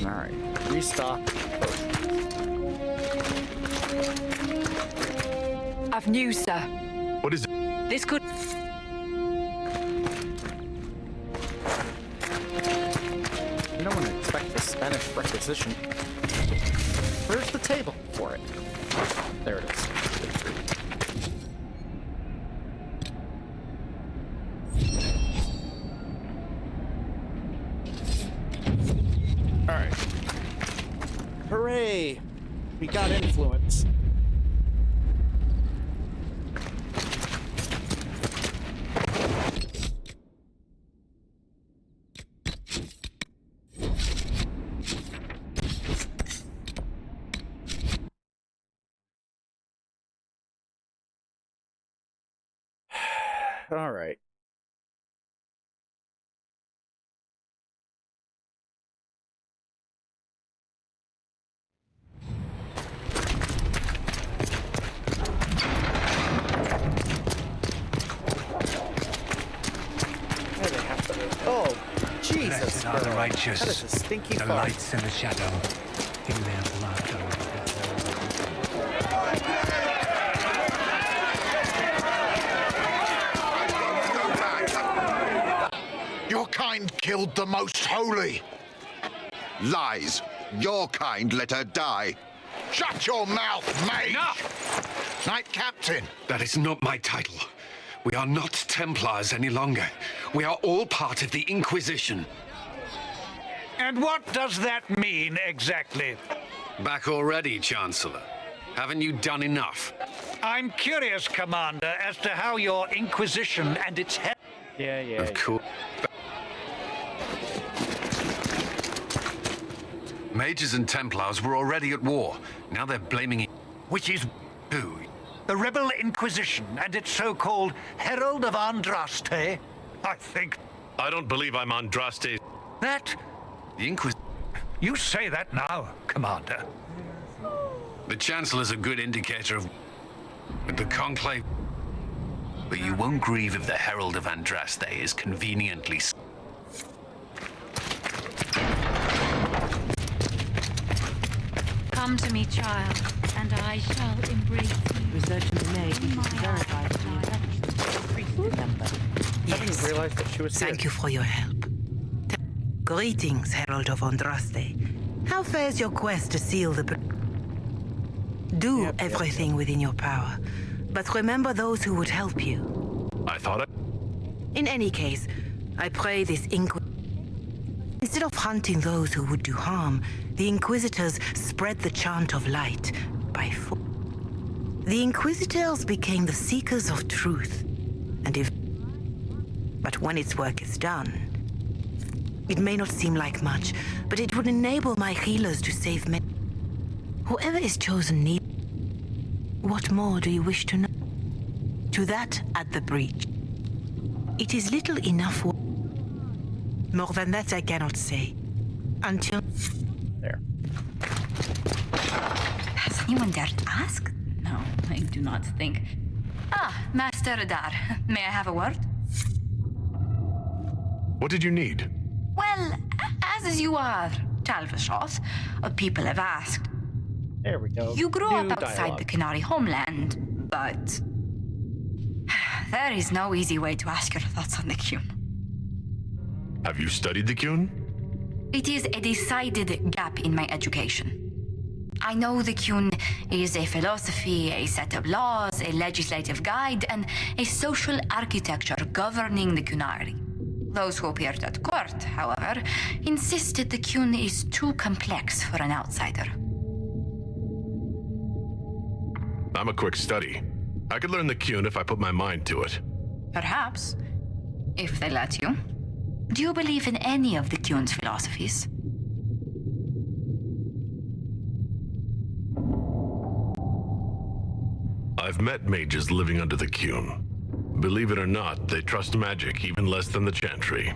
Alright. Restock. I've news, sir. What is it? This could... No one expects a Spanish requisition. Where's the table for it? There it is. Alright. Hooray! We got influence. All right. Oh, Jesus! Blessed are the righteous. That is a stinky the fart. lights in the shadow. In their blood. Your kind killed the most holy. Lies. Your kind let her die. Shut your mouth, Mage! Enough! Knight Captain! That is not my title. We are not Templars any longer. We are all part of the Inquisition. And what does that mean exactly? Back already, Chancellor. Haven't you done enough? I'm curious, Commander, as to how your Inquisition and its head... Yeah. Of course. Mages and Templars were already at war. Now they're blaming it. Which is who? The Rebel Inquisition and its so-called Herald of Andraste? I think... I don't believe I'm Andraste. That... The Inquisition... You say that now, Commander. The Chancellor's a good indicator of... But the Conclave... But you won't grieve if the Herald of Andraste is conveniently... Come to me, child, and I shall embrace you. Research in the Mage verified I didn't realize that she was here. Thank you for your help. Greetings, Herald of Andraste. How fares your quest to seal the... Do everything within your power, but remember those who would help you. I thought it... In any case, I pray this Instead of hunting those who would do harm, the Inquisitors spread the chant of light by force. The Inquisitors became the seekers of truth, and if... But when its work is done, It may not seem like much, but it would enable my healers to save men. Whoever is chosen needs. What more do you wish to know? To that at the breach. It is little enough. More than that I cannot say. Until... There. Has anyone dared ask? No, I do not think. Ah, Master Adar, may I have a word? What did you need? Well, as you are, Talvashot, people have asked. There we go. You grew New up outside the Qunari homeland, but there is no easy way to ask your thoughts on the Qun. Have you studied the Qun? It is a decided gap in my education. I know the Qun is a philosophy, a set of laws, a legislative guide, and a social architecture governing the Qunari. Those who appeared at court, however, insisted the Qun is too complex for an outsider. I'm a quick study. I could learn the Qun if I put my mind to it. Perhaps, if they let you. Do you believe in any of the Qun's philosophies? I've met mages living under the Qun. Believe it or not, they trust magic even less than the Chantry.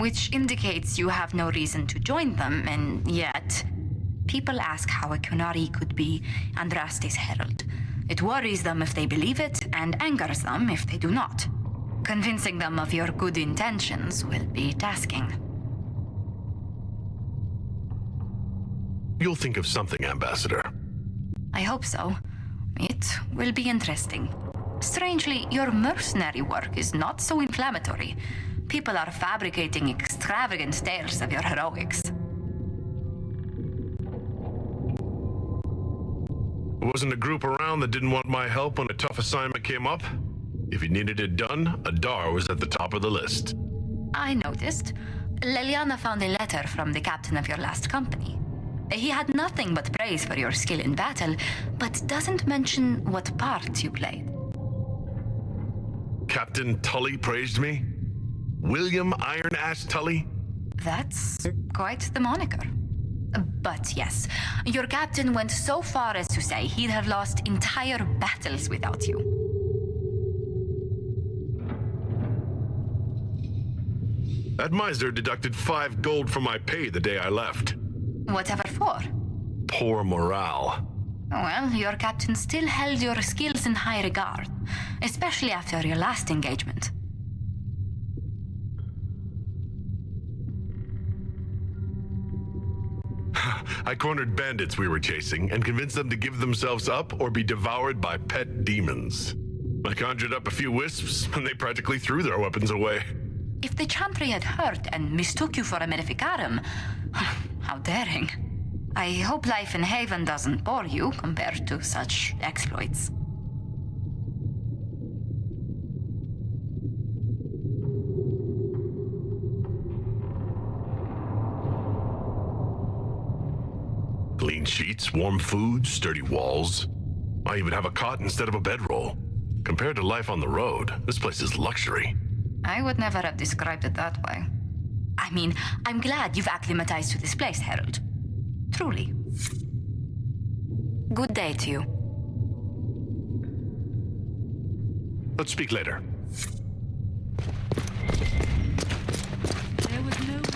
Which indicates you have no reason to join them, and yet people ask how a Qunari could be Andraste's herald. It worries them if they believe it, and angers them if they do not. Convincing them of your good intentions will be tasking. You'll think of something, Ambassador. I hope so. It will be interesting. Strangely, your mercenary work is not so inflammatory. People are fabricating extravagant tales of your heroics. Wasn't a group around that didn't want my help when a tough assignment came up? If you needed it done, Adar was at the top of the list. I noticed. Leliana found a letter from the captain of your last company. He had nothing but praise for your skill in battle, but doesn't mention what part you played. Captain Tully praised me? William Iron Ass Tully? That's quite the moniker. But yes, your captain went so far as to say he'd have lost entire battles without you. That miser deducted 5 gold from my pay the day I left. Whatever for? Poor morale. Well, your captain still held your skills in high regard, especially after your last engagement. I cornered bandits we were chasing and convinced them to give themselves up or be devoured by pet demons. I conjured up a few wisps and they practically threw their weapons away. If the Chantry had heard and mistook you for a Maleficarum, how daring. I hope life in Haven doesn't bore you compared to such exploits. Clean sheets, warm food, sturdy walls. I even have a cot instead of a bedroll. Compared to life on the road, this place is luxury. I would never have described it that way. I mean, I'm glad you've acclimatized to this place, Herald. Truly. Good day to you. Let's speak later. There was no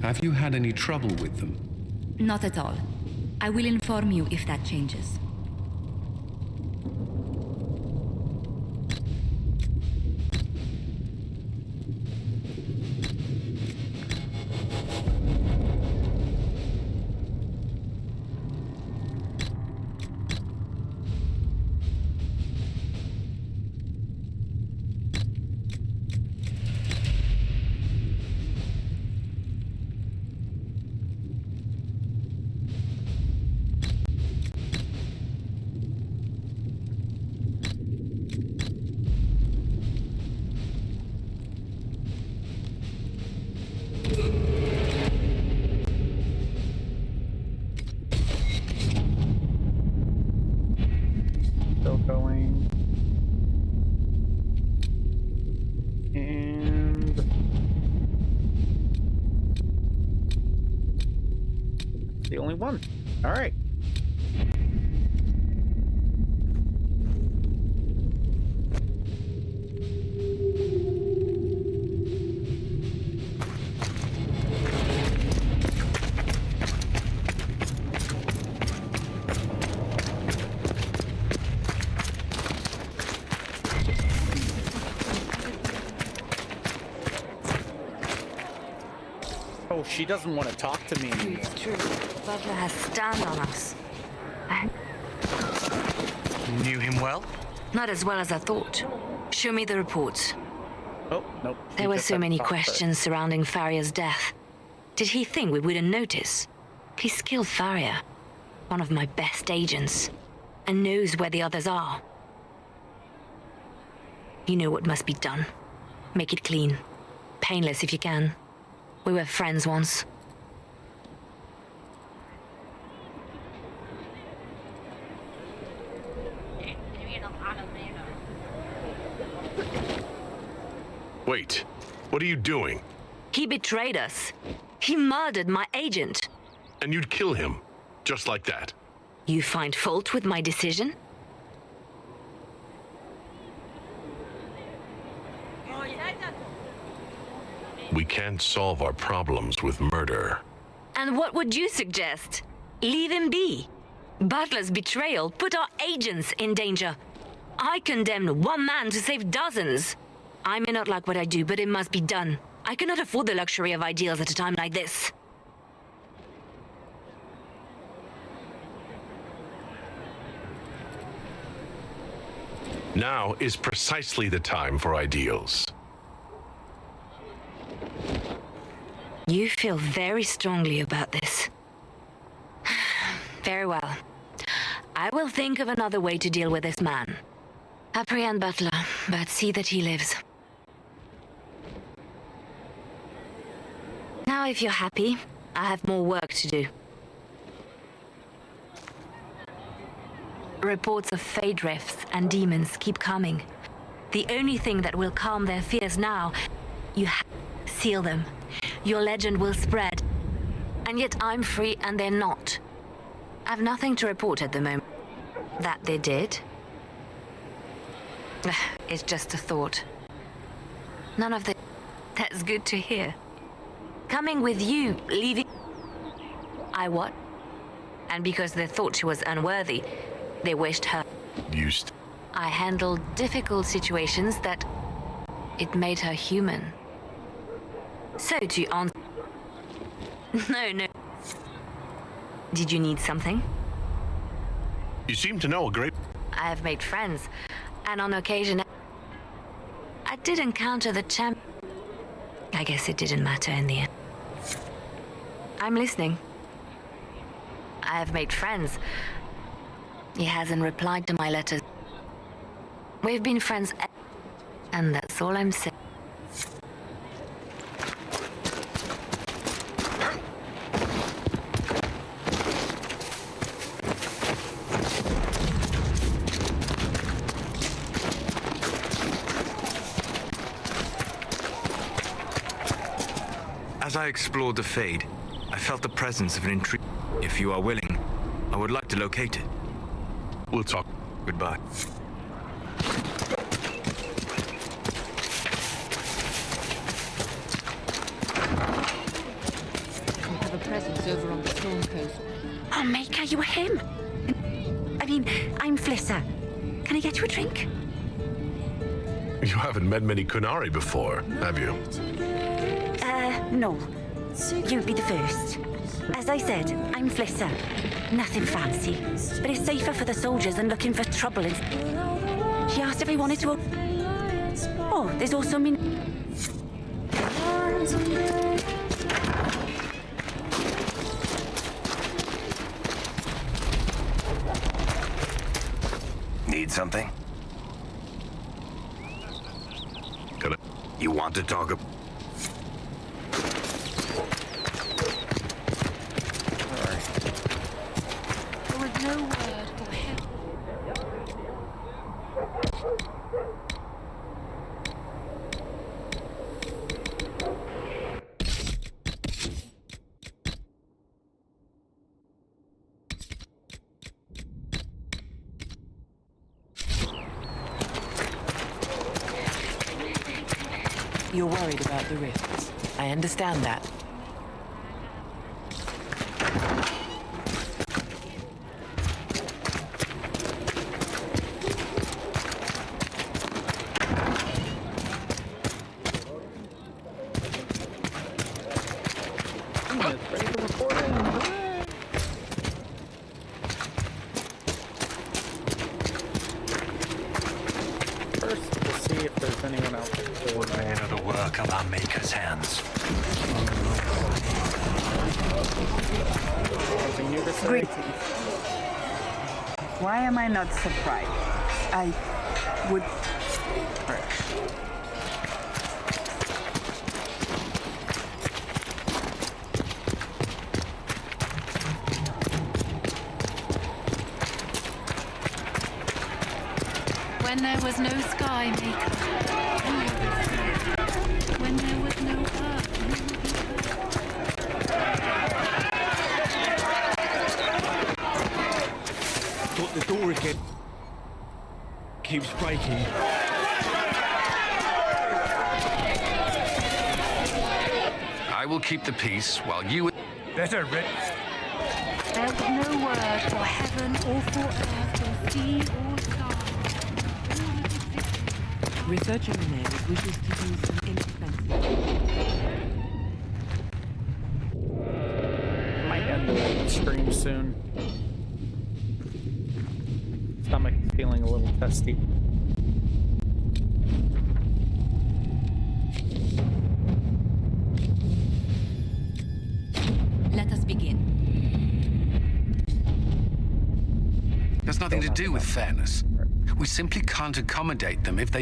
Have you had any trouble with them? Not at all. I will inform you if that changes. won. All right. Oh, she doesn't want to talk to me anymore. It's true. Butler has stand on us. Knew him well? Not as well as I thought. Show me the reports. Oh, nope. There were so many questions surrounding Faria's death. Did he think we wouldn't notice? He's killed Faria, one of my best agents, and knows where the others are. You know what must be done. Make it clean. Painless if you can. We were friends once. Wait, what are you doing? He betrayed us. He murdered my agent. And you'd kill him, just like that. You find fault with my decision? We can't solve our problems with murder. And what would you suggest? Leave him be. Butler's betrayal put our agents in danger. I condemned one man to save dozens. I may not like what I do, but it must be done. I cannot afford the luxury of ideals at a time like this. Now is precisely the time for ideals. You feel very strongly about this. Very well. I will think of another way to deal with this man. Apprehend Butler, but see that he lives. Now, if you're happy, I have more work to do. Reports of fade rifts and demons keep coming. The only thing that will calm their fears now, seal them. Your legend will spread. And yet I'm free and they're not. I've nothing to report at the moment. That they did? It's just a thought. None of the... That's good to hear. Coming with you, leaving... I what? And because they thought she was unworthy, they wished her... I handled difficult situations that... It made her human. So to answer... No. Did you need something? You seem to know a great... I have made friends, and on occasion... I did encounter the champ... I guess it didn't matter in the end. I'm listening. I have made friends. He hasn't replied to my letters. We've been friends... And that's all I'm saying. As I explored the Fade, I felt the presence of an intrigue. If you are willing, I would like to locate it. We'll talk. Goodbye. We have a presence over on the Storm Coast. Oh, Maker, you were him. I mean, I'm Flissa. Can I get you a drink? You haven't met many Qunari before, have you? No. You'd be the first. As I said, I'm Flissa. Nothing fancy. But it's safer for the soldiers than looking for trouble. She asked if I wanted to... Oh, there's also me... Need something? You want to talk about... There was no word or help. You're worried about the rifts. I understand that. Greetings. Why am I not surprised? I would... When there was no sky maker, when there was no earth, Thought the door again keeps breaking. I will keep the peace while you... Better, Rick. there was no word for heaven or for earth or sea or sky. Researcher Mage wishes to use some inexpensive... Might end the stream soon. Stomach is feeling a little testy. Let us begin. There's nothing to do with fairness. We simply can't accommodate them if they...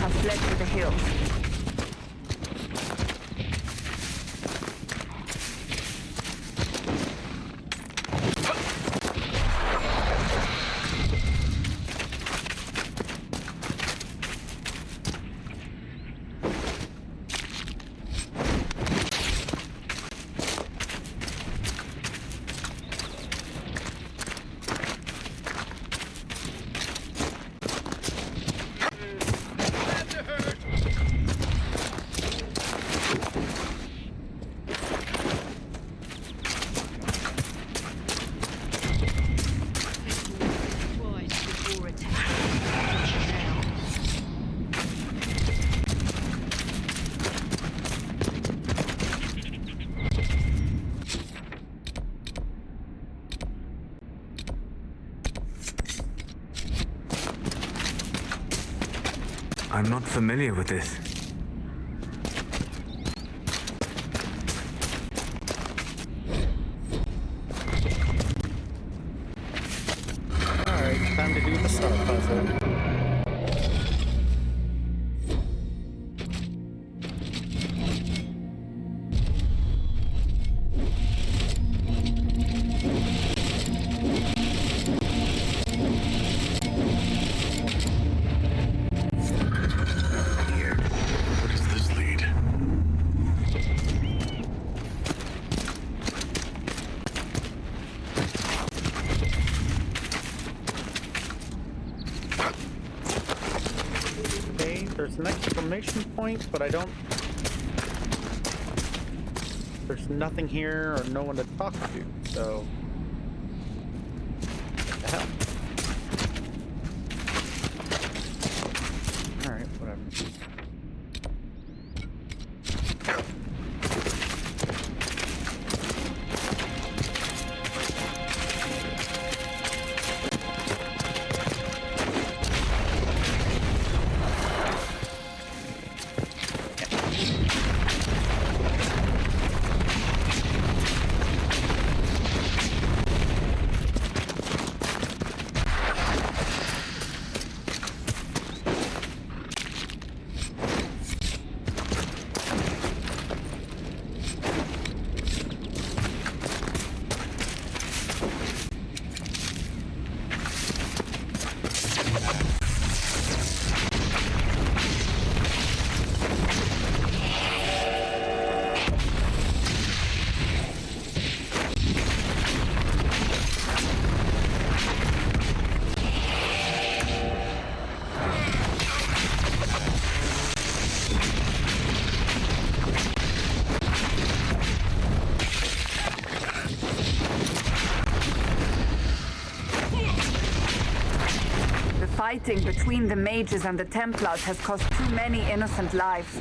have fled to the hills. I'm not familiar with this. Alright, time to do the star puzzle. exclamation point, but I don't... There's nothing here or no one to talk to, so... What the hell? Alright, whatever. Fighting between the mages and the Templars has cost too many innocent lives.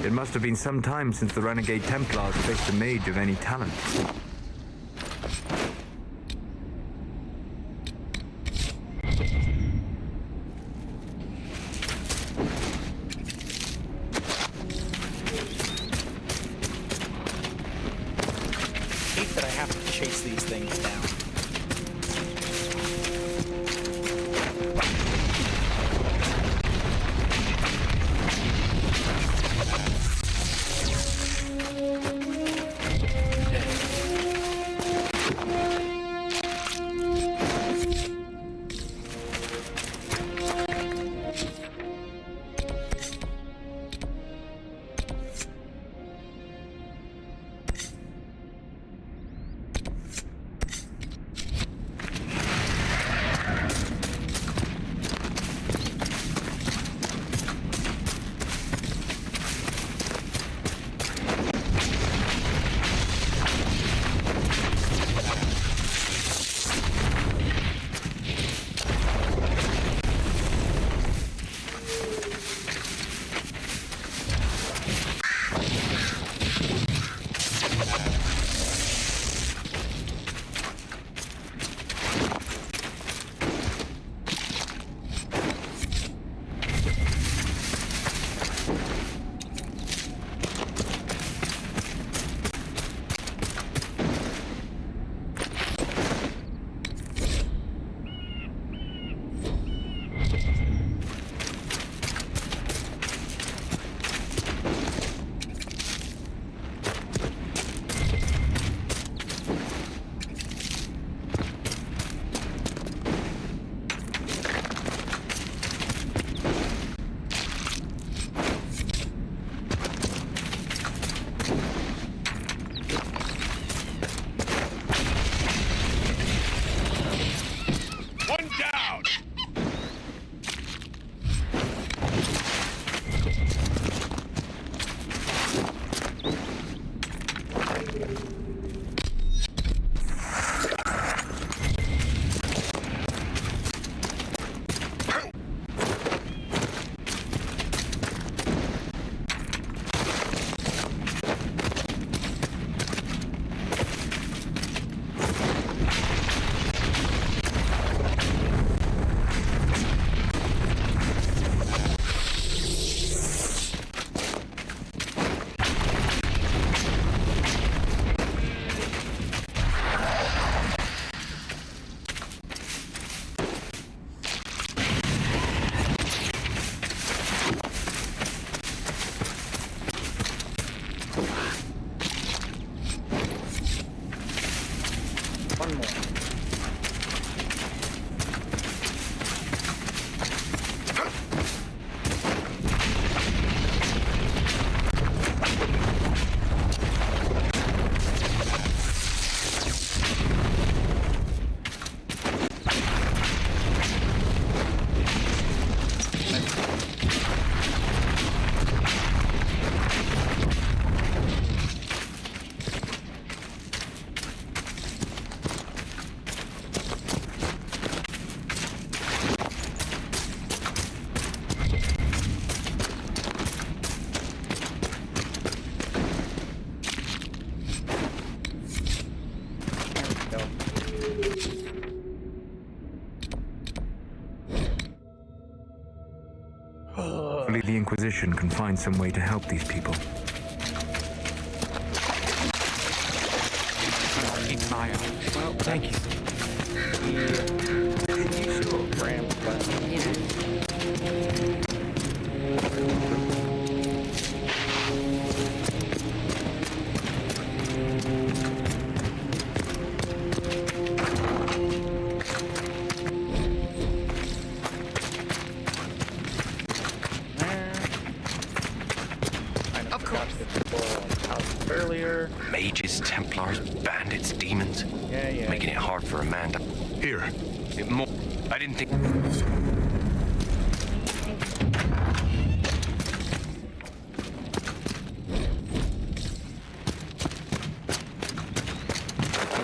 It must have been some time since the Renegade Templars faced a mage of any talent. I hate that I have to chase these things down. One more. Hopefully the Inquisition can find some way to help these people. Keep an eye out. Well, thank you. Earlier. Mages, Templars, bandits, demons. Yeah. Making it hard for a man to... Here. I didn't think...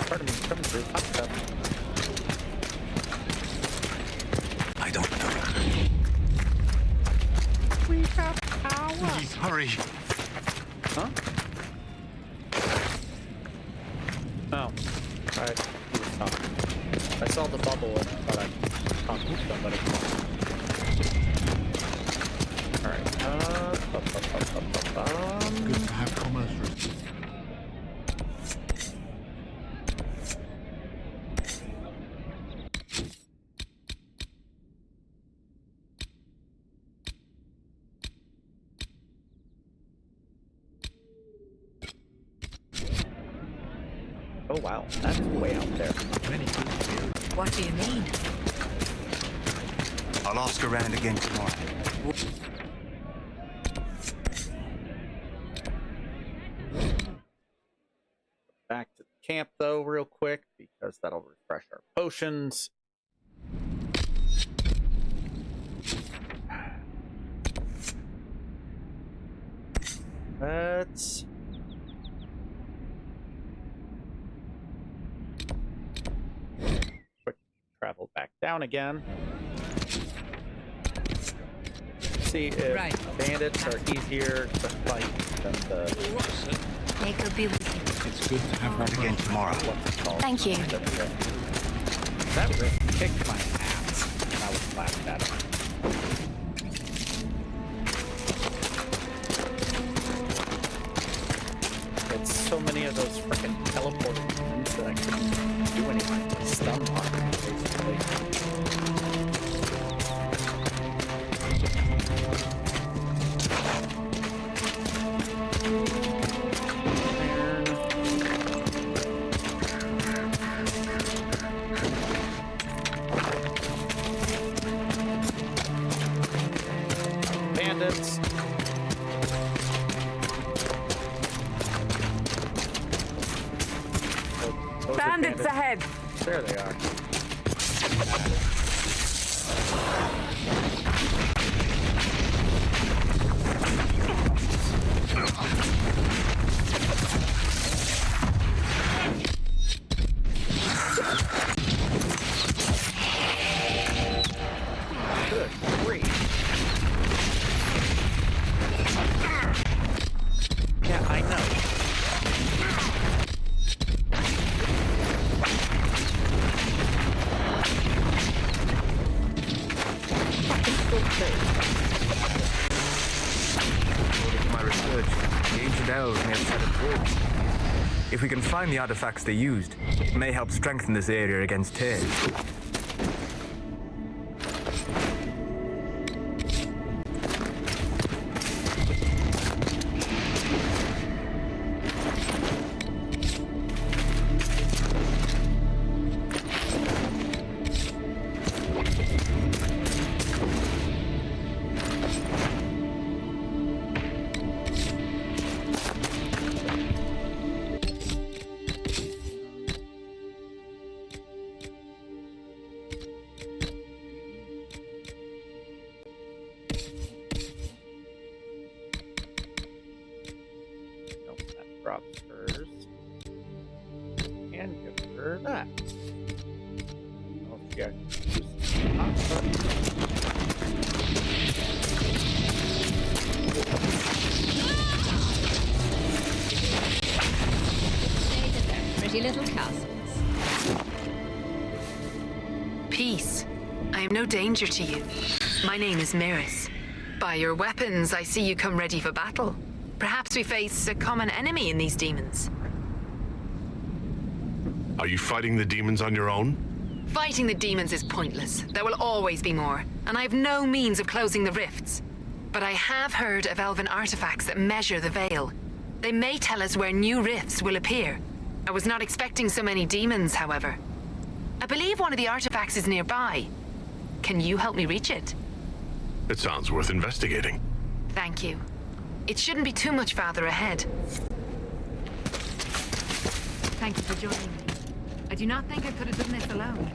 Part of me coming through. I don't know. We have power. Please hurry. Huh? Oh. Alright. I saw the bubble and I thought I'd talk to somebody. Alright. Good to have commerce. Oh wow, that's way out there. What do you mean? I'll ask around again tomorrow. Back to the camp though, real quick, because that'll refresh our potions. Let's quick travel back down again. See if bandits are easier to fight than the... They could be with you. It's good to have one again tomorrow. Thank you. That really kicked my ass when I was laughed at it. It's so many of those freaking teleporting things that I couldn't do anything. Stun lock, basically. Bandits. Bandits ahead! There they are. If we can find the artifacts they used, it may help strengthen this area against tears. Drops hers. And give her that. Oh, she actually used Pretty little castles. Peace. I am no danger to you. My name is Miris. By your weapons, I see you come ready for battle. Perhaps we face a common enemy in these demons. Are you fighting the demons on your own? Fighting the demons is pointless. There will always be more, and I have no means of closing the rifts. But I have heard of elven artifacts that measure the veil. They may tell us where new rifts will appear. I was not expecting so many demons, however. I believe one of the artifacts is nearby. Can you help me reach it? It sounds worth investigating. Thank you. It shouldn't be too much farther ahead. Thank you for joining me. I do not think I could have done this alone.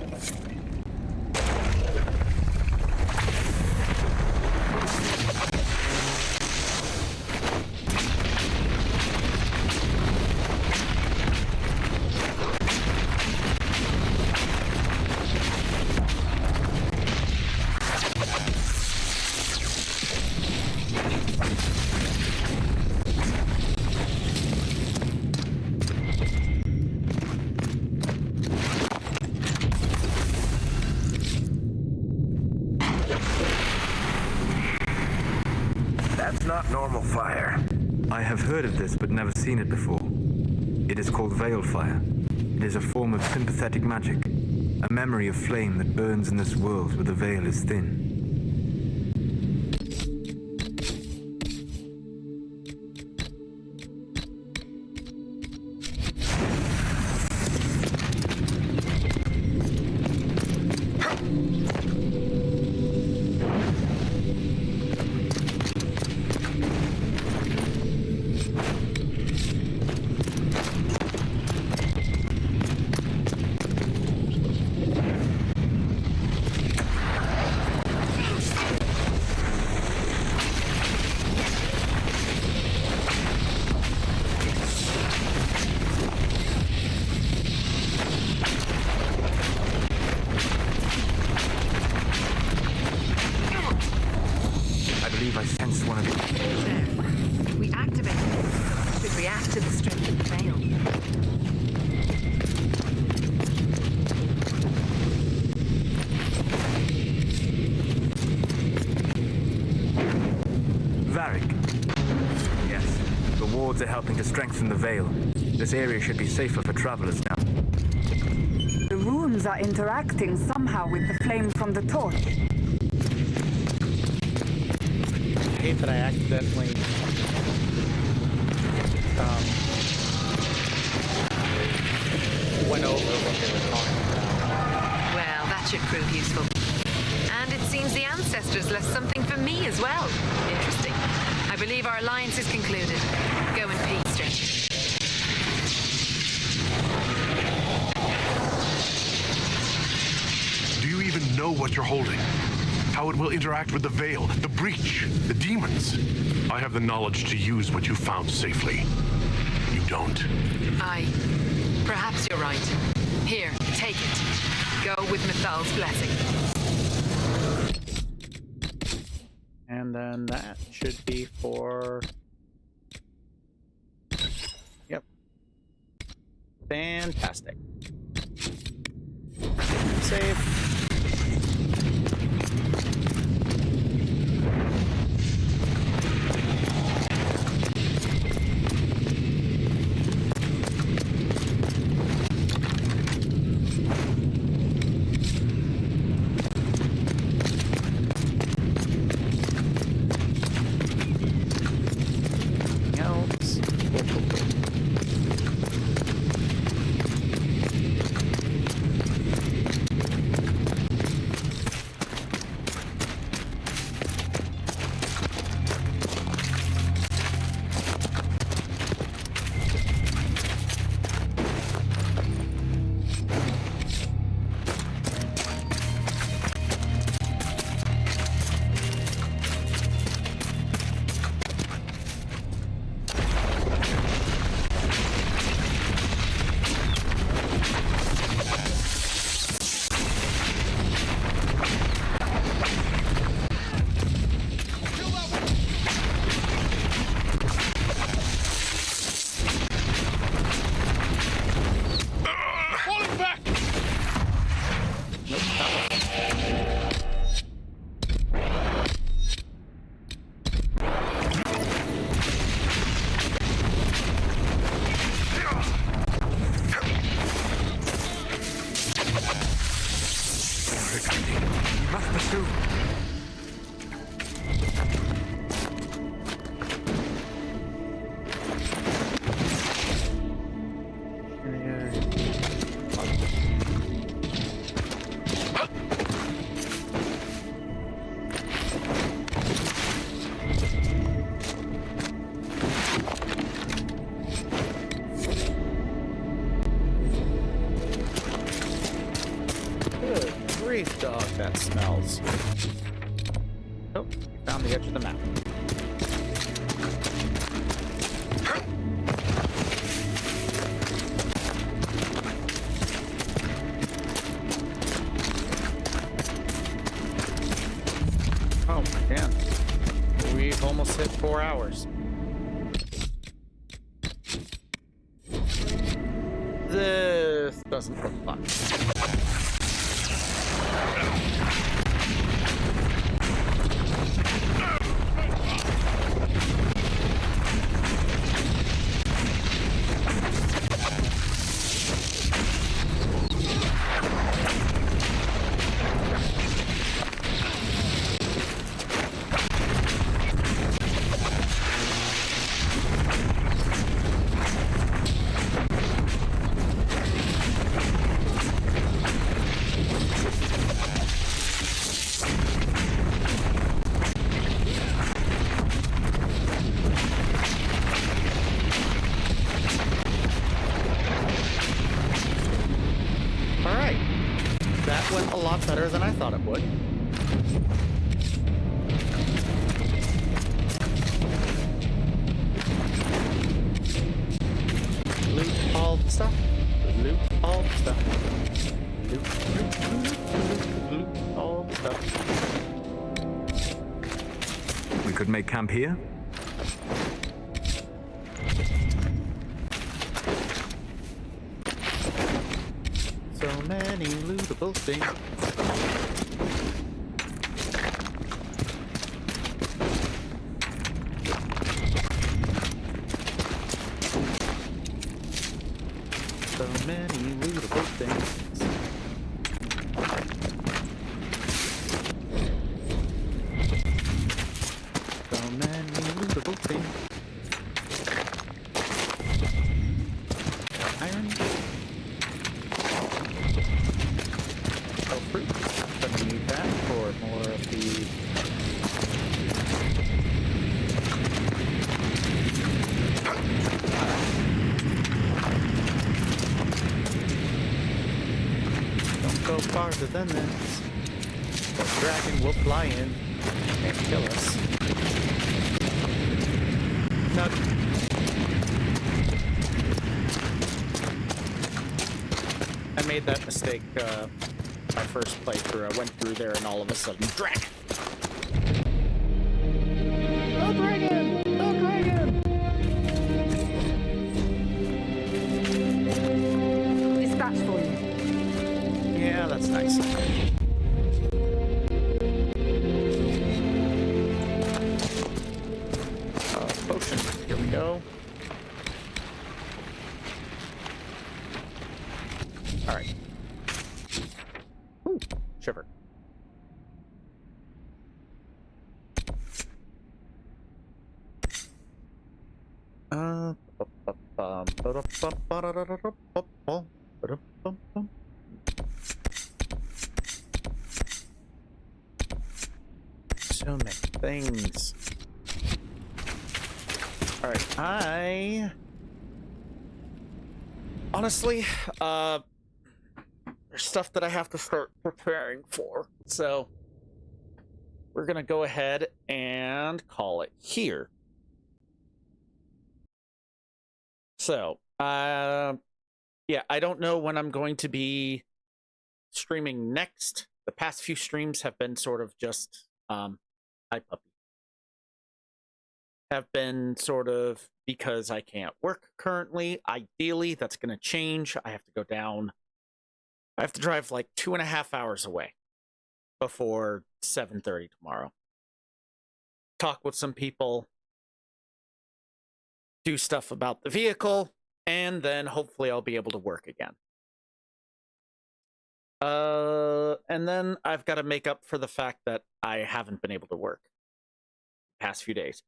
That's not normal fire. I have heard of this but never seen it before. It is called veil fire. It is a form of sympathetic magic, a memory of flame that burns in this world where the veil is thin. I sense one of the... There. We activate it. Should react to the strength of the veil. Varric. Yes, the wards are helping to strengthen the veil. This area should be safer for travelers now. The runes are interacting somehow with the flame from the torch. I hate that I accidentally went over what they were talking about. Well, that should prove useful. And it seems the ancestors left something for me as well. Interesting. I believe our alliance is concluded. Go in peace, stranger. Do you even know what you're holding? How it will interact with the veil, the breach, the demons? I have the knowledge to use what you found safely. You don't. Perhaps you're right. Here, take it. Go with Mithal's blessing. And then that should be for... Yep. Fantastic. Save. Good grief, dog, that smells. Oh, found the edge of the map. Oh my god. We've almost hit 4 hours. This doesn't look fun. Went a lot better than I thought it would. Loot all the stuff. Loot all the stuff. Loot all the stuff. We could make camp here. So many lootable things. So many lootable things. So many lootable things. Iron. Fruit. Gonna need that for more of the don't go farther than this. The dragon will fly in and kill us. Nope. I made that mistake my first playthrough. I went through there and all of a sudden, dragon! No dragon! No dragon! Dispatch for you. Yeah, that's nice. Potion. Here we go. Alright. Shiver. So many things. All right, honestly, there's stuff that I have to start preparing for, so we're gonna go ahead and call it here. So, yeah, I don't know when I'm going to be streaming next. The past few streams have been sort of just, hi puppy. Have been sort of because I can't work currently. Ideally, that's going to change. I have to go down. I have to drive like 2.5 hours away before 7:30 tomorrow. Talk with some people, do stuff about the vehicle, and then hopefully I'll be able to work again. And then I've got to make up for the fact that I haven't been able to work the past few days.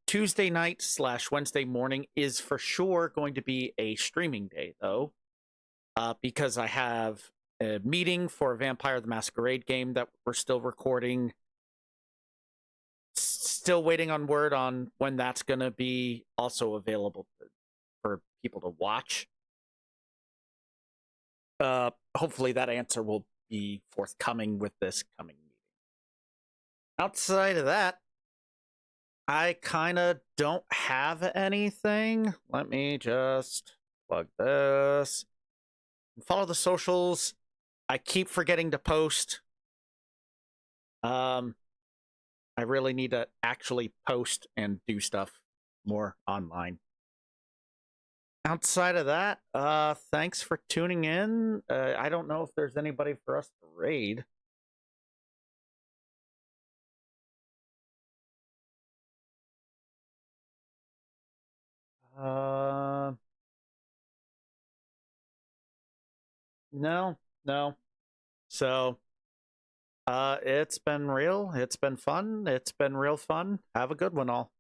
Tuesday night / Wednesday morning is for sure going to be a streaming day, though, because I have a meeting for Vampire the Masquerade game that we're still recording. Still waiting on word on when that's going to be also available for people to watch. Hopefully that answer will be forthcoming with this coming meeting. Outside of that, I kind of don't have anything. Let me just plug this. Follow the socials. I keep forgetting to post. I really need to actually post and do stuff more online. Outside of that, thanks for tuning in. I don't know if there's anybody for us to raid. No. So, it's been real. It's been fun. It's been real fun. Have a good one, all.